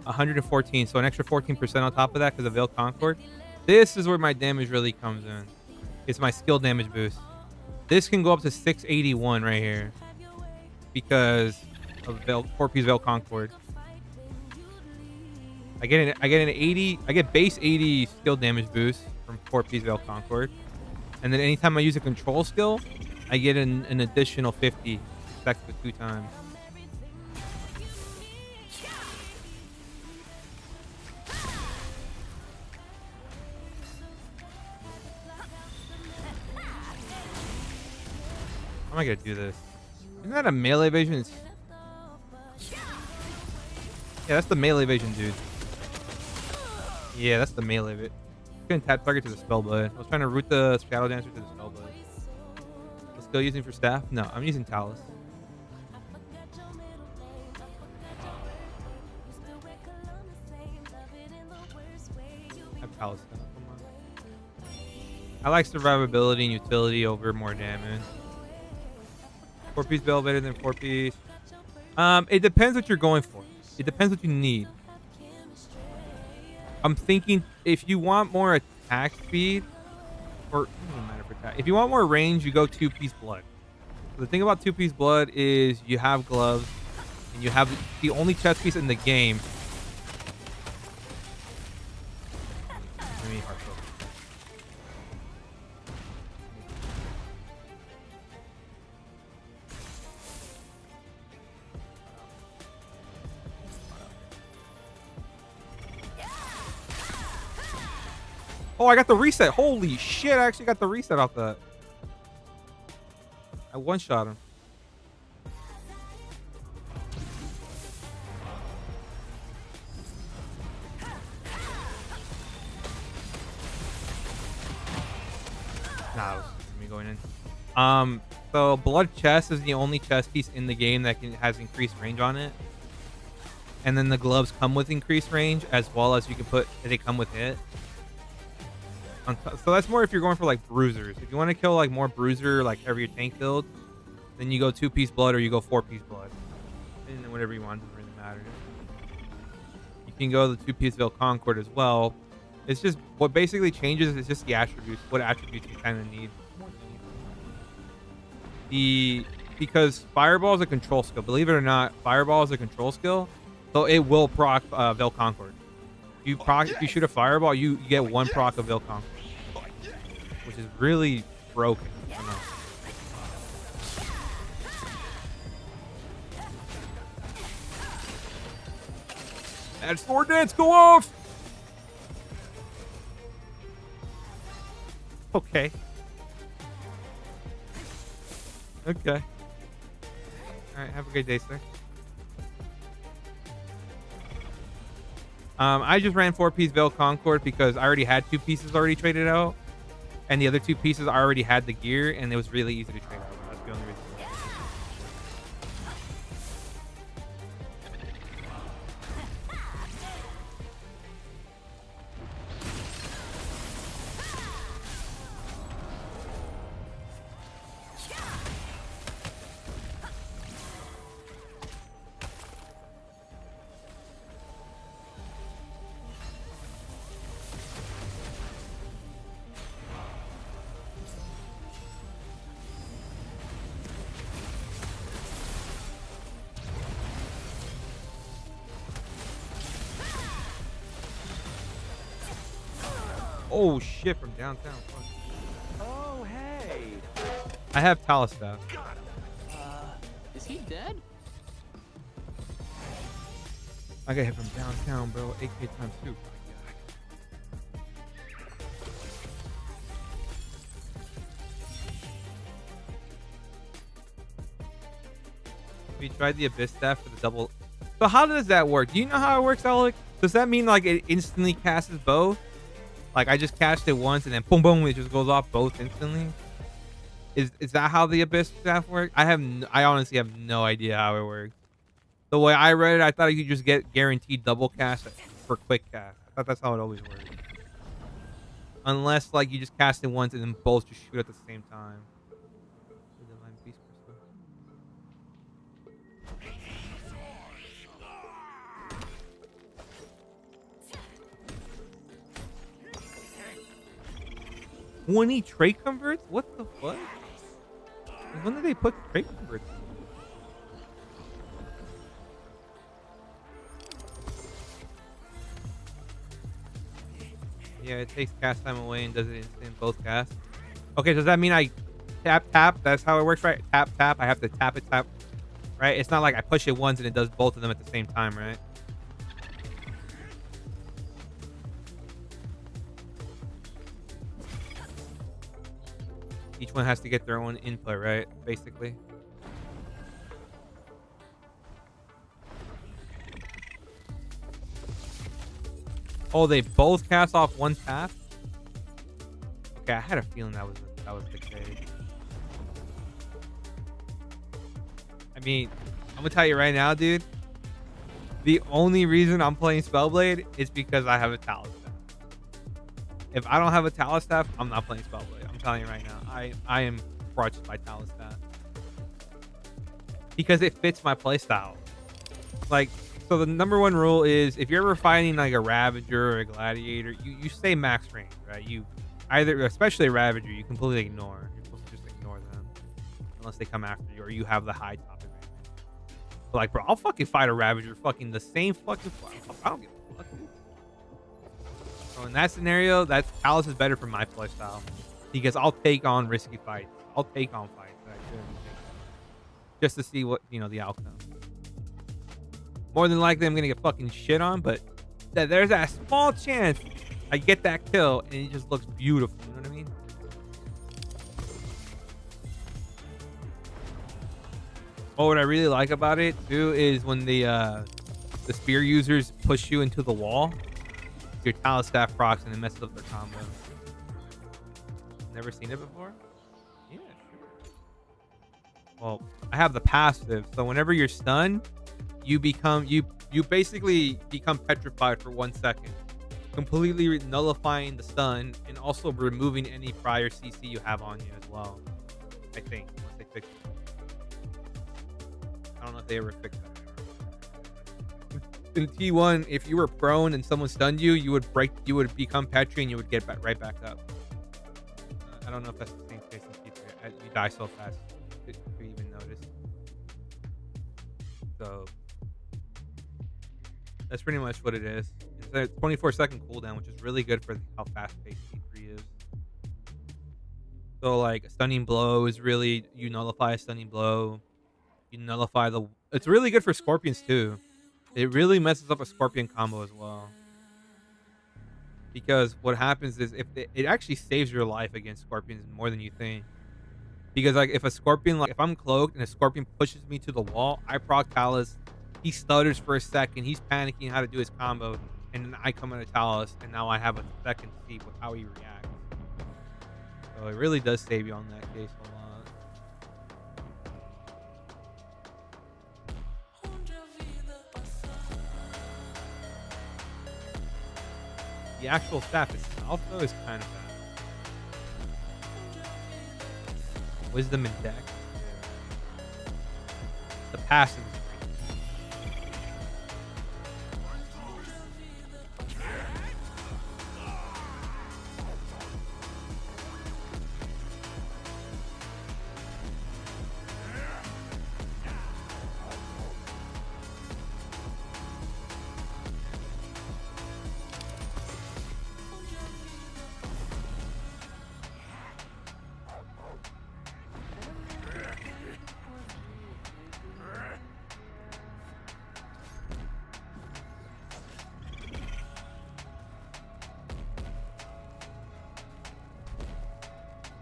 A: 114, so an extra 14% on top of that because of Veil Concord. This is where my damage really comes in. It's my skill damage boost. This can go up to 681 right here because of 4-piece Veil Concord. I get an 80. I get base 80 skill damage boost from 4-piece Veil Concord, and then anytime I use a control skill, I get an additional 50. Stacks with 2 times. How am I gonna do this? Isn't that a melee evasion? Yeah, that's the melee evasion, dude. Yeah, that's the melee of it. Couldn't tap target to the Spellblade. I was trying to route the Shadow Dancer to the Spellblade. Still using for staff? No, I'm using Talus. I have Talus staff. I like survivability and utility over more damage. 4-piece Veil better than 4-piece. It depends what you're going for. It depends what you need. I'm thinking if you want more attack speed, or it doesn't matter for attack. If you want more range, you go 2-piece Blood. So the thing about 2-piece Blood is you have gloves, and you have the only chest piece in the game. Let me hard focus. Oh, I got the reset. Holy shit, I actually got the reset off that. I one-shot him. Nah, that was me going in. So Blood Chest is the only chest piece in the game that has increased range on it. And then the gloves come with increased range, as well as you can put, they come with it. So that's more if you're going for like bruisers. If you want to kill like more bruiser, like heavier tank build, then you go 2-piece Blood or you go 4-piece Blood. And then whatever you want, doesn't really matter. You can go the 2-piece Veil Concord as well. It's just what basically changes is just the attributes, what attributes you kind of need. Because Fireball is a control skill. Believe it or not, Fireball is a control skill, so it will proc Veil Concord. If you shoot a Fireball, you get 1 proc of Veil Concord, which is really broken. I don't know. That sword dance, go off! Okay. Okay. Alright, have a good day, sir. I just ran 4-piece Veil Concord because I already had 2 pieces already traded out. And the other 2 pieces I already had the gear, and it was really easy to trade out. That's the only reason. Oh shit, from downtown. Fuck.
E: Oh, hey.
A: I have Talus staff.
G: Is he dead?
A: I got hit from downtown, bro. AK times 2. Have you tried the Abyss staff for the double? So how does that work? Do you know how it works, Alec? Does that mean like it instantly casts both? Like I just cast it once and then boom boom, it just goes off both instantly? Is that how the Abyss staff work? I honestly have no idea how it works. The way I read it, I thought you could just get guaranteed double cast for quick cast. I thought that's how it always works. Unless like you just cast it once and then both just shoot at the same time. When he trait converts? What the fuck? When did they put trait converts? Yeah, it takes cast time away and does it in both casts. Okay, does that mean I tap? That's how it works, right? Tap. I have to tap it, tap. Right? It's not like I push it once and it does both of them at the same time, right? Each one has to get their own input, right? Basically. Oh, they both cast off one tap? Okay, I had a feeling that was the case. I mean, I'm gonna tell you right now, dude. The only reason I'm playing Spellblade is because I have a Talus staff. If I don't have a Talus staff, I'm not playing Spellblade. I'm telling you right now. I am crushed by Talus staff. Because it fits my playstyle. Like, so the number one rule is if you're ever fighting like a Ravager or a Gladiator, you stay max range, right? You either, especially a Ravager, you completely ignore. You're supposed to just ignore them. Unless they come after you or you have the high top advantage. But like, bro, I'll fucking fight a Ravager fucking the same fucking I don't give a fuck. So in that scenario, that Talus is better for my playstyle. Because I'll take on risky fights. I'll take on fights that I shouldn't be taking. Just to see what, the outcome. More than likely, I'm going to get fucking shit on, but there's that small chance I get that kill, and it just looks beautiful. You know what I mean? Oh, what I really like about it, too, is when the spear users push you into the wall, your Talus staff procs, and it messes up their combo. Never seen it before? Yeah, sure. Well, I have the passive, so whenever you're stunned, you basically become petrified for 1 second, completely nullifying the stun and also removing any prior CC you have on you as well. I think once they fix it. I don't know if they ever fixed that. In T1, if you were prone and someone stunned you, you would become petri and you would get right back up. I don't know if that's the same case in T3. You die so fast to even notice. So that's pretty much what it is. It's a 24-second cooldown, which is really good for how fast-paced T3 is. So like a stunning blow is really, you nullify a stunning blow. You nullify the. It's really good for scorpions too. It really messes up a scorpion combo as well. Because what happens is it actually saves your life against scorpions more than you think. Because like if a scorpion, like if I'm cloaked and a scorpion pushes me to the wall, I proc Talus. He stutters for a second. He's panicking how to do his combo, and then I come into Talus, and now I have a second to see how he reacts. So it really does save you on that case a lot. The actual staff itself, though, is kind of bad. Wisdom and Dex. The passive is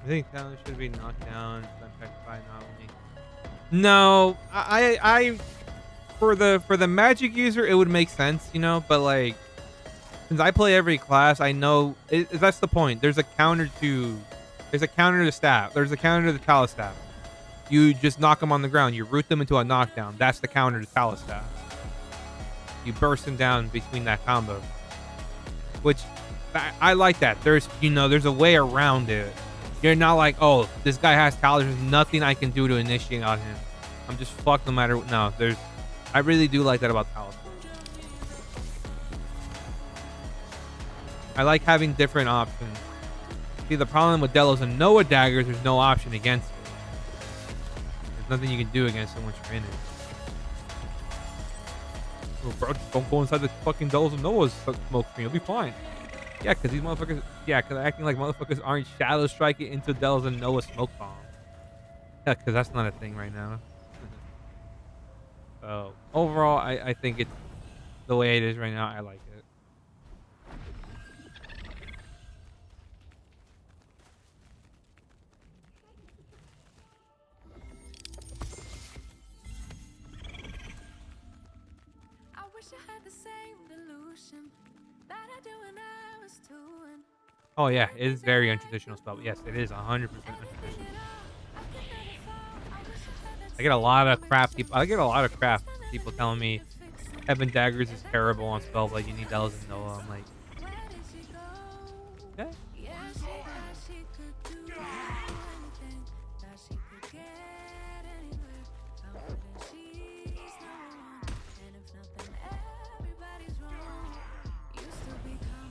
A: I think talent should be knocked down, petrified not only. No, I for the magic user it would make sense, but like since I play every class, I know that's the point. There's a counter to staff. There's a counter to the Talus staff. You just knock them on the ground. You root them into a knockdown. That's the counter to Talus staff. You burst them down between that combo, which I like that. There's a way around it. You're not like, oh, this guy has Talus. There's nothing I can do to initiate on him. I'm just fucked no matter what. No, I really do like that about Talus. I like having different options. See, the problem with Delos and Noah daggers, there's no option against it. There's nothing you can do against it once you're in it. Oh, bro, just don't go inside the fucking Delos and Noah's smoke screen. You'll be fine. Yeah, because these motherfuckers, because they're acting like motherfuckers aren't shadow striking into Delos and Noah's smoke bomb. Yeah, because that's not a thing right now. So, overall, I think it's the way it is right now. I like it. Oh yeah, it is very untraditional spell. Yes, it is 100% untraditional. I get a lot of crap. People telling me Tevent Daggers is terrible on Spellblade. You need Delos and Noah. I'm like, okay.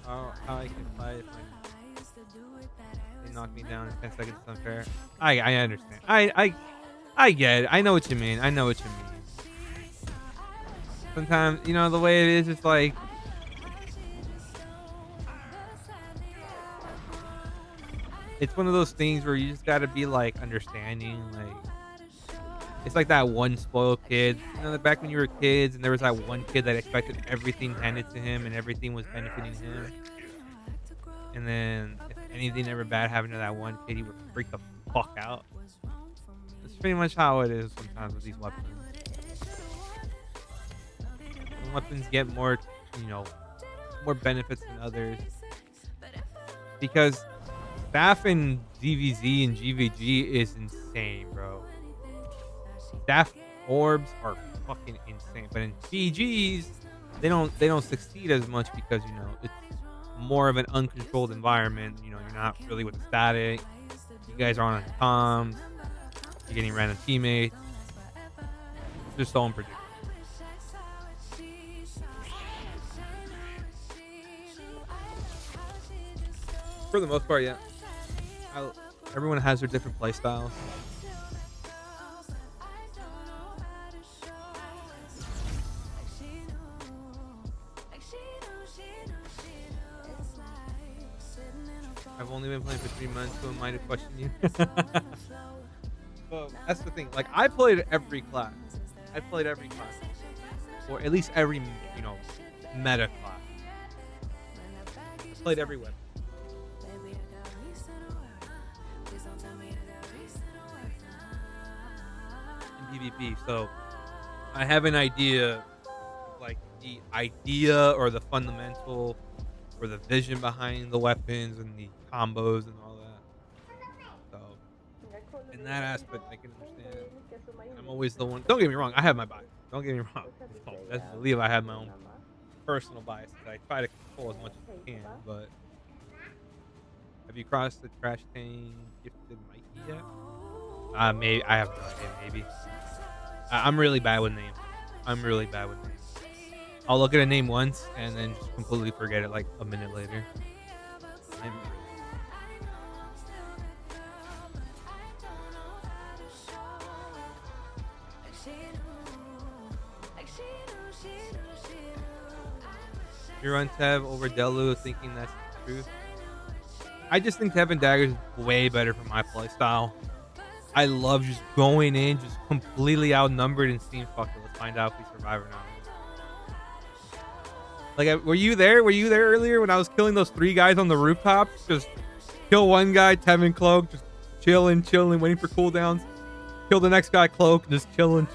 A: Oh, how I can fight if they knock me down in 10 seconds is unfair. I understand. I get it. I know what you mean. Sometimes, the way it is, it's like it's one of those things where you just gotta be like understanding. Like it's like that one spoiled kid. Back when you were kids and there was that one kid that expected everything handed to him and everything was benefiting him. And then if anything ever bad happened to that one kid, he would freak the fuck out. That's pretty much how it is sometimes with these weapons. Some weapons get more, more benefits than others. Because staff in DVZ and GVG is insane, bro. Staff orbs are fucking insane. But in GGs, they don't succeed as much because, it's more of an uncontrolled environment. You're not really with the static. You guys are on comms. You're getting random teammates. It's just so unpredictable. For the most part, yeah. Everyone has their different play styles. I've only been playing for 3 months, so am I to question you? Well, that's the thing. Like, I played every class. Or at least every, meta class. Played every weapon. In PvP, so I have an idea, like the idea or the fundamental or the vision behind the weapons and the combos and all that. So in that aspect, I can understand. I'm always the one. Don't get me wrong. I have my bias. Don't get me wrong. Best believe I have my own personal bias that I try to control as much as I can. But have you crossed the Trash Tank Gifted Mikey yet? Maybe I have no idea. Maybe. I'm really bad with names. I'll look at a name once and then just completely forget it like a minute later. You run Tev over Delu thinking that's the truth. I just think Tevent Dagger is way better for my play style. I love just going in, just completely outnumbered and seeing fuck it. Let's find out if we survive or not. Like, were you there? Were you there earlier when I was killing those 3 guys on the rooftops? Just kill one guy, Tevent Cloak, just chilling, waiting for cooldowns. Kill the next guy, Cloak, just chilling.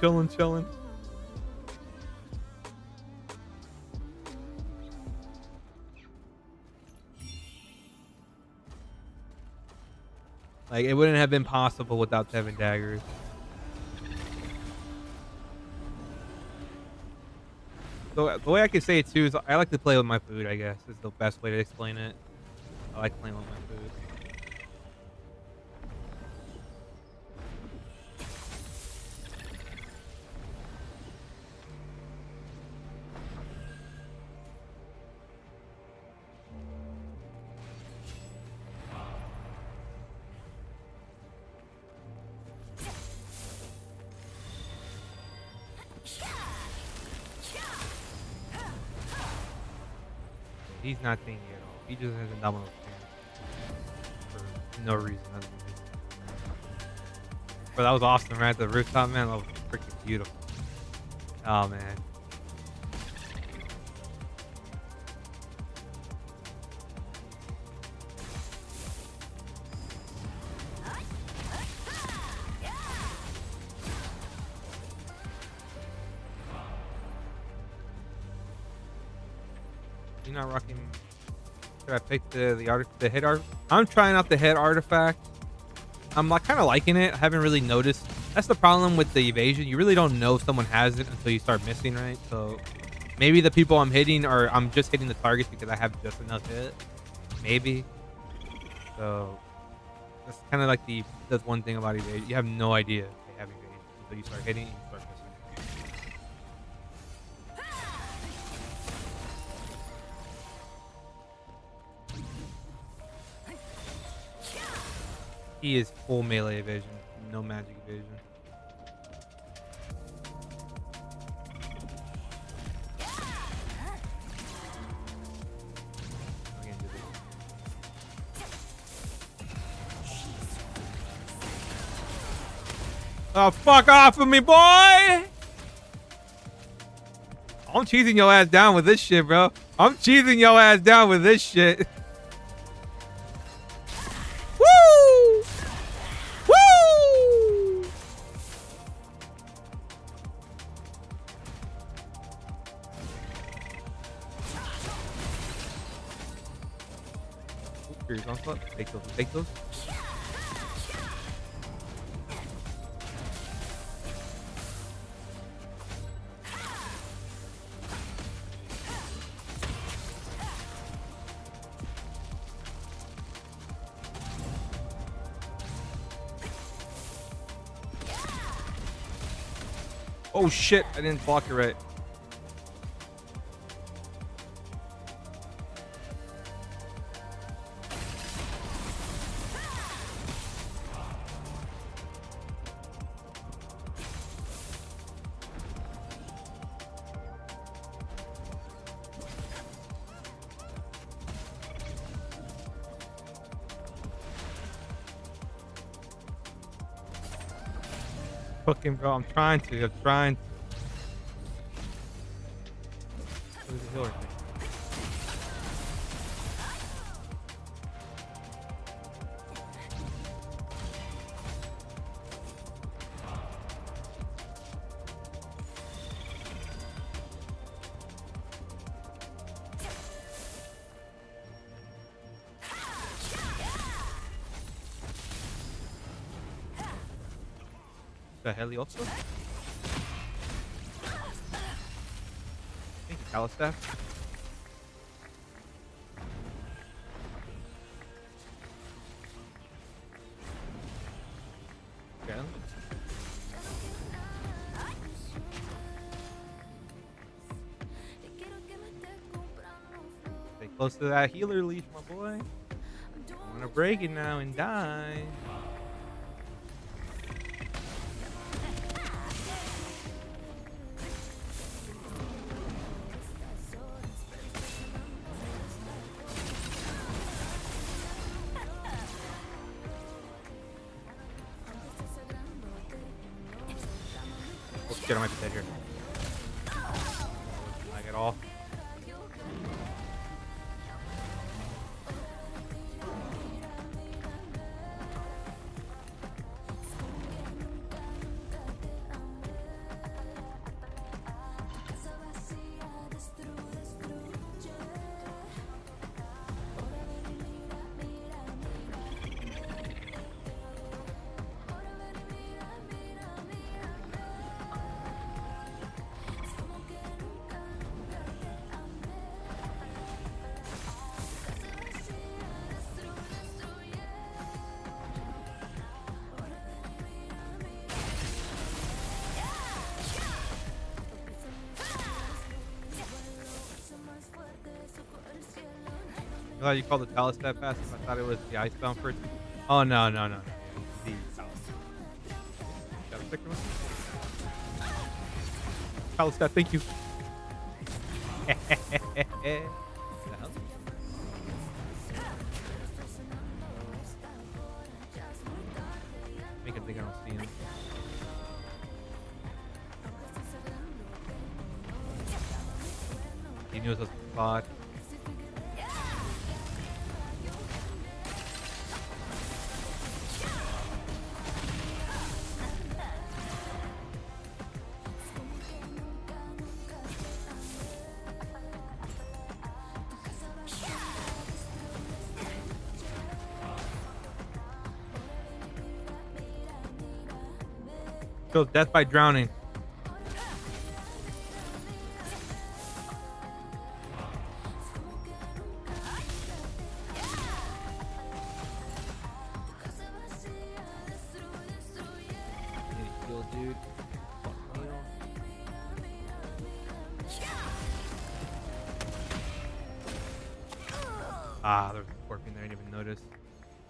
A: Like, it wouldn't have been possible without Tevent Daggers. So the way I could say it too is I like to play with my food, I guess, is the best way to explain it. I like playing with my food. He's not thinking at all. He just has a nominal chance for no reason. But that was awesome, right? The rooftop, man. That was freaking beautiful. Oh man. You're not rocking. Should I pick the head art? I'm trying out the head artifact. I'm like kind of liking it. I haven't really noticed. That's the problem with the evasion. You really don't know if someone has it until you start missing, right? So maybe the people I'm hitting are I'm just hitting the targets because I have just enough hit. Maybe. So that's kind of like that's one thing about evasion. You have no idea they have evasion until you start hitting and you start missing. He is full melee evasion, no magic evasion. Oh, fuck off of me, boy! I'm cheesing your ass down with this shit, bro. I'm cheesing your ass down with this shit. Woo! Woo! Here's onslaught. Take those. Take those. Oh shit, I didn't block it right. Fucking bro, I'm trying to. Where's the healer thing? The heli also? Thank you, Calistaff. Okay. Stay close to that healer leash, my boy. I'm gonna break it now and die. Get on my dead here. Lag at all. thought you called the Talistat passive. I thought it was the Icebound first. Oh no. The Talistat one? Talistat, thank you. The hell? Make it think I don't see him. He knows us spot. Kills death by drowning. Dude. Ah, there's a scorpion there. I didn't even notice.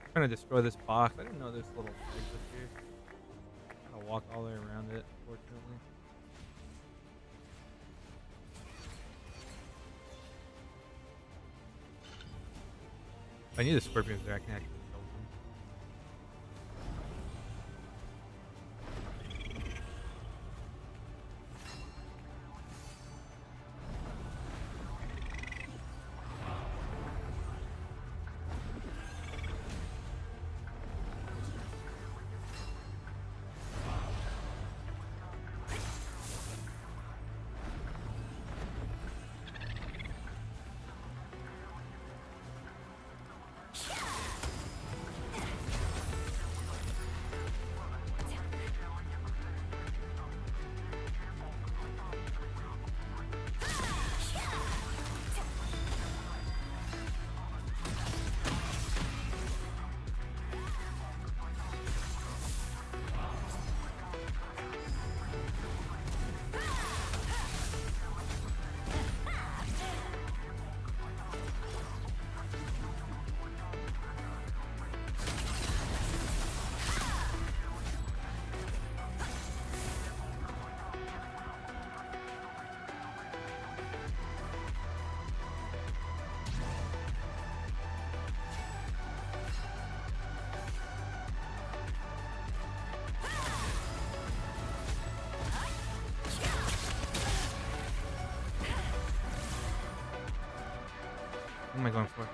A: I'm trying to destroy this box. I didn't know there's little exit here. Gotta walk all the way around it, unfortunately. If I knew the scorpions there, I can actually kill them. What am I going for?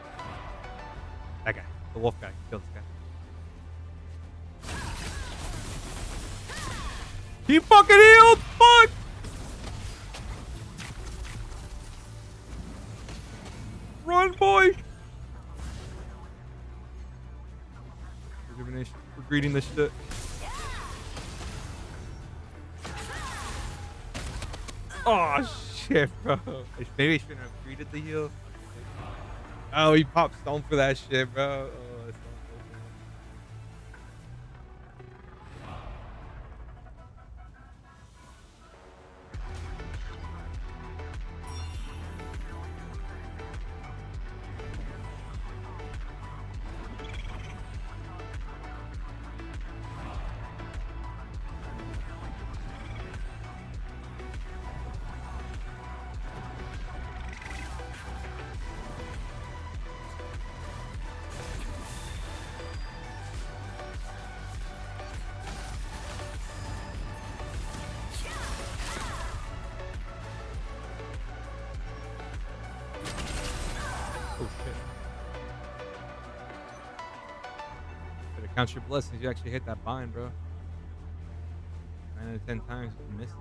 A: That guy. The wolf guy. Kill this guy. He fucking healed! Fuck! Run, boy! Rejuvenation. We're greeting this shit. Oh, shit, bro. Maybe I shouldn't have greeted the heal. Oh, he popped stone for that shit, bro. Oh, that's so unfortunate. Oh shit. Better count your blessings. You actually hit that bind, bro. 9 out of 10 times you missed it.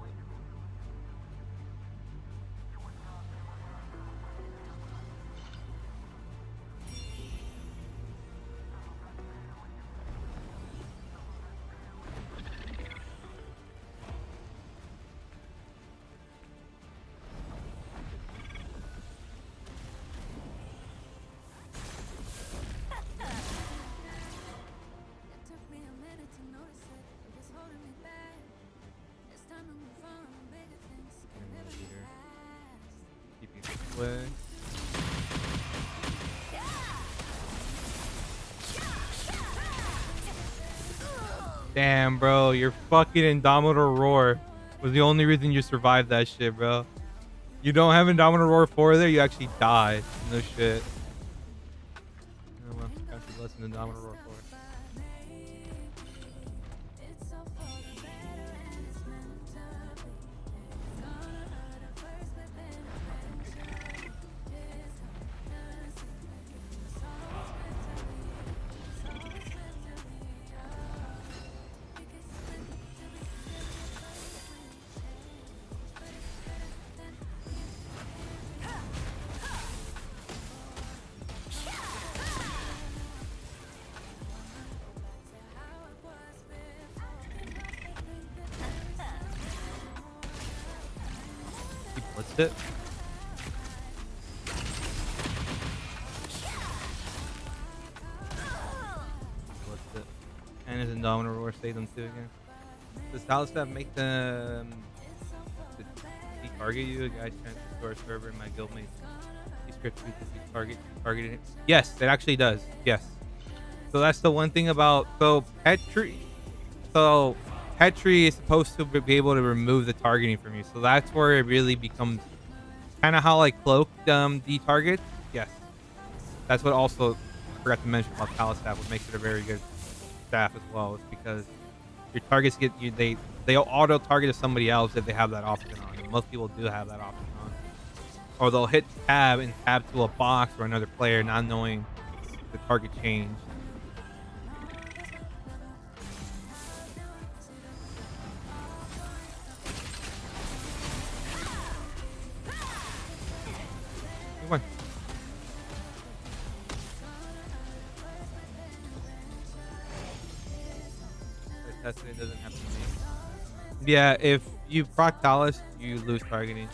C: It took me a minute to notice it. You're just holding me back. It's time to move on.
A: Damn, bro, your fucking Indomitable Roar was the only reason you survived that shit, bro. You don't have Indomitable Roar 4 there, you actually die. No shit. Oh, well, got to listen to Indomitable Roar 4. He blitzed it. Blitzed it. And his Indomitable Roar saved him too again. Does Talstaff make them target you? A guy's trying to store a server in my guildmate. He scripts me to targeted him. Yes, it actually does. Yes. So that's the one thing about Petri. So Petri is supposed to be able to remove the targeting from you. So that's where it really becomes kind of how like Cloak detargets. Yes. That's what also I forgot to mention about Talstaff, what makes it a very good staff as well, is because your targets get you they auto target to somebody else if they have that option on. And most people do have that option on. Or they'll hit tab and tab to a box or another player not knowing the target changed. Come on. It doesn't have to be. Yeah, if you proc Talus, you lose targeting.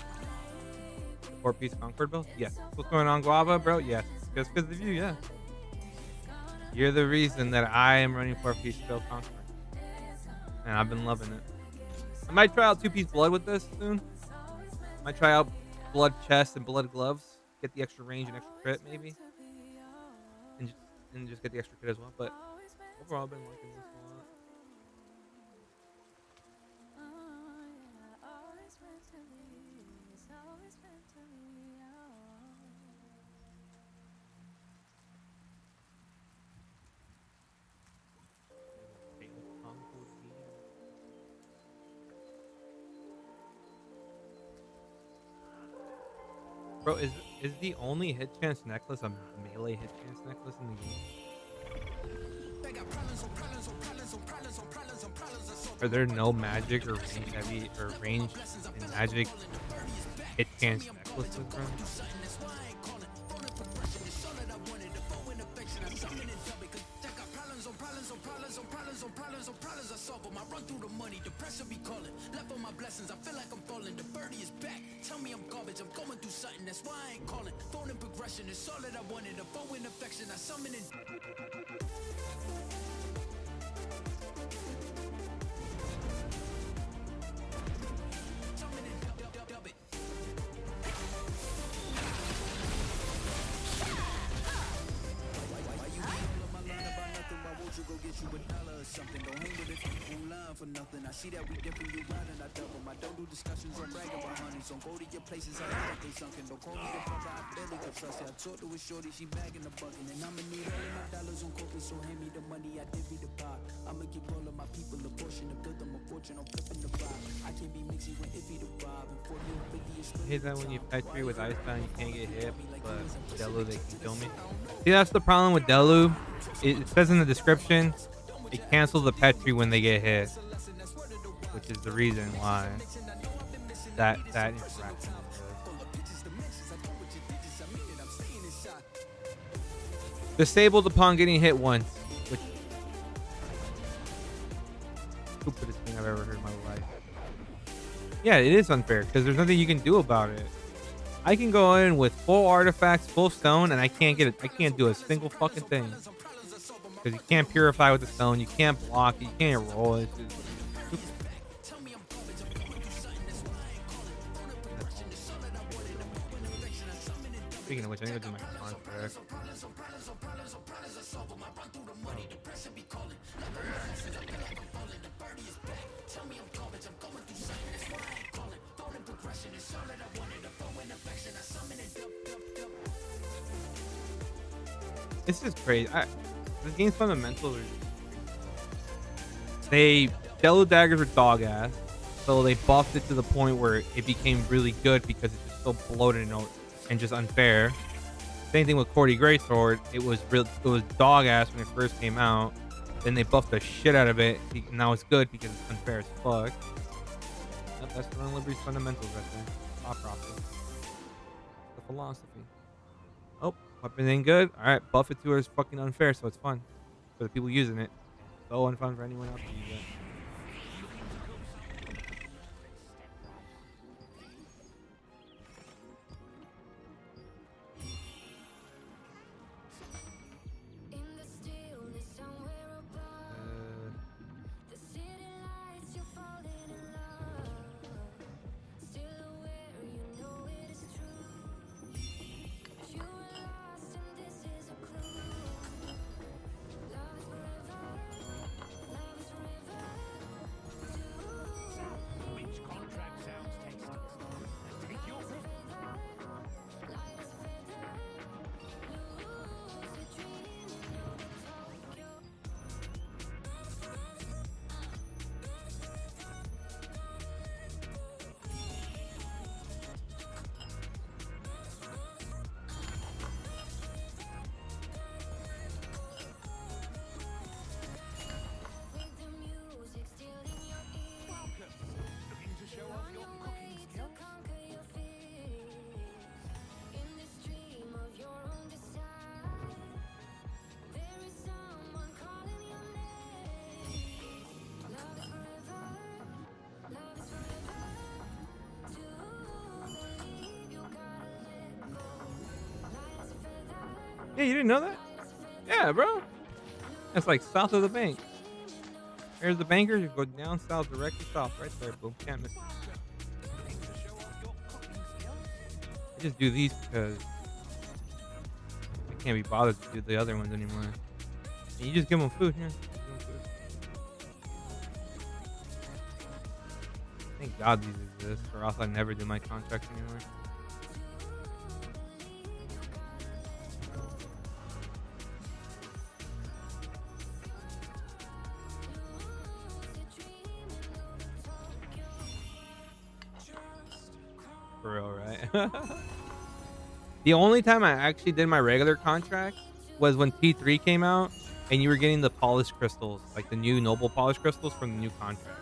A: 4-piece Concord build? Yes. What's going on, Guava, bro? Yes. Just because of you, yeah. You're the reason that I am running 4-piece build Concord. And I've been loving it. I might try out 2-piece blood with this soon. Might try out blood chest and blood gloves. Get the extra range and extra crit, maybe. And just get the extra crit as well. But overall, I've been liking this a lot. Bro, is the only hit chance necklace a melee hit chance necklace in the game? Are there no magic or range heavy or range and magic hit chance necklaces, bro? I hate that when you Petri with Icebound, you can't get hit, but Delu, they can kill me. See, that's the problem with Delu. It says in the description, it cancels the Petri when they get hit, which is the reason why that interaction is disabled upon getting hit once, which stupidest thing I've ever heard in my life. Yeah, it is unfair because there's nothing you can do about it. I can go in with full artifacts, full stone, and I can't get it. I can't do a single fucking thing because you can't purify with the stone. You can't block it. You can't roll it. It's just stupid. Speaking of which, I need to do my contract. This is crazy. This game's fundamentals are they Spellblade daggers are dog ass, so they buffed it to the point where it became really good because it's just so bloated and just unfair. Same thing with Cordy Greysword. It was dog ass when it first came out. Then they buffed the shit out of it. And now it's good because it's unfair as fuck. Yep, that's Run Liberty's fundamentals right there. Thought process. The philosophy. Oh, weapon ain't good. Alright, buff it to where it's fucking unfair so it's fun. For the people using it. So unfun for anyone else to use it.
C: In the stillness somewhere above, the city lights, you're falling in love. Still aware, you know it is true. You are lost and this is a clue. Love is forever, love is forever.
D: Which contract sounds tasty? Take your pick.
C: Light as a feather, lucid dreaming of Tokyo. With the music still in your ears,
D: Looking to show off your cooking
C: to
D: skills?
C: conquer your fears. In this dream of your own desire, there is someone calling your name. Love is forever, love is forever. To believe you gotta let go. Light as a feather,
A: Yeah, you didn't know that?
C: light as a feather.
A: Yeah, bro. That's like south of the bank. There's the bankers. You go down south, directly south, right there. Boom. Can't miss.
D: Looking to show off your cooking skills?
A: I just do these because I can't be bothered to do the other ones anymore. And you just give them food. Yeah. Give 'em food. Thank God these exist, or else I never do my contracts anymore. For real, right? The only time I actually did my regular contract was when T3 came out and you were getting the polished crystals, like the new noble polished crystals from the new contract.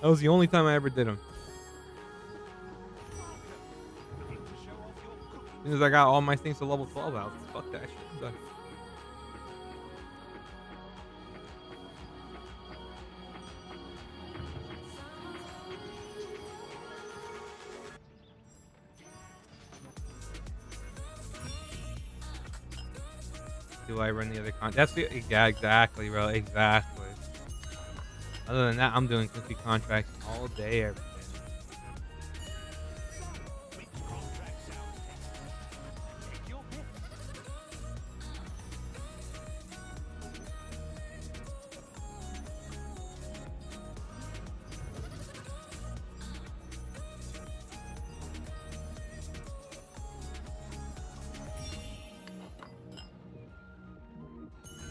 A: That was the only time I ever did them. As soon as I got all my things to level 12 out, fuck that shit. I'm done. Do I run the other con? That's the yeah, exactly, bro. Exactly. Other than that, I'm doing cookie contracts all day, every day.
D: Which contract sounds tasty? Take your pick.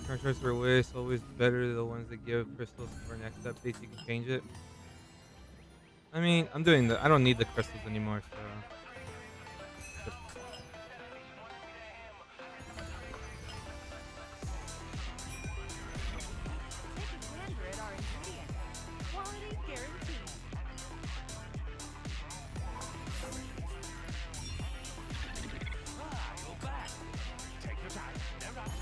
A: Contracts are waste, always better the ones that give crystals for next updates. You can change it. I mean, I'm doing the. I don't need the crystals anymore, so.
F: Quality guaranteed.
D: Ah, you're back. Take your time. No rush.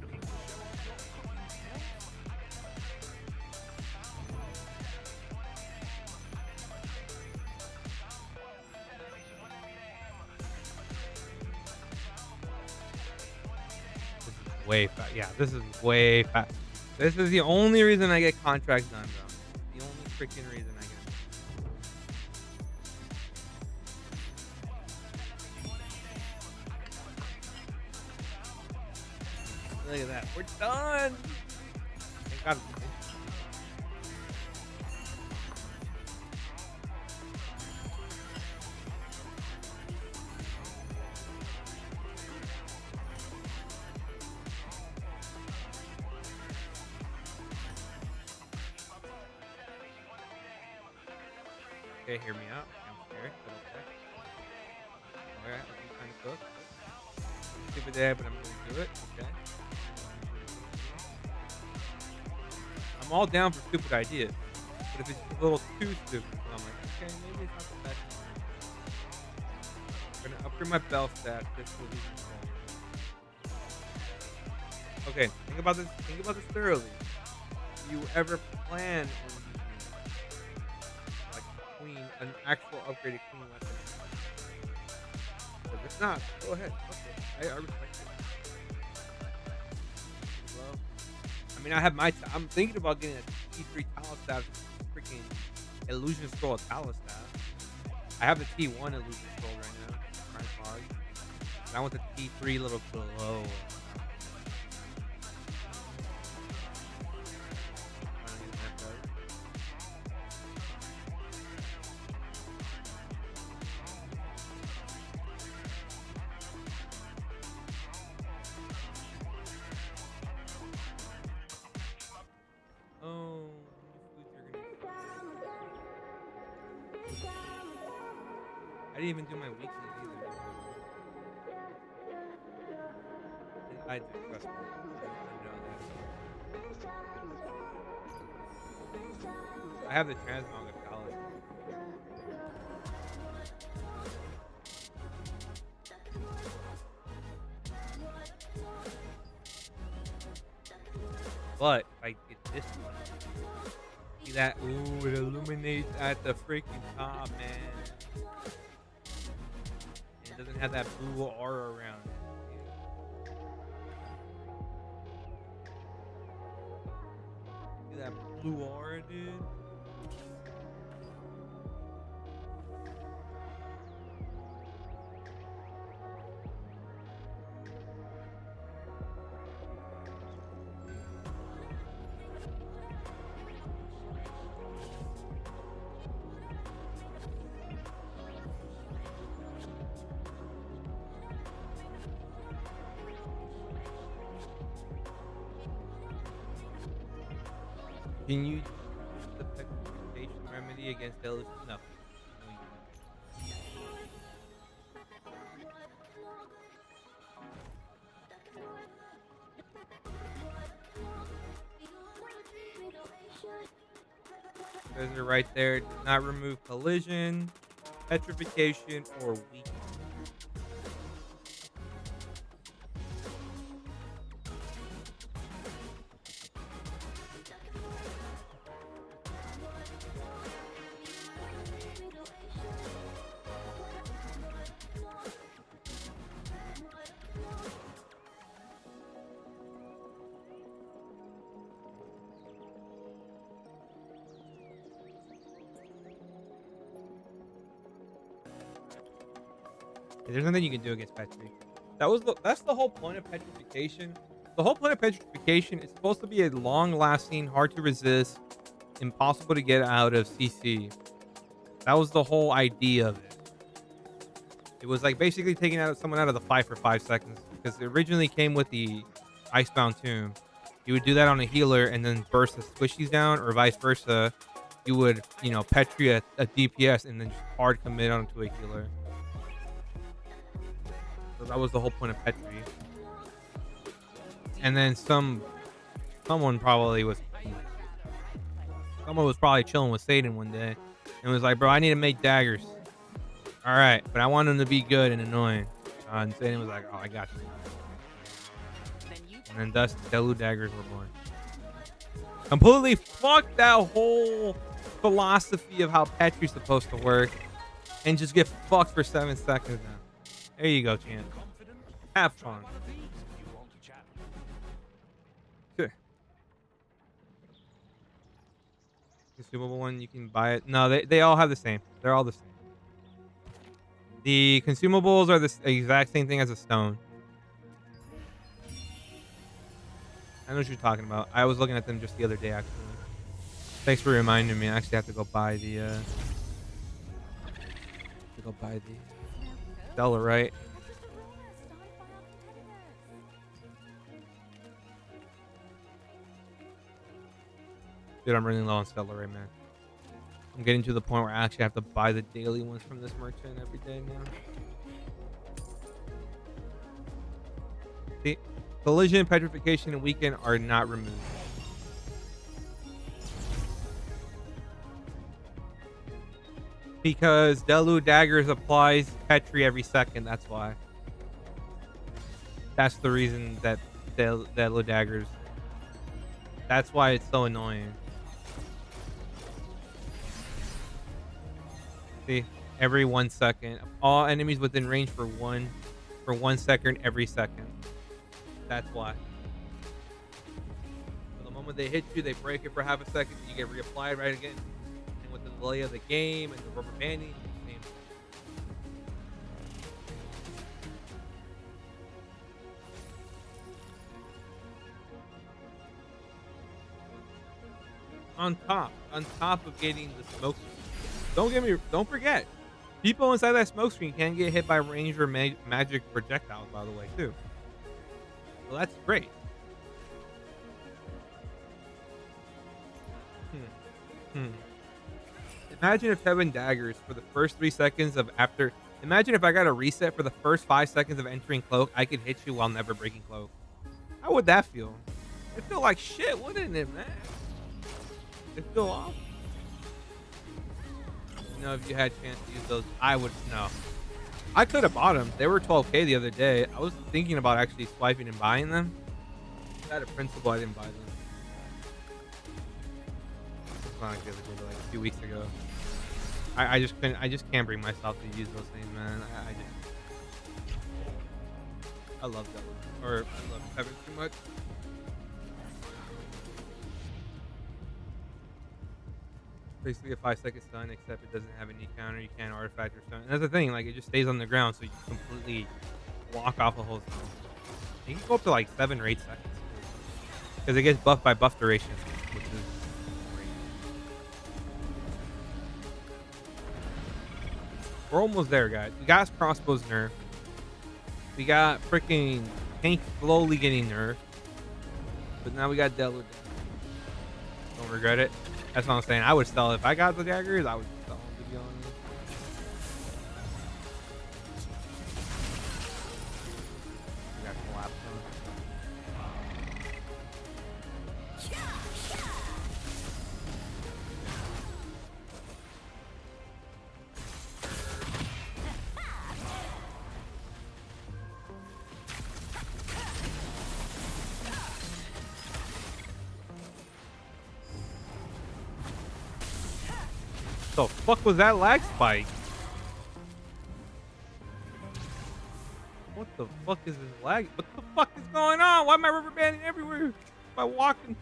D: Looking to show off your cooking skills?
A: This is way fast. Yeah, this is way fast. This is the only reason I get contracts done, bro. The only freaking reason I get them. Look at that. We're done. Thank God. Okay, hear me out. I'm scared, but okay. Alright, I'm trying to cook. Stupid dad, but I'm gonna do it. Okay. I'm all down for stupid ideas. But if it's a little too stupid, then I'm like, okay, maybe it's not the best. I'm gonna upgrade my bell stack. This will be okay. Think about this. Think about this thoroughly. Do you ever plan on using like an actual upgraded queen weapon? If it's not, go ahead. Okay, I respect it. Well, I mean, I have I'm thinking about getting a T3 Talus staff, freaking illusion scroll Talus staff. I have the T1 illusion scroll right now. Trying hard. And I want the T3 little glow. Oh, I didn't even do my weekly either. I did, trust me. I know that. I have the transmog palette. But if I get this one, see that? Ooh, it illuminates at the freaking top, man. And it doesn't have that blue aura around it. See that blue aura, dude? Can you use the petrification remedy against Delusion? No. No, you can't. Those are right there. Does not remove collision, petrification, or weakness. There's nothing you can do against Petri. That's the whole point of petrification. The whole point of petrification is supposed to be a long-lasting, hard to resist, impossible to get out of CC. That was the whole idea of it. It was like basically taking someone out of the fight for 5 seconds because it originally came with the Icebound Tomb. You would do that on a healer and then burst the squishies down, or vice versa. You would, Petri a DPS and then just hard commit onto a healer. So that was the whole point of Petri. And then someone was probably chilling with Satan one day and was like, bro, I need to make daggers. All right, but I want them to be good and annoying. And Satan was like, oh, I got you. And then thus Delu daggers were born. Completely fucked that whole philosophy of how Petri's supposed to work and just get fucked for 7 seconds now. There you go, champ. Have fun. Sure. Consumable one, you can buy it. No, they all have the same. They're all the same. The consumables are the exact same thing as a stone. I know what you're talking about. I was looking at them just the other day, actually. Thanks for reminding me. I actually have to go buy the Stellar, right? Dude, I'm running low on Stellar, right, man. I'm getting to the point where I actually have to buy the daily ones from this merchant every day now. See, collision, petrification, and weaken are not removed. Because Delu Daggers applies Petri every second, that's why. That's the reason that Delu Daggers. That's why it's so annoying. See, every 1 second. All enemies within range for 1 second every second. That's why. So the moment they hit you, they break it for half a second, and you get reapplied right again. And with the delay of the game and the rubber banding, same. On top of getting the smoke. Don't forget, people inside that smoke screen can get hit by ranged or magic projectiles, by the way, too. So that's great. Imagine if Tevent Daggers for the first 3 seconds of after. Imagine if I got a reset for the first 5 seconds of entering cloak, I could hit you while never breaking cloak. How would that feel? It feel like shit, wouldn't it, man? It feel awful. You know, if you had a chance to use those, I would know. I could have bought them. They were 12K the other day. I was thinking about actually swiping and buying them. Out of principle, I didn't buy them. It's not like the other day, but like a few weeks ago. I just couldn't. I just can't bring myself to use those things, man. I love that one. Or I love Tevent too much. Basically a 5-second stun, except it doesn't have any counter. You can't artifact or stun. And that's the thing, like it just stays on the ground, so you completely walk off the whole stun. You can go up to like 7 or 8 seconds. Because it gets buffed by buff duration, which is great. We're almost there, guys. We got crossbows nerfed. We got freaking tank slowly getting nerfed. But now we got Delu. Don't regret it. That's what I'm saying. I would sell if I got the daggers. I would sell them, to be honest. We got collapse the fuck was that lag spike? What the fuck is this lag? What the fuck is going on? Why am I rubber banding everywhere? Am I walking?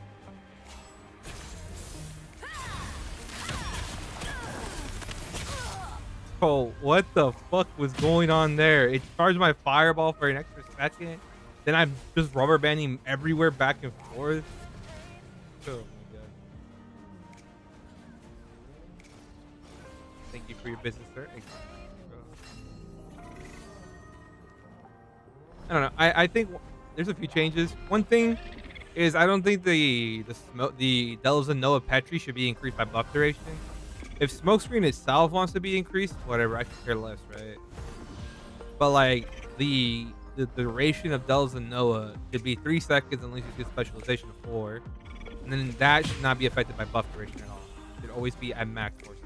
A: Oh, what the fuck was going on there? It charged my fireball for an extra second. Then I'm just rubber banding everywhere back and forth. Oh my god. Thank you for your business, sir. I don't know. I think there's a few changes. One thing is I don't think the Delves of Noah Petri should be increased by buff duration. If Smokescreen itself wants to be increased, whatever, I could care less, right? But like the duration of Delves of Noah should be 3 seconds unless you get specialization of 4. And then that should not be affected by buff duration at all. It should always be at max 4 seconds.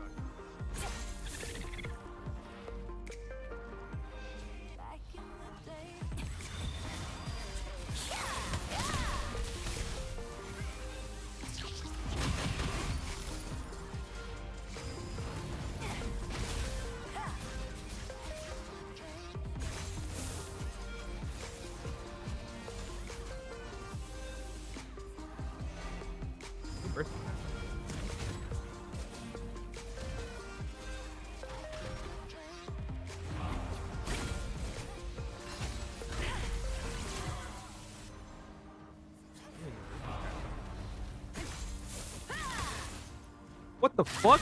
A: What the fuck?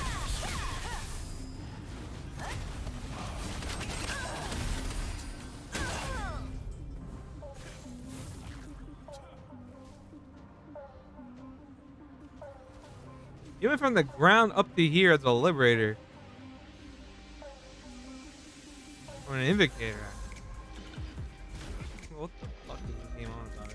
A: You went from the ground up to here as a liberator. Or an invocator. What the fuck is this game on about?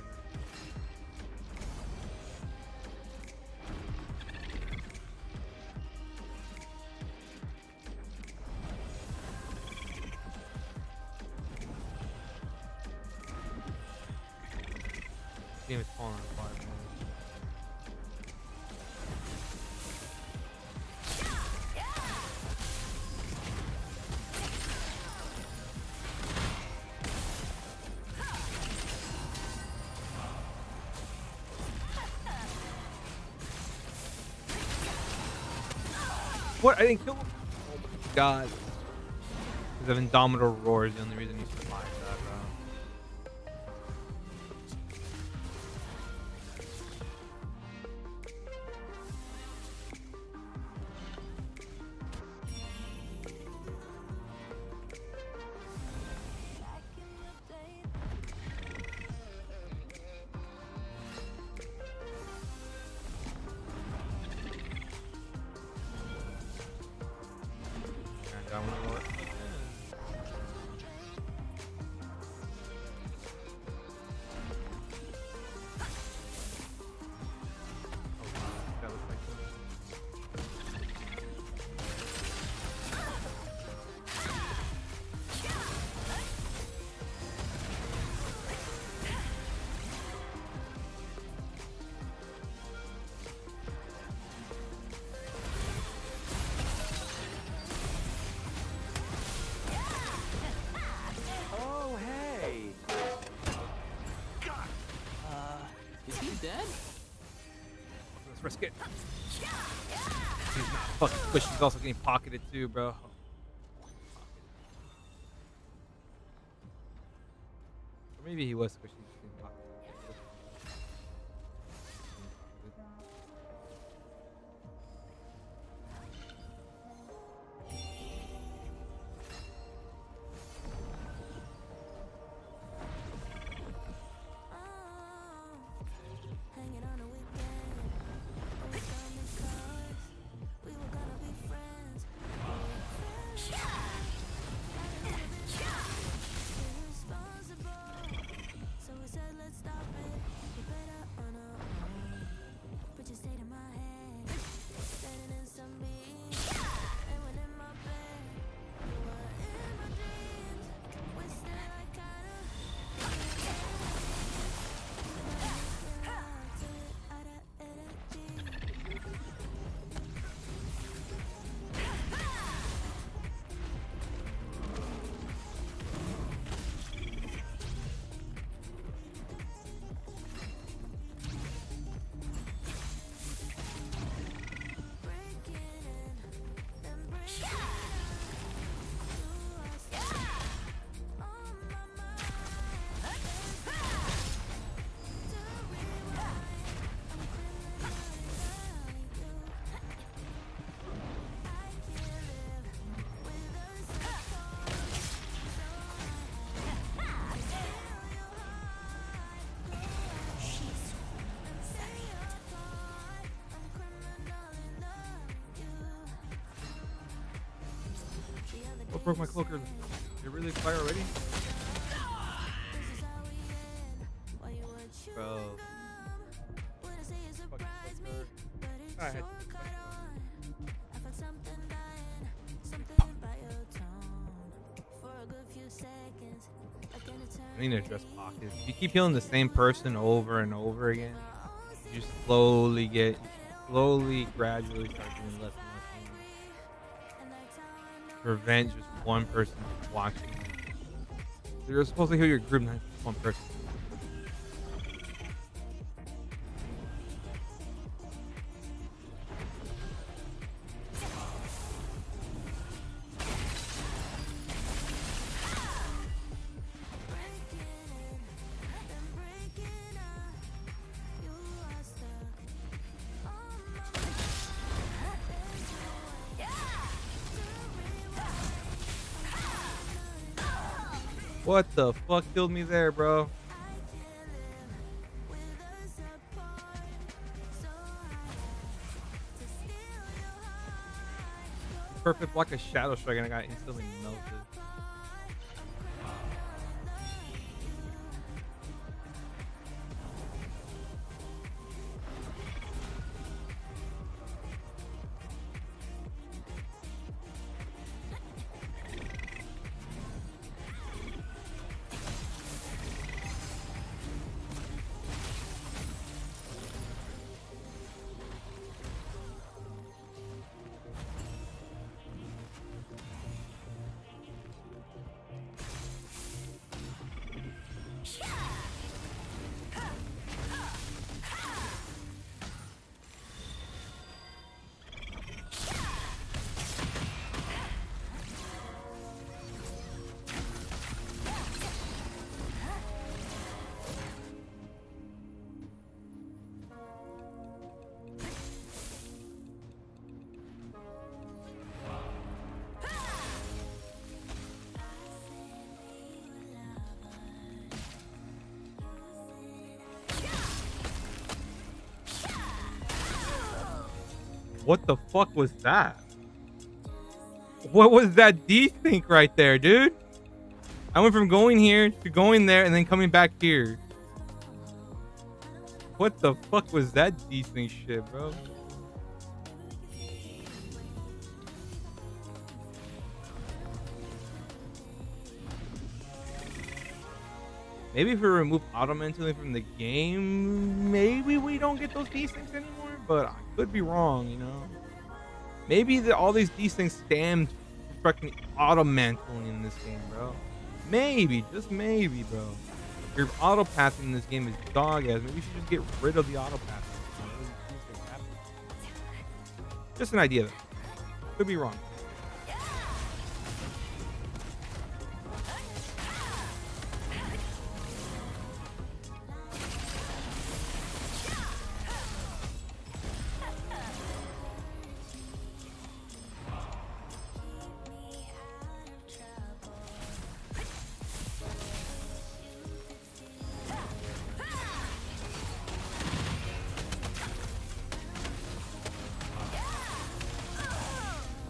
A: This game is falling apart, man. What? I didn't kill him? Oh my god. Because of Indomitable Roar is the only reason he survived that, bro. And that one more. That looks like
E: Oh, hey.
G: Is he dead?
A: let's risk it. He's not fucking squishy. He's also getting pocketed too, bro. Or maybe he was squishy. Just getting pocketed.
C: Hanging on a weekend. Always on these cars. We were gonna be friends. Irresponsible. So we said, let's stop it. We better on our own. But you stayed in my head. Standing in some beach. And when in my bed. You were in my dreams. Wasted like
A: What broke my cloaker? You're really fire already? Bro. Fucking cloaker. I had to fix I need to address pockets. If you keep healing the same person over and over again, you slowly, gradually start doing less and less damage. Prevent just one person from watching. You're supposed to heal your group, not just one person. What the fuck killed me there, bro? perfect block of Shadow Strike and I got instantly melted. What the fuck was that? What was that desync right there, dude? I went from going here to going there and then coming back here. What the fuck was that desync shit, bro? Maybe if we remove auto mentally from the game, maybe we don't get those desyncs anymore, but I could be wrong, you know? Maybe all these desyncs stem fucking auto mantling in this game, bro. Maybe, just maybe, bro. Your auto pathing in this game is dog ass. Maybe you should just get rid of the auto pathing. Just an idea, though. Could be wrong.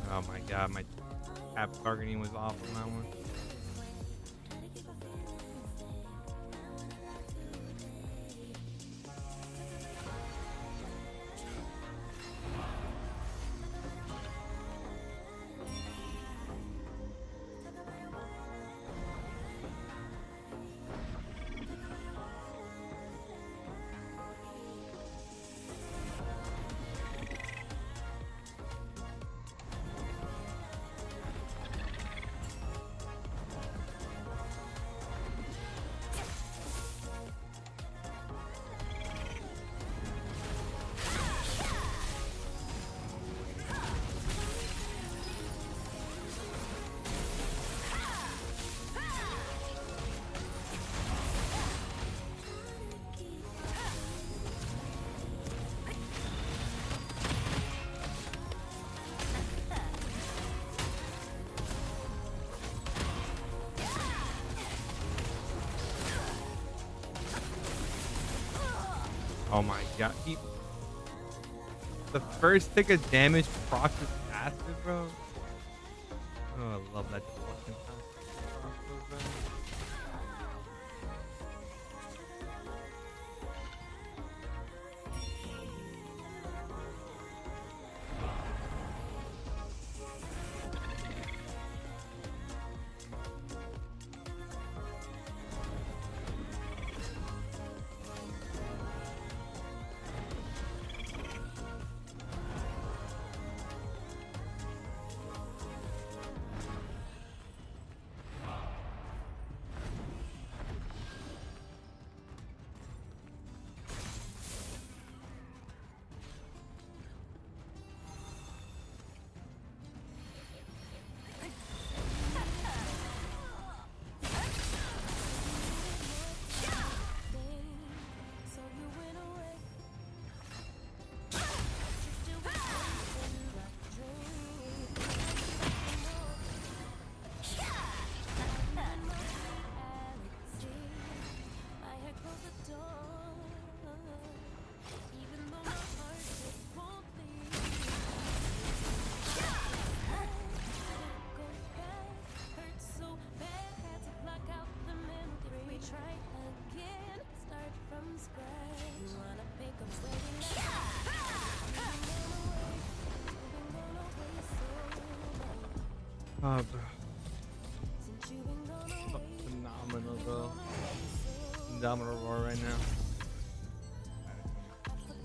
A: Oh my god, my tap targeting was off on that one. Oh my god. The first tick of damage procs is acid, bro. Oh, I love that fucking crossbow, bro. Oh, bro. Phenomenal, bro. Phenomenal roar right now.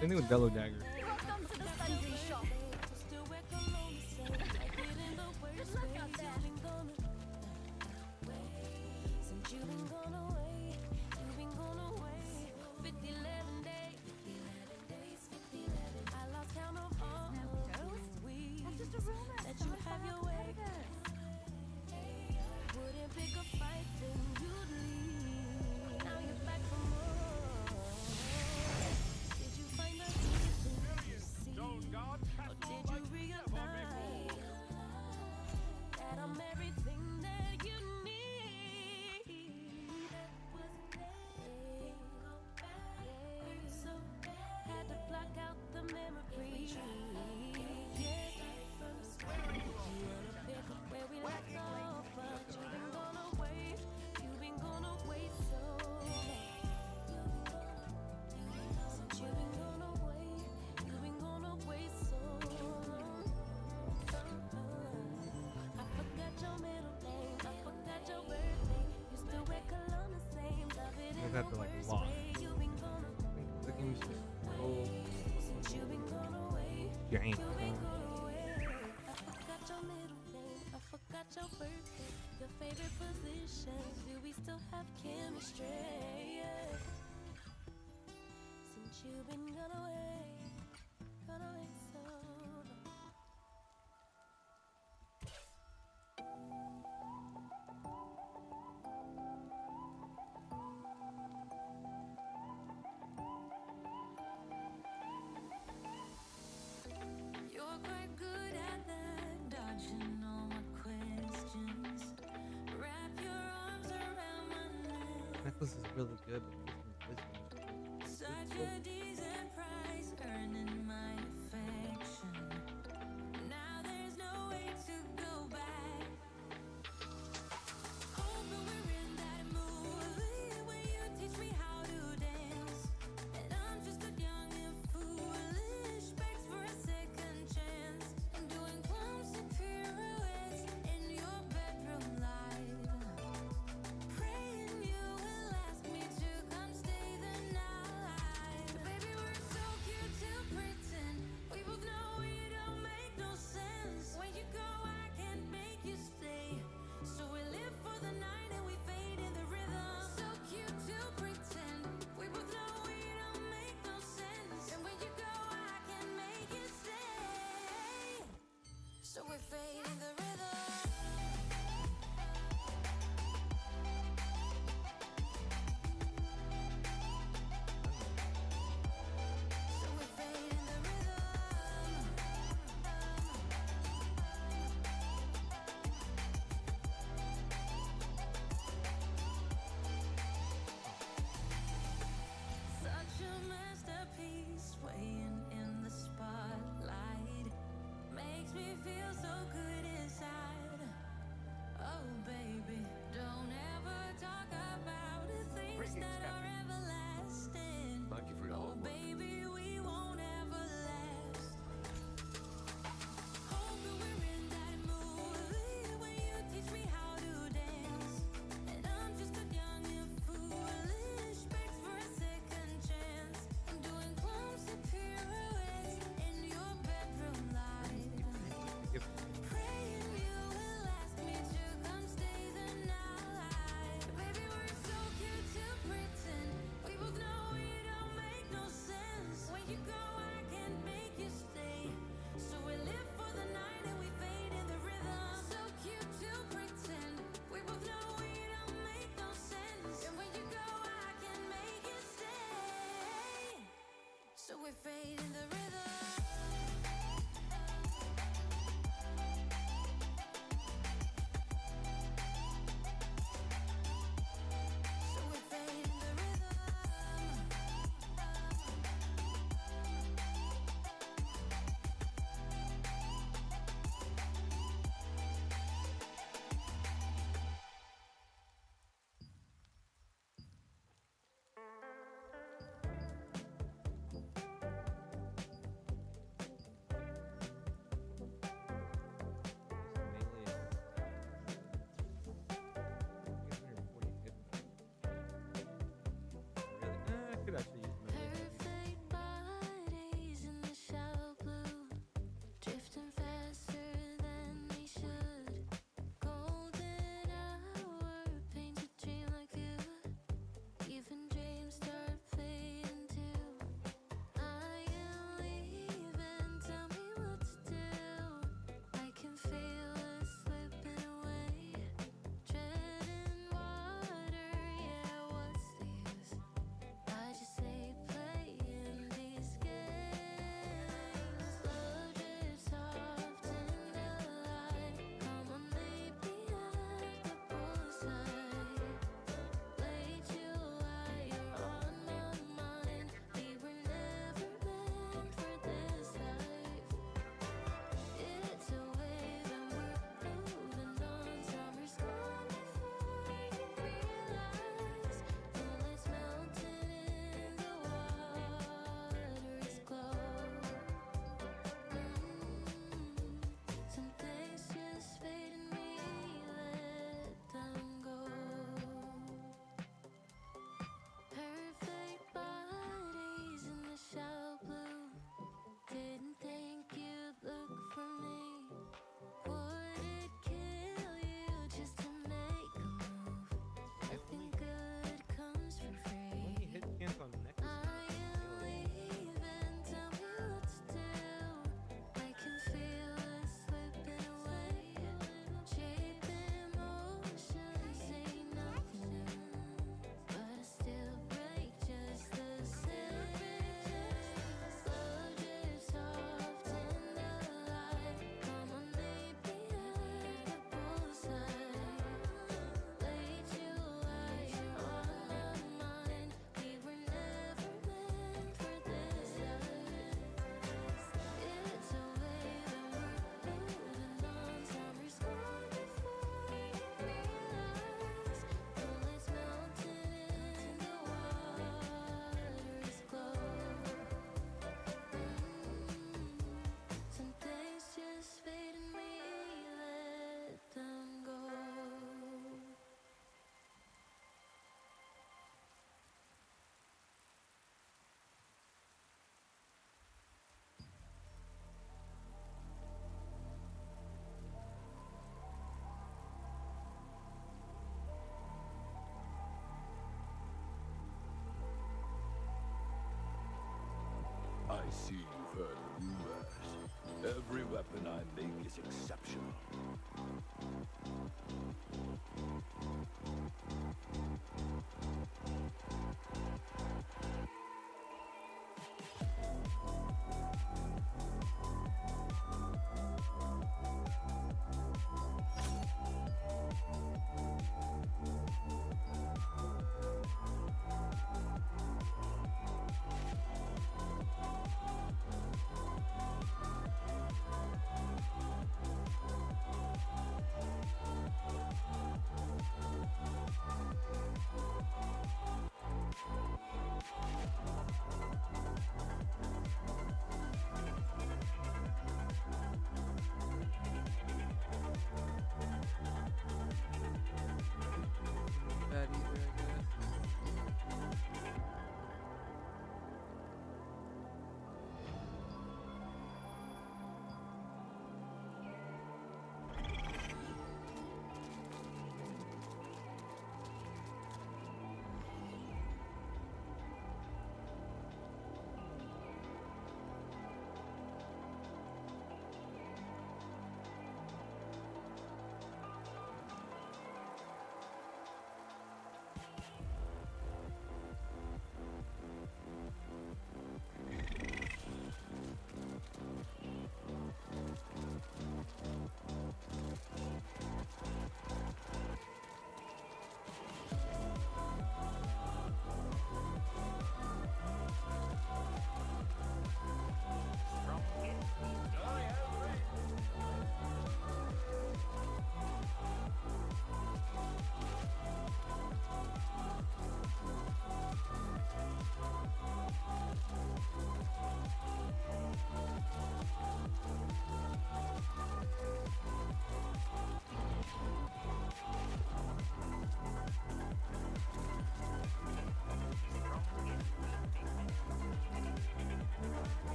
A: Same thing with Bellow Dagger.
C: Welcome to the sundry shop. Good luck out there. Since you've been gone away, you've been gone away. 11 days. I lost count of all the weeks
F: That's just a rumor.
C: that you have your way. Wouldn't pick a fight, then you'd leave. Now you're back for more. Did you find the reason you see?
D: Stone guard,
C: Or did you realize that I'm everything that you need? That was late. So had to block out the memory. Yeah. You wanna pick up where we left off, but you've been gone away. You've been gone away so long. Since you've been gone away, you've been gone away so long. I forgot your middle name, I forgot your birthday. You still wear cologne the same, love it in
A: I'd
C: the
A: have to, like,
C: worst
A: lock.
C: way. You've been gone
A: The game's just so
C: since you've been gone away.
A: jank.
C: You've
A: bro.
C: been gone away. I forgot your middle name, I forgot your birthday, your favorite positions. Do we still have chemistry? Yeah. Since you've been gone away so long. You're quite good at that, dodging all my questions. Wrap your arms around my neck.
A: Necklace is really good, but it's
C: Such a decent price, earning my affection. Now there's no way to go back. Hoping we're in that movie where you teach me how to dance, and I'm just a young and foolish, begs for a second chance. I'm doing clumsy pirouettes in your bedroom light, praying you will ask me to come stay the night. Baby, we're so cute to pretend. We both know it don't make no sense. When you go, I can't make you stay. So we live for the night and we fade in the rhythm. So cute to pretend. We both know it don't make no sense. And when you go, I can't make you stay. So we fade in the rhythm. So we fade in the rhythm. Such a masterpiece, swaying in the spotlight. Makes me feel so good inside. Oh, baby, don't ever talk about the things
D: Greetings,
C: that are
D: Captain.
C: everlasting.
D: Thank you for your
C: Oh,
D: hard work.
C: baby, we won't ever last. Hoping we're in that movie where you teach me how to dance, and I'm just a young and foolish, begs for a second chance. I'm doing clumsy pirouettes in your bedroom light, praying you will ask me to come stay the night. Baby, we're so cute to pretend. We both know it don't make no sense. When you go, I can't make you stay. So we live for the night and we fade in the rhythm. So cute to pretend. We both know it don't make no sense. And when you go, I can't make you stay. So we fade in the rhythm. So we fade in the rhythm.
H: see you've heard rumors. Every weapon I make is exceptional.
G: Bad either, I guess.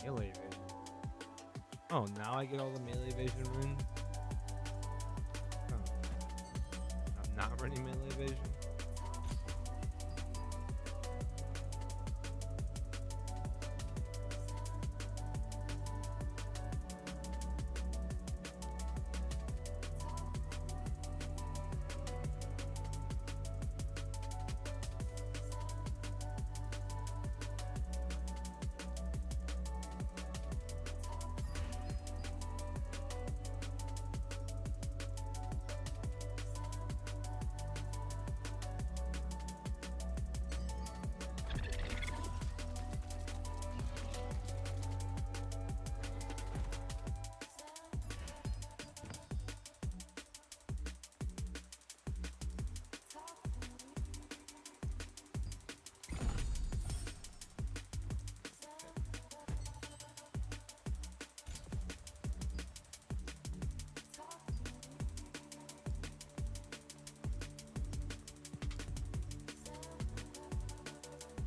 A: Melee evasion. Oh, now I get all the melee evasion runes? Oh. I'm not running melee evasion?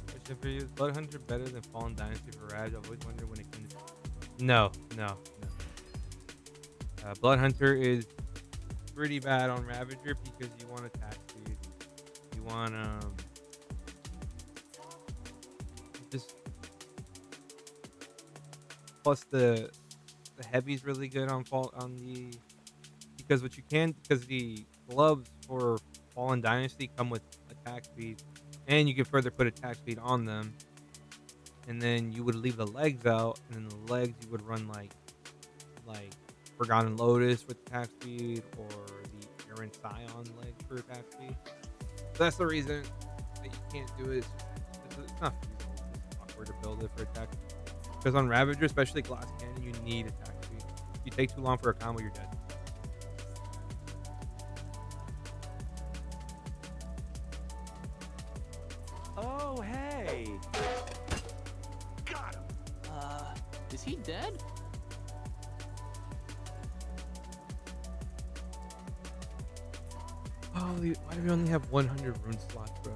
A: Question for you: Blood Hunter better than Fallen Dynasty for Raj? I always wonder when it can. No, no, no. Blood Hunter is pretty bad on Ravager because you want attack speed. You want just plus the heavy's really good on fall on the because what you can because the gloves for Fallen Dynasty come with attack speed, and you can further put attack speed on them. And then you would leave the legs out, and then the legs you would run like Forgotten Lotus with attack speed, or the Aaron Scion leg for attack speed. So that's the reason that you can't do it. It's not feasible. It's awkward to build it for attack. Because on Ravager, especially Glass Cannon, you need attack speed. If you take too long for a combo, you're dead.
E: Oh, hey.
D: Got him.
I: Is he dead?
A: Holy, why do we only have 100 rune slots, bro?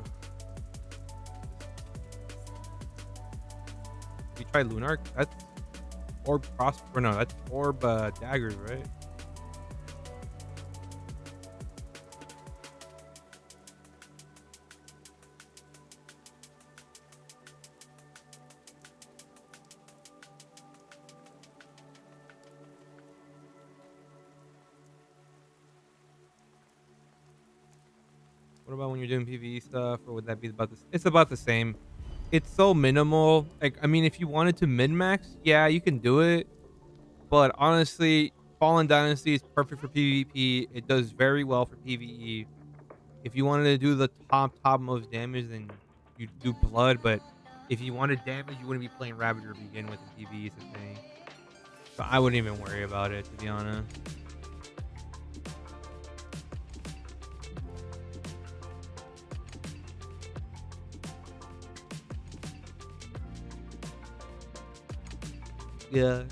A: We try Lunark? That's orb cross, or no, that's orb daggers, right? What about when you're doing PvE stuff, or would that be about this? It's about the same. It's so minimal. Like, I mean, if you wanted to min-max, yeah, you can do it. But honestly, Fallen Dynasty is perfect for PvP. It does very well for PvE. If you wanted to do the top most damage, then you do Blood. But if you wanted damage, you wouldn't be playing Ravager to begin with in PvE is the thing. So I wouldn't even worry about it, to be honest. Yeah.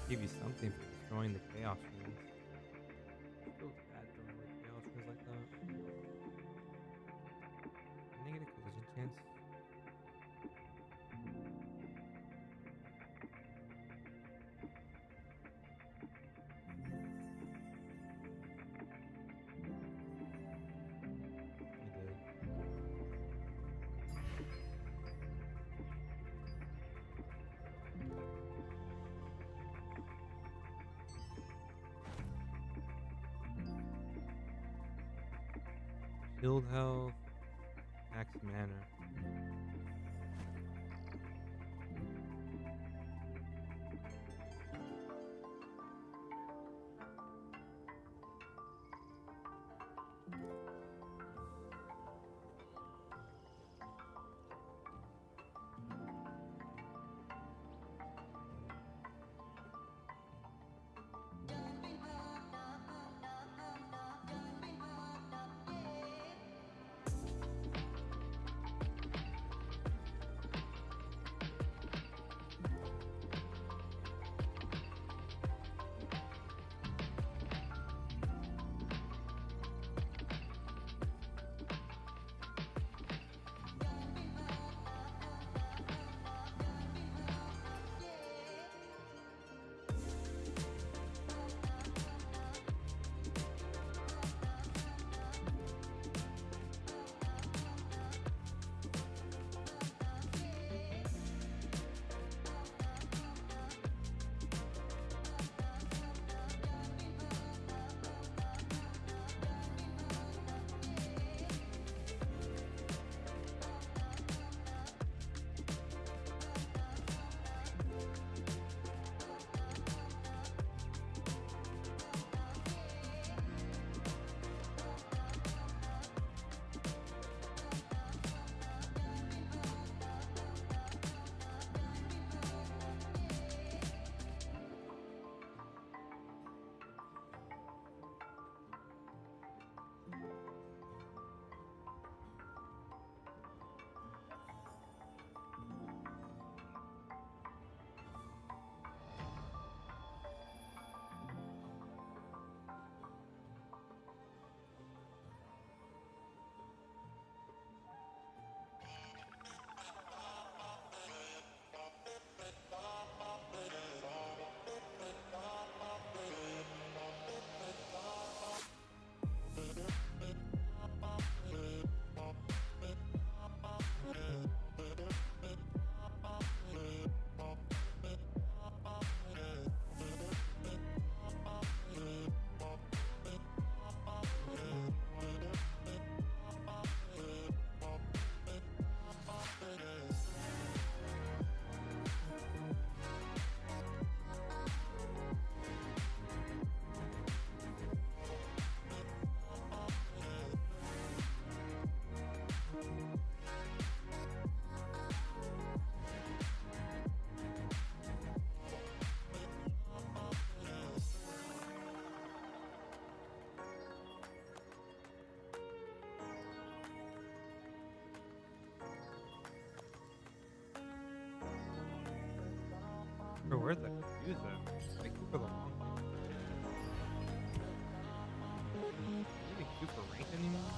A: Give you something for destroying the chaos runes. Feels bad throwing away chaos runes like that. Negative collision chance. I did. Shield health, max mana. where's that fuse at? Thank you for the long one. You even queue for rank anymore?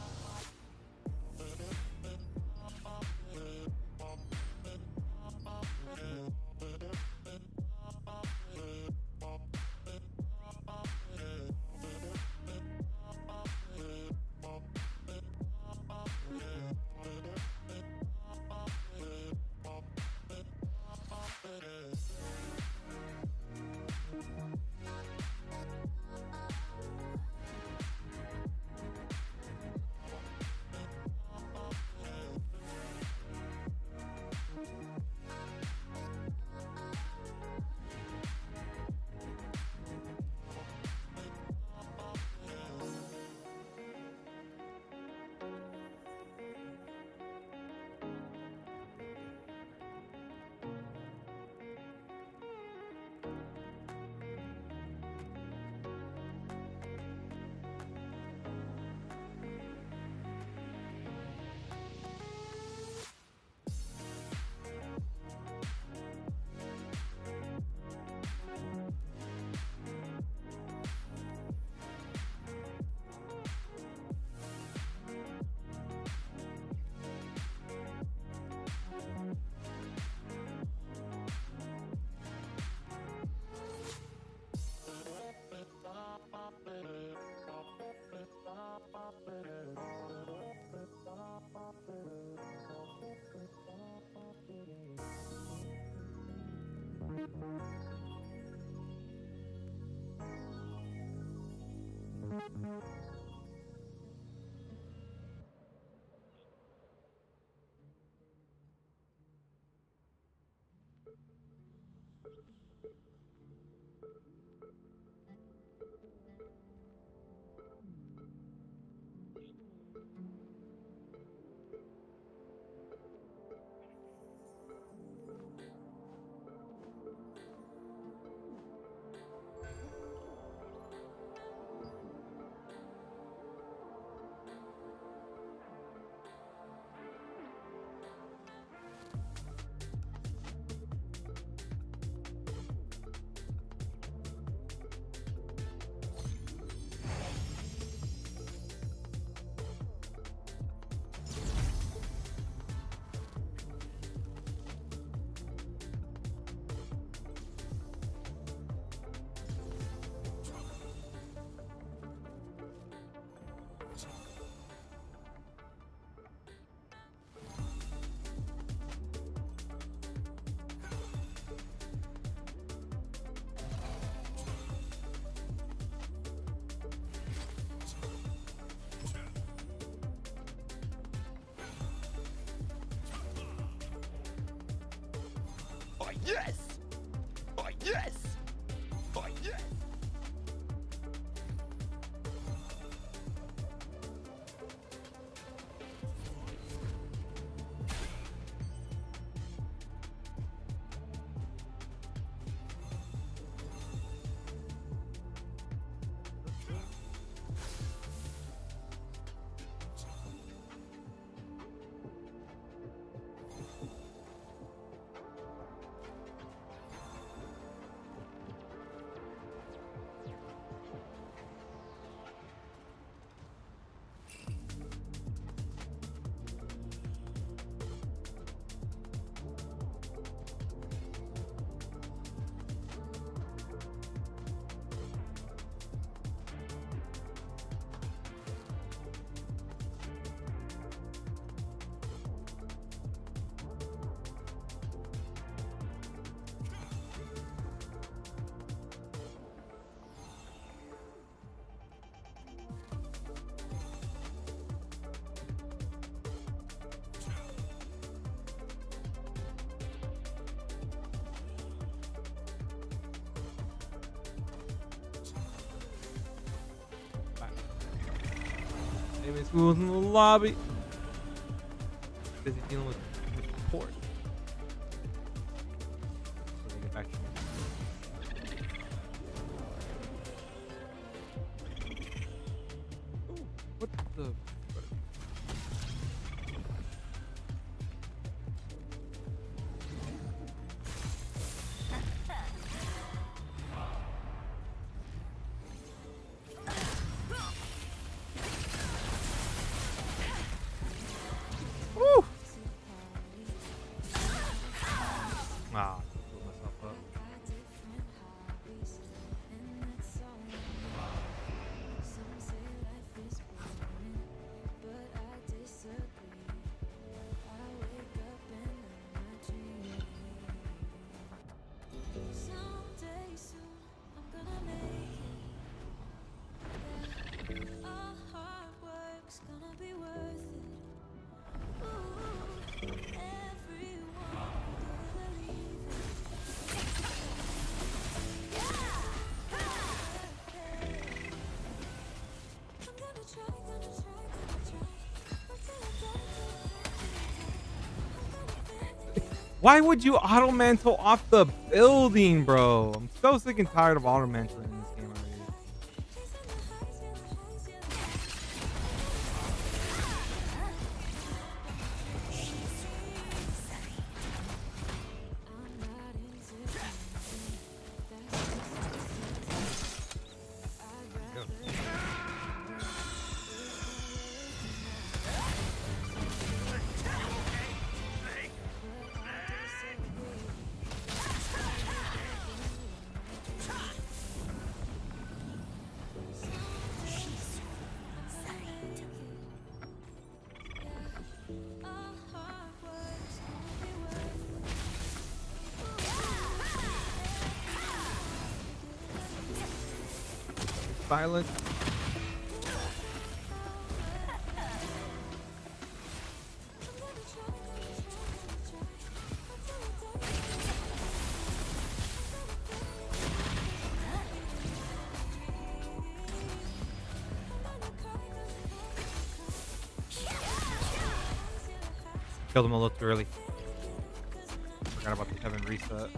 H: Yes! Oh, yes! Oh, yes!
A: Maybe school's in the lobby. Busy dealing with support. So they get back to me. Ooh, what the? Why would you auto mantle off the building, bro? I'm so sick and tired of auto mantling in this game already. Silence. Killed him a little too early. Forgot about the Tevent reset.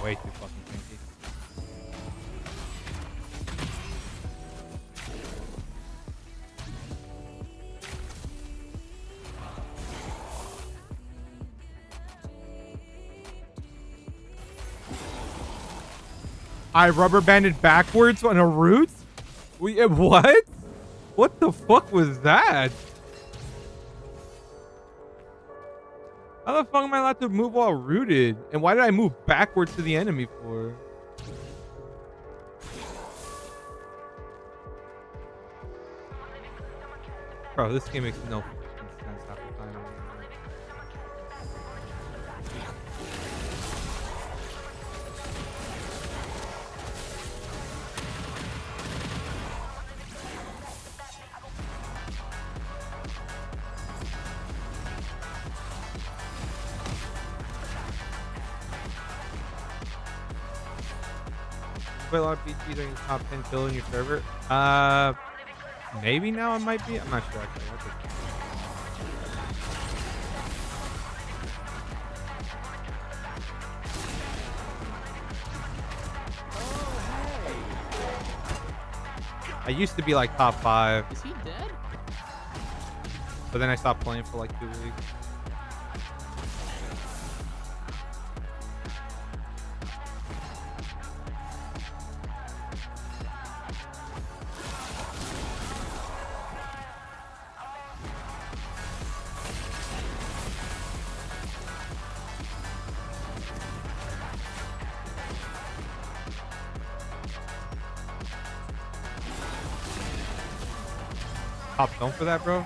A: Way too fucking tanky. I rubber banded backwards on a root? What? What the fuck was that? How the fuck am I allowed to move while rooted? And why did I move backwards to the enemy for? Bro, this game makes no fucking sense half the time. Play a lot of BTs on your top 10 kill in your server. Maybe now it might be. I'm not sure actually. I used to be like top 5.
I: Is he dead?
A: But then I stopped playing for like 2 weeks. Top zone for that, bro?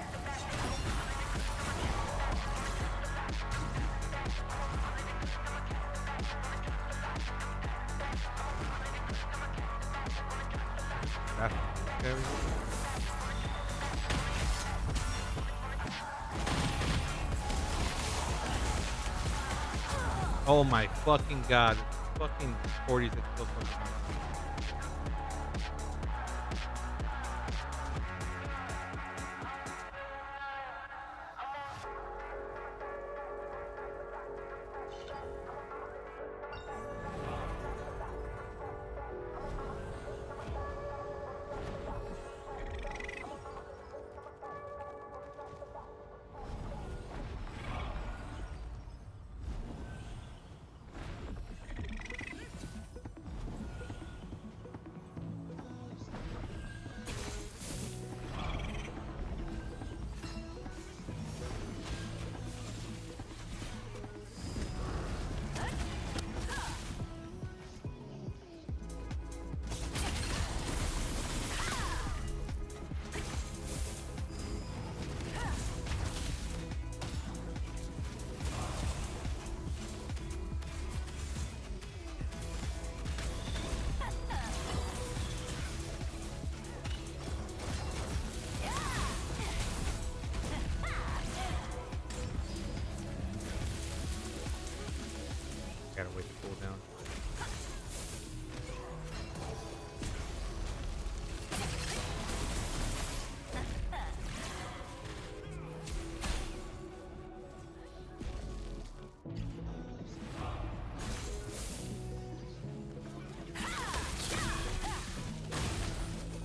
A: That's scary. Oh my fucking god. Fucking 40s are still fucking hard.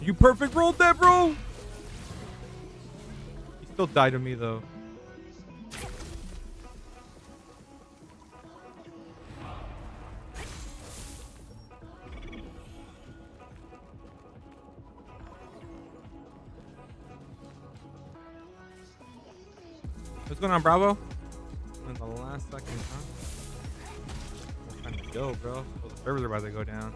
A: You perfect rolled that, bro. He still died to me though. What's going on, Bravo? In the last second, huh? What time to go, bro? Well, the servers are about to go down.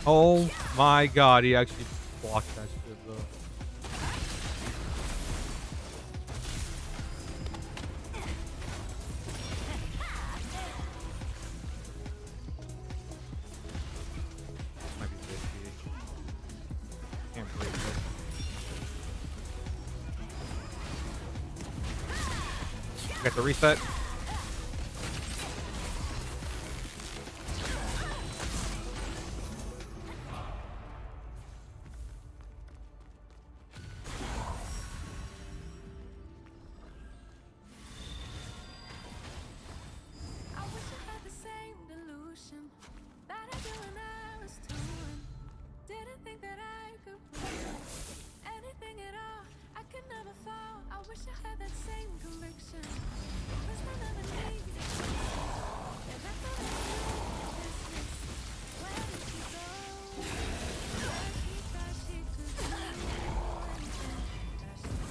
A: Oh my god, he actually blocked that shit, though. Might be 50. Can't break it. Got the reset.
C: I wish I had the same delusion that I do when I was 2 and didn't think that I could prove anything at all. I could never fall. I wish I had that same conviction. First I never needed and that's all I knew. Business. Where did she go? Where she thought she could do anything. Now she's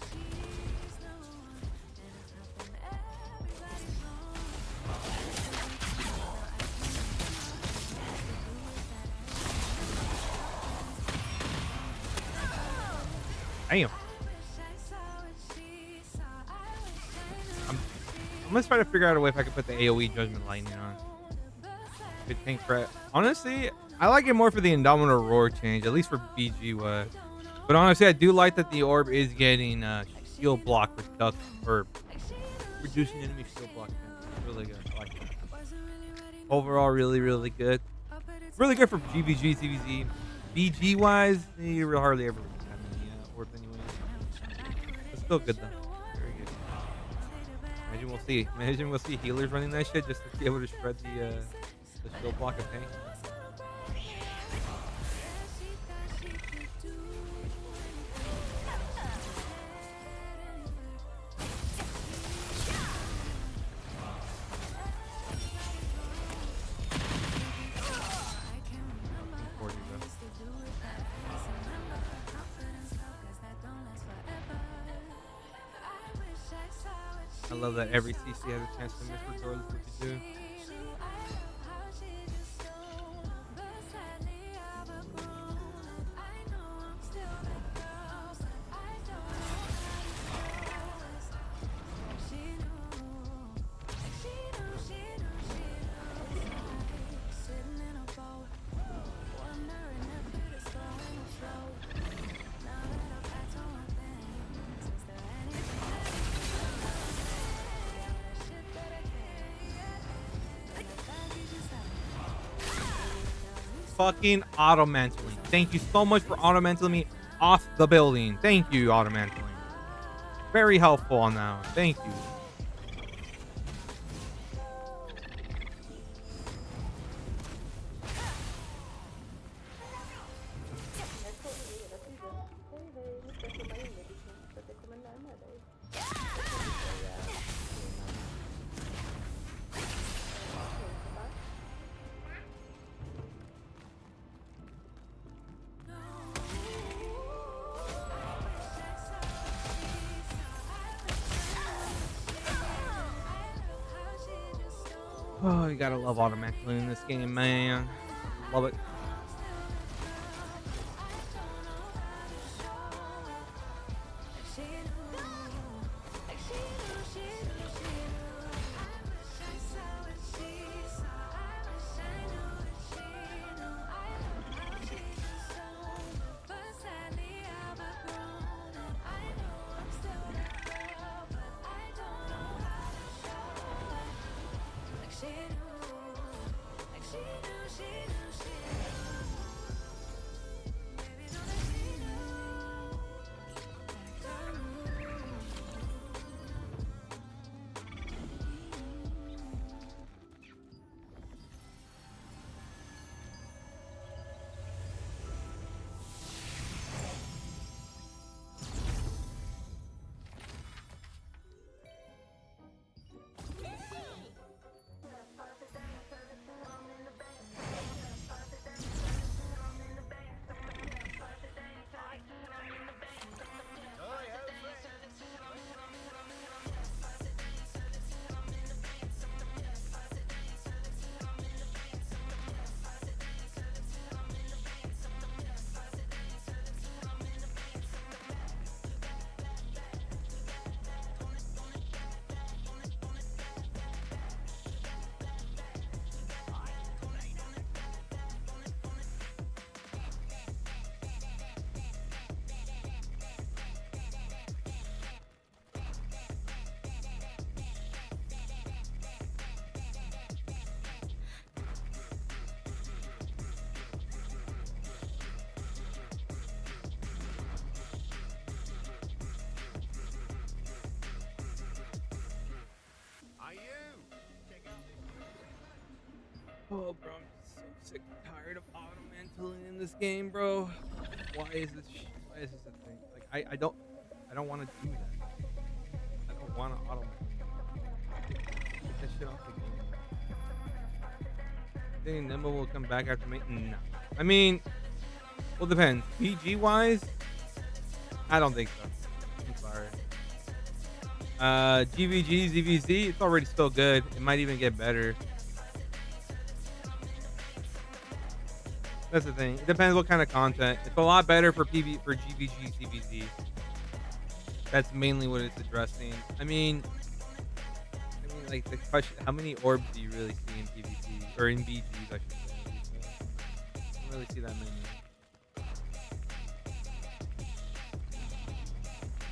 C: she's no one, and it's nothing everybody's wrong.
A: Damn. I'm gonna try to figure out a way if I can put the AoE Judgment Lightning on. Good thing for it. Honestly, I like it more for the Indomitable Roar change, at least for BG wise. But honestly, I do like that the orb is getting shield block reduction, or reducing enemy shield block. It's really good. I like that. Overall, really, really good. Really good for GVG, CVZ. BG wise, you hardly ever have any orb anyway. It's still good though. Very good. Imagine we'll see healers running that shit just to be able to shred the shield block of pain. I love that every CC has a chance to miss regardless of what you do. Fucking auto mantling. Thank you so much for auto mantling me off the building. Thank you, auto mantling. Very helpful on that one. Thank you. Oh, you gotta love automatically in this game, man. Love it. Oh, bro, I'm just so sick and tired of auto-mantling in this game, bro. Why is this a thing? Like, I don't want to do that. I don't want to auto-mantle. Get that shit off the game. Think Nimble will come back after me? No. I mean, well, depends. PG-wise, I don't think so. I'm sorry. GVG, ZVZ, it's already still good. It might even get better. That's the thing. It depends what kind of content. It's a lot better for GVG, ZVZ. That's mainly what it's addressing. I mean, like the question: how many orbs do you really see in PvP or in BGs? I should say. I don't really see that many.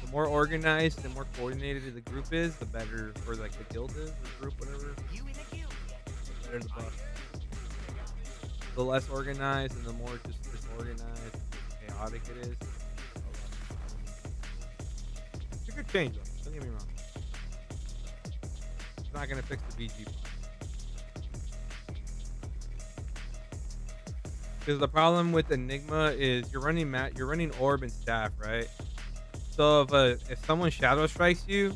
A: The more organized and more coordinated the group is, the better, or like the guild is, or group, whatever. The better the buff. The less organized and the more just disorganized, chaotic it is. It's a good change, though. Don't get me wrong. It's not gonna fix the BG part. Because the problem with Enigma is you're running orb and staff, right? So if someone shadow strikes you,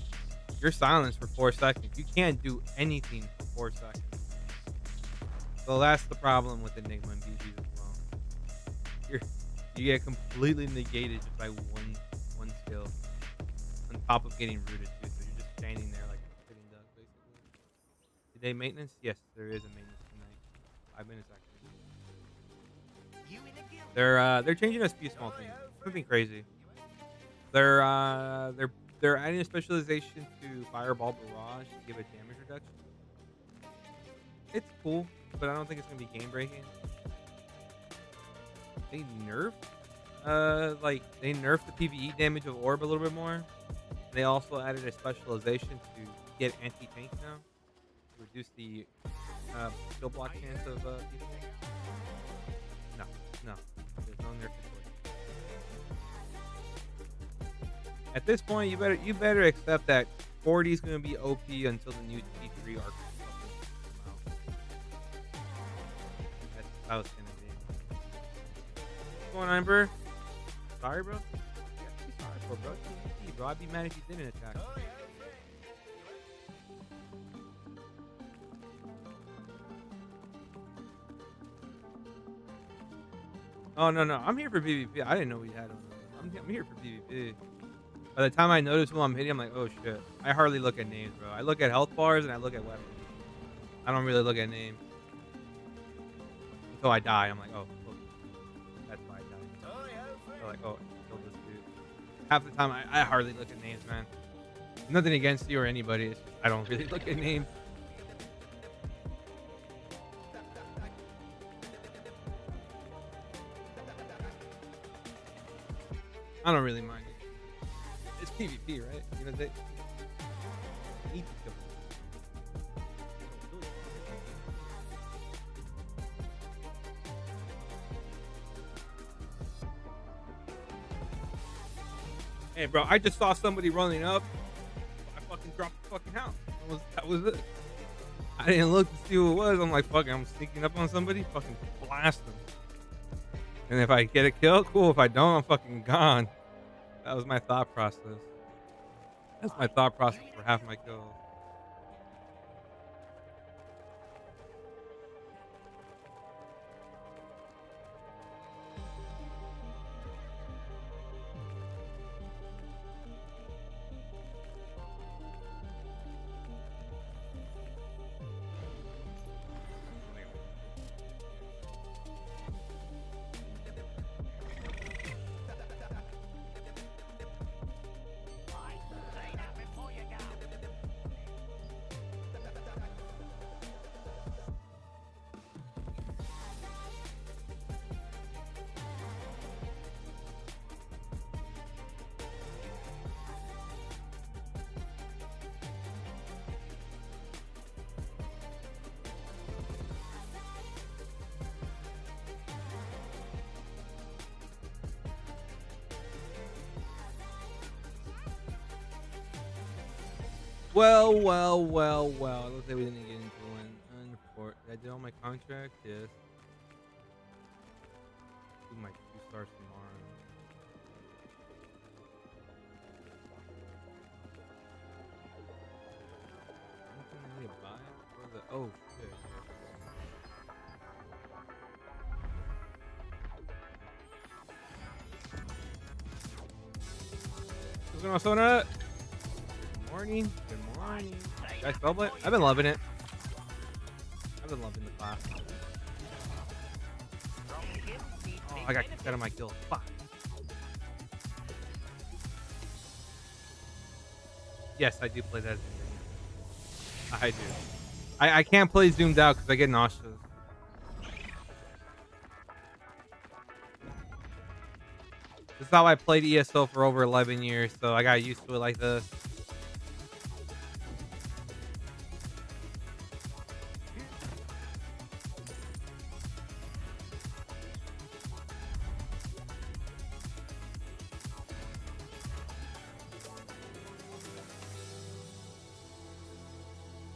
A: you're silenced for 4 seconds. You can't do anything for 4 seconds. So that's the problem with Enigma and BG as well. You get completely negated just by one skill, on top of getting rooted too. So you're just standing there like a sitting duck, basically. Today maintenance? Yes, there is a maintenance tonight. 5 minutes actually. They're changing a few small things. Nothing crazy. They're adding a specialization to Fireball Barrage to give it damage reduction. It's cool, but I don't think it's gonna be game breaking. They nerfed the PvE damage of Orb a little bit more. They also added a specialization to get anti-tank now, to reduce the skill block chance of people. No, there's no nerf to it. At this point, you better accept that 40 is gonna be OP until the new T3 arc comes out. That's how it's gonna be. What's going on, bro? Sorry, bro. Sorry for bro. GG, bro. I'd be mad if you didn't attack. Oh no, I'm here for PvP. I didn't know we had him. I'm here for PvP. By the time I notice who I'm hitting, I'm like, oh shit. I hardly look at names, bro. I look at health bars and I look at weapons. I don't really look at names. Until I die, I'm like, oh, look. That's why I died. So like, oh, I killed this dude. Half the time, I hardly look at names, man. Nothing against you or anybody. It's just, I don't really look at names. I don't really mind it. It's PvP, right? You know, they need to kill Hey, bro, I just saw somebody running up. I fucking dropped the fucking house. That was it. I didn't look to see who it was. I'm like, fucking, I'm sneaking up on somebody. Fucking blast them. And if I get a kill, cool. If I don't, I'm fucking gone. That was my thought process. That's my thought process for half my kills. Well. Let's say we didn't get into one. I did all my content. contract, yes. Do my 2 stars tomorrow. Anything I need to buy for the oh shit. What's going on, Sona? Good morning. Good morning. Guys, Spellblade? I've been loving it. I've been loving the class. Oh, I got kicked out of my guild. Fuck. Yes, I do play that. I do. I can't play zoomed out because I get nauseous. This is how I played ESO for over 11 years, so I got used to it like this.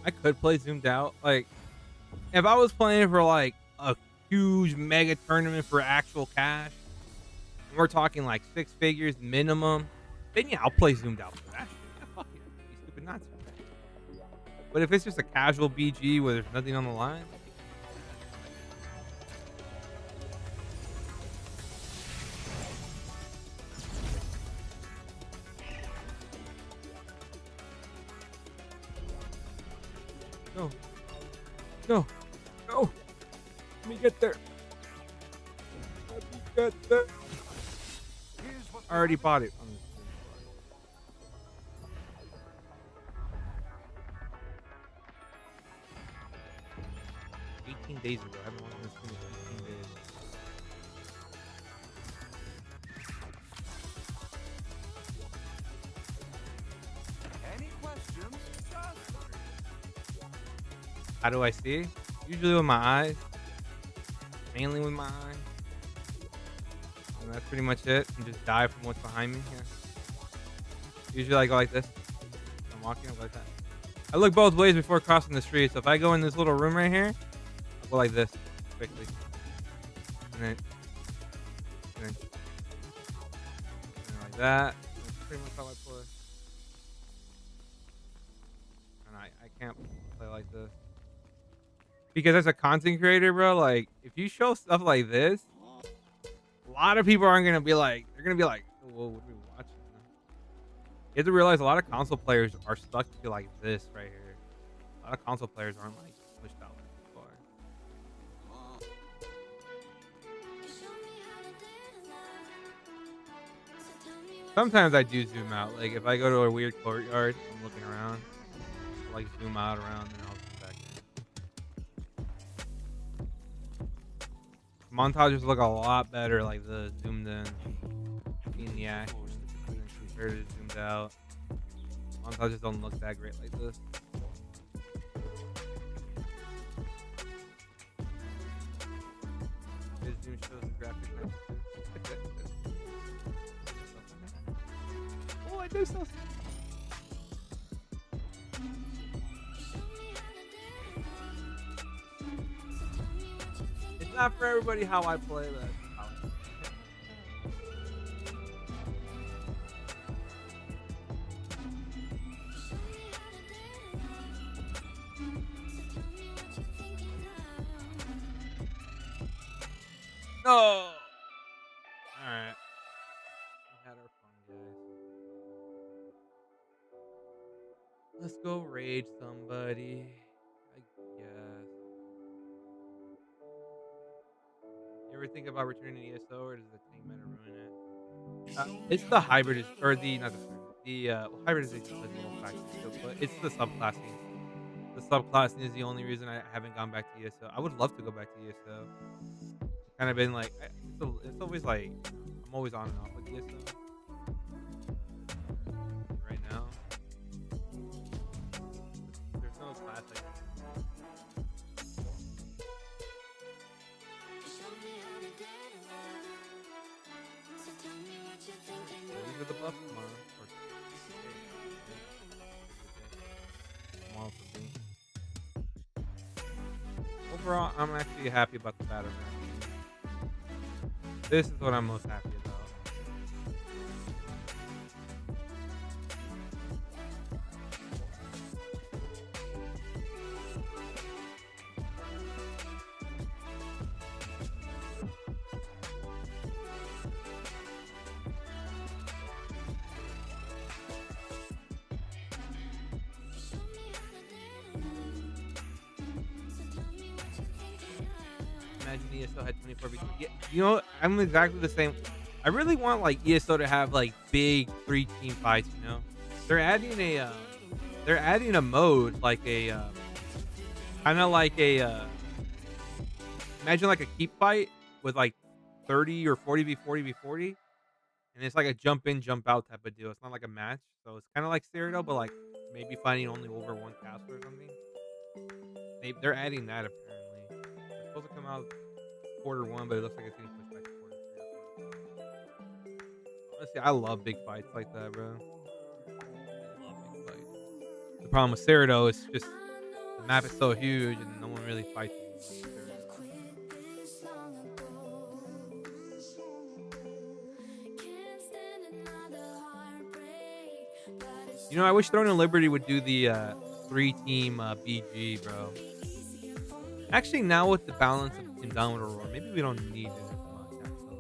A: I could play zoomed out. Like, if I was playing for like a huge mega tournament for actual cash, and we're talking like 6 figures minimum, then yeah, I'll play zoomed out for that. Yeah, fuck it. You stupid nuts. But if it's just a casual BG where there's nothing on the line, no, no, no. Let me get there. Let me get there. I already bought it on the stream. 18 days ago. I haven't won this thing in 18 days.
D: Any questions?
A: How do I see? Usually with my eyes. Mainly with my eyes. And that's pretty much it. And just dive from what's behind me. Yeah. Usually I go like this. I'm walking, I go like that. I look both ways before crossing the street. So if I go in this little room right here, I'll go like this quickly. And then like that. That's pretty much how I play. And I can't play like this. Because as a content creator, bro, like, if you show stuff like this, a lot of people aren't going to be like, they're going to be like, whoa, what are we watching? You have to realize a lot of console players are stuck to like this right here. A lot of console players aren't like pushed out like this far. Sometimes I do zoom out. Like, if I go to a weird courtyard, I'm looking around. I'll, like, zoom out around, and I'll zoom back in. Montages look a lot better like the zoomed in the action compared to zoomed out. Montages don't look that great like this. This zoom shows the graphic nice. Oh, I do so. It's not for everybody how I play, but how I play. No! Alright. We had our fun, guys. Let's go raid somebody. I guess. You ever think about returning to ESO, or does the tank meta ruin it? It's the hybrid, or the not the hybridization is the old faction skills, but it's the subclassing. The subclassing is the only reason I haven't gone back to ESO. I would love to go back to ESO. Kind of been like, it's always like, I'm always on and off with ESO. Right now, there's no class like these are the buffs tomorrow. Tomorrow for me. overall, I'm actually happy about the battleground. This is what I'm most happy about. Imagine ESO had 24 v 3. Yeah, you know, I'm exactly the same. I really want like ESO to have like big 3-team fights. You know, they're adding a mode like a kind of like a imagine like a keep fight with like 30 or 40 v 40 v 40, and it's like a jump in jump out type of deal. It's not like a match, so it's kind of like Cyrodiil, but like maybe fighting only over one castle or something. They're adding that apparently. It's supposed to come out Q1, but it looks like it's getting pushed back to Q3. Honestly, I love big fights like that, bro. I love big fights. The problem with Cyrodiil is just the map is so huge and no one really fights it. You know, I wish Throne of Liberty would do the 3-team BG, bro. Actually, now with the balance of Indomitable Roar, maybe we don't need it as much, actually.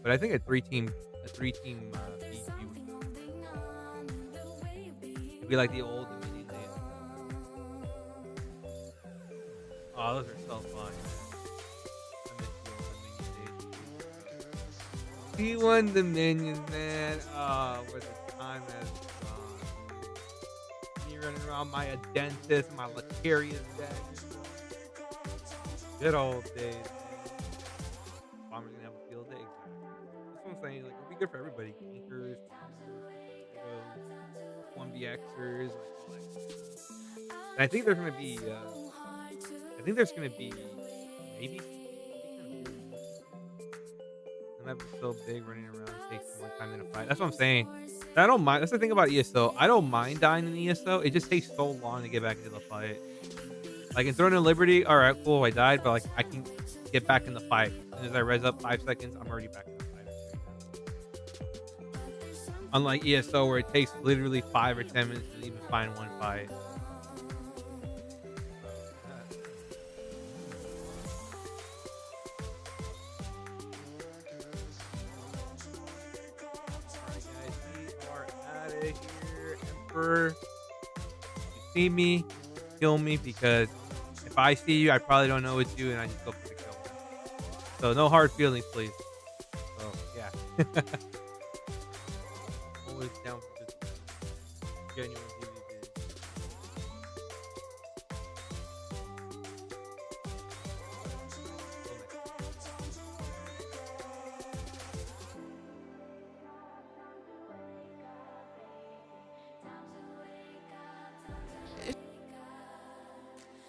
A: But I think a 3-team BG would be like the old Dominion days. Oh, those are so fun. I miss the old Dominion days. T1 Dominions, man. Oh, where the time has gone. Me running around my Adentis, my Lacarius daggers. Good old days. Bomber's gonna have a field day. Exactly. That's what I'm saying. Like, it'll be good for everybody. Gankers, 1VXers. And I think there's gonna be. I think there's gonna be maybe. The map is so big, running around takes more time than a fight. That's what I'm saying. I don't mind. That's the thing about ESO. I don't mind dying in ESO. It just takes so long to get back into the fight. Like in Throne of Liberty, all right, cool, I died, but like I can get back in the fight. As soon as I res up 5 seconds, I'm already back in the fight. Unlike ESO, where it takes literally 5 or 10 minutes to even find one fight. Alright, guys, we are out of here. Emperor, if you see me, kill me, because if I see you, I probably don't know it's you, and I just go for the kill. So no hard feelings, please. So yeah, always down for just genuine.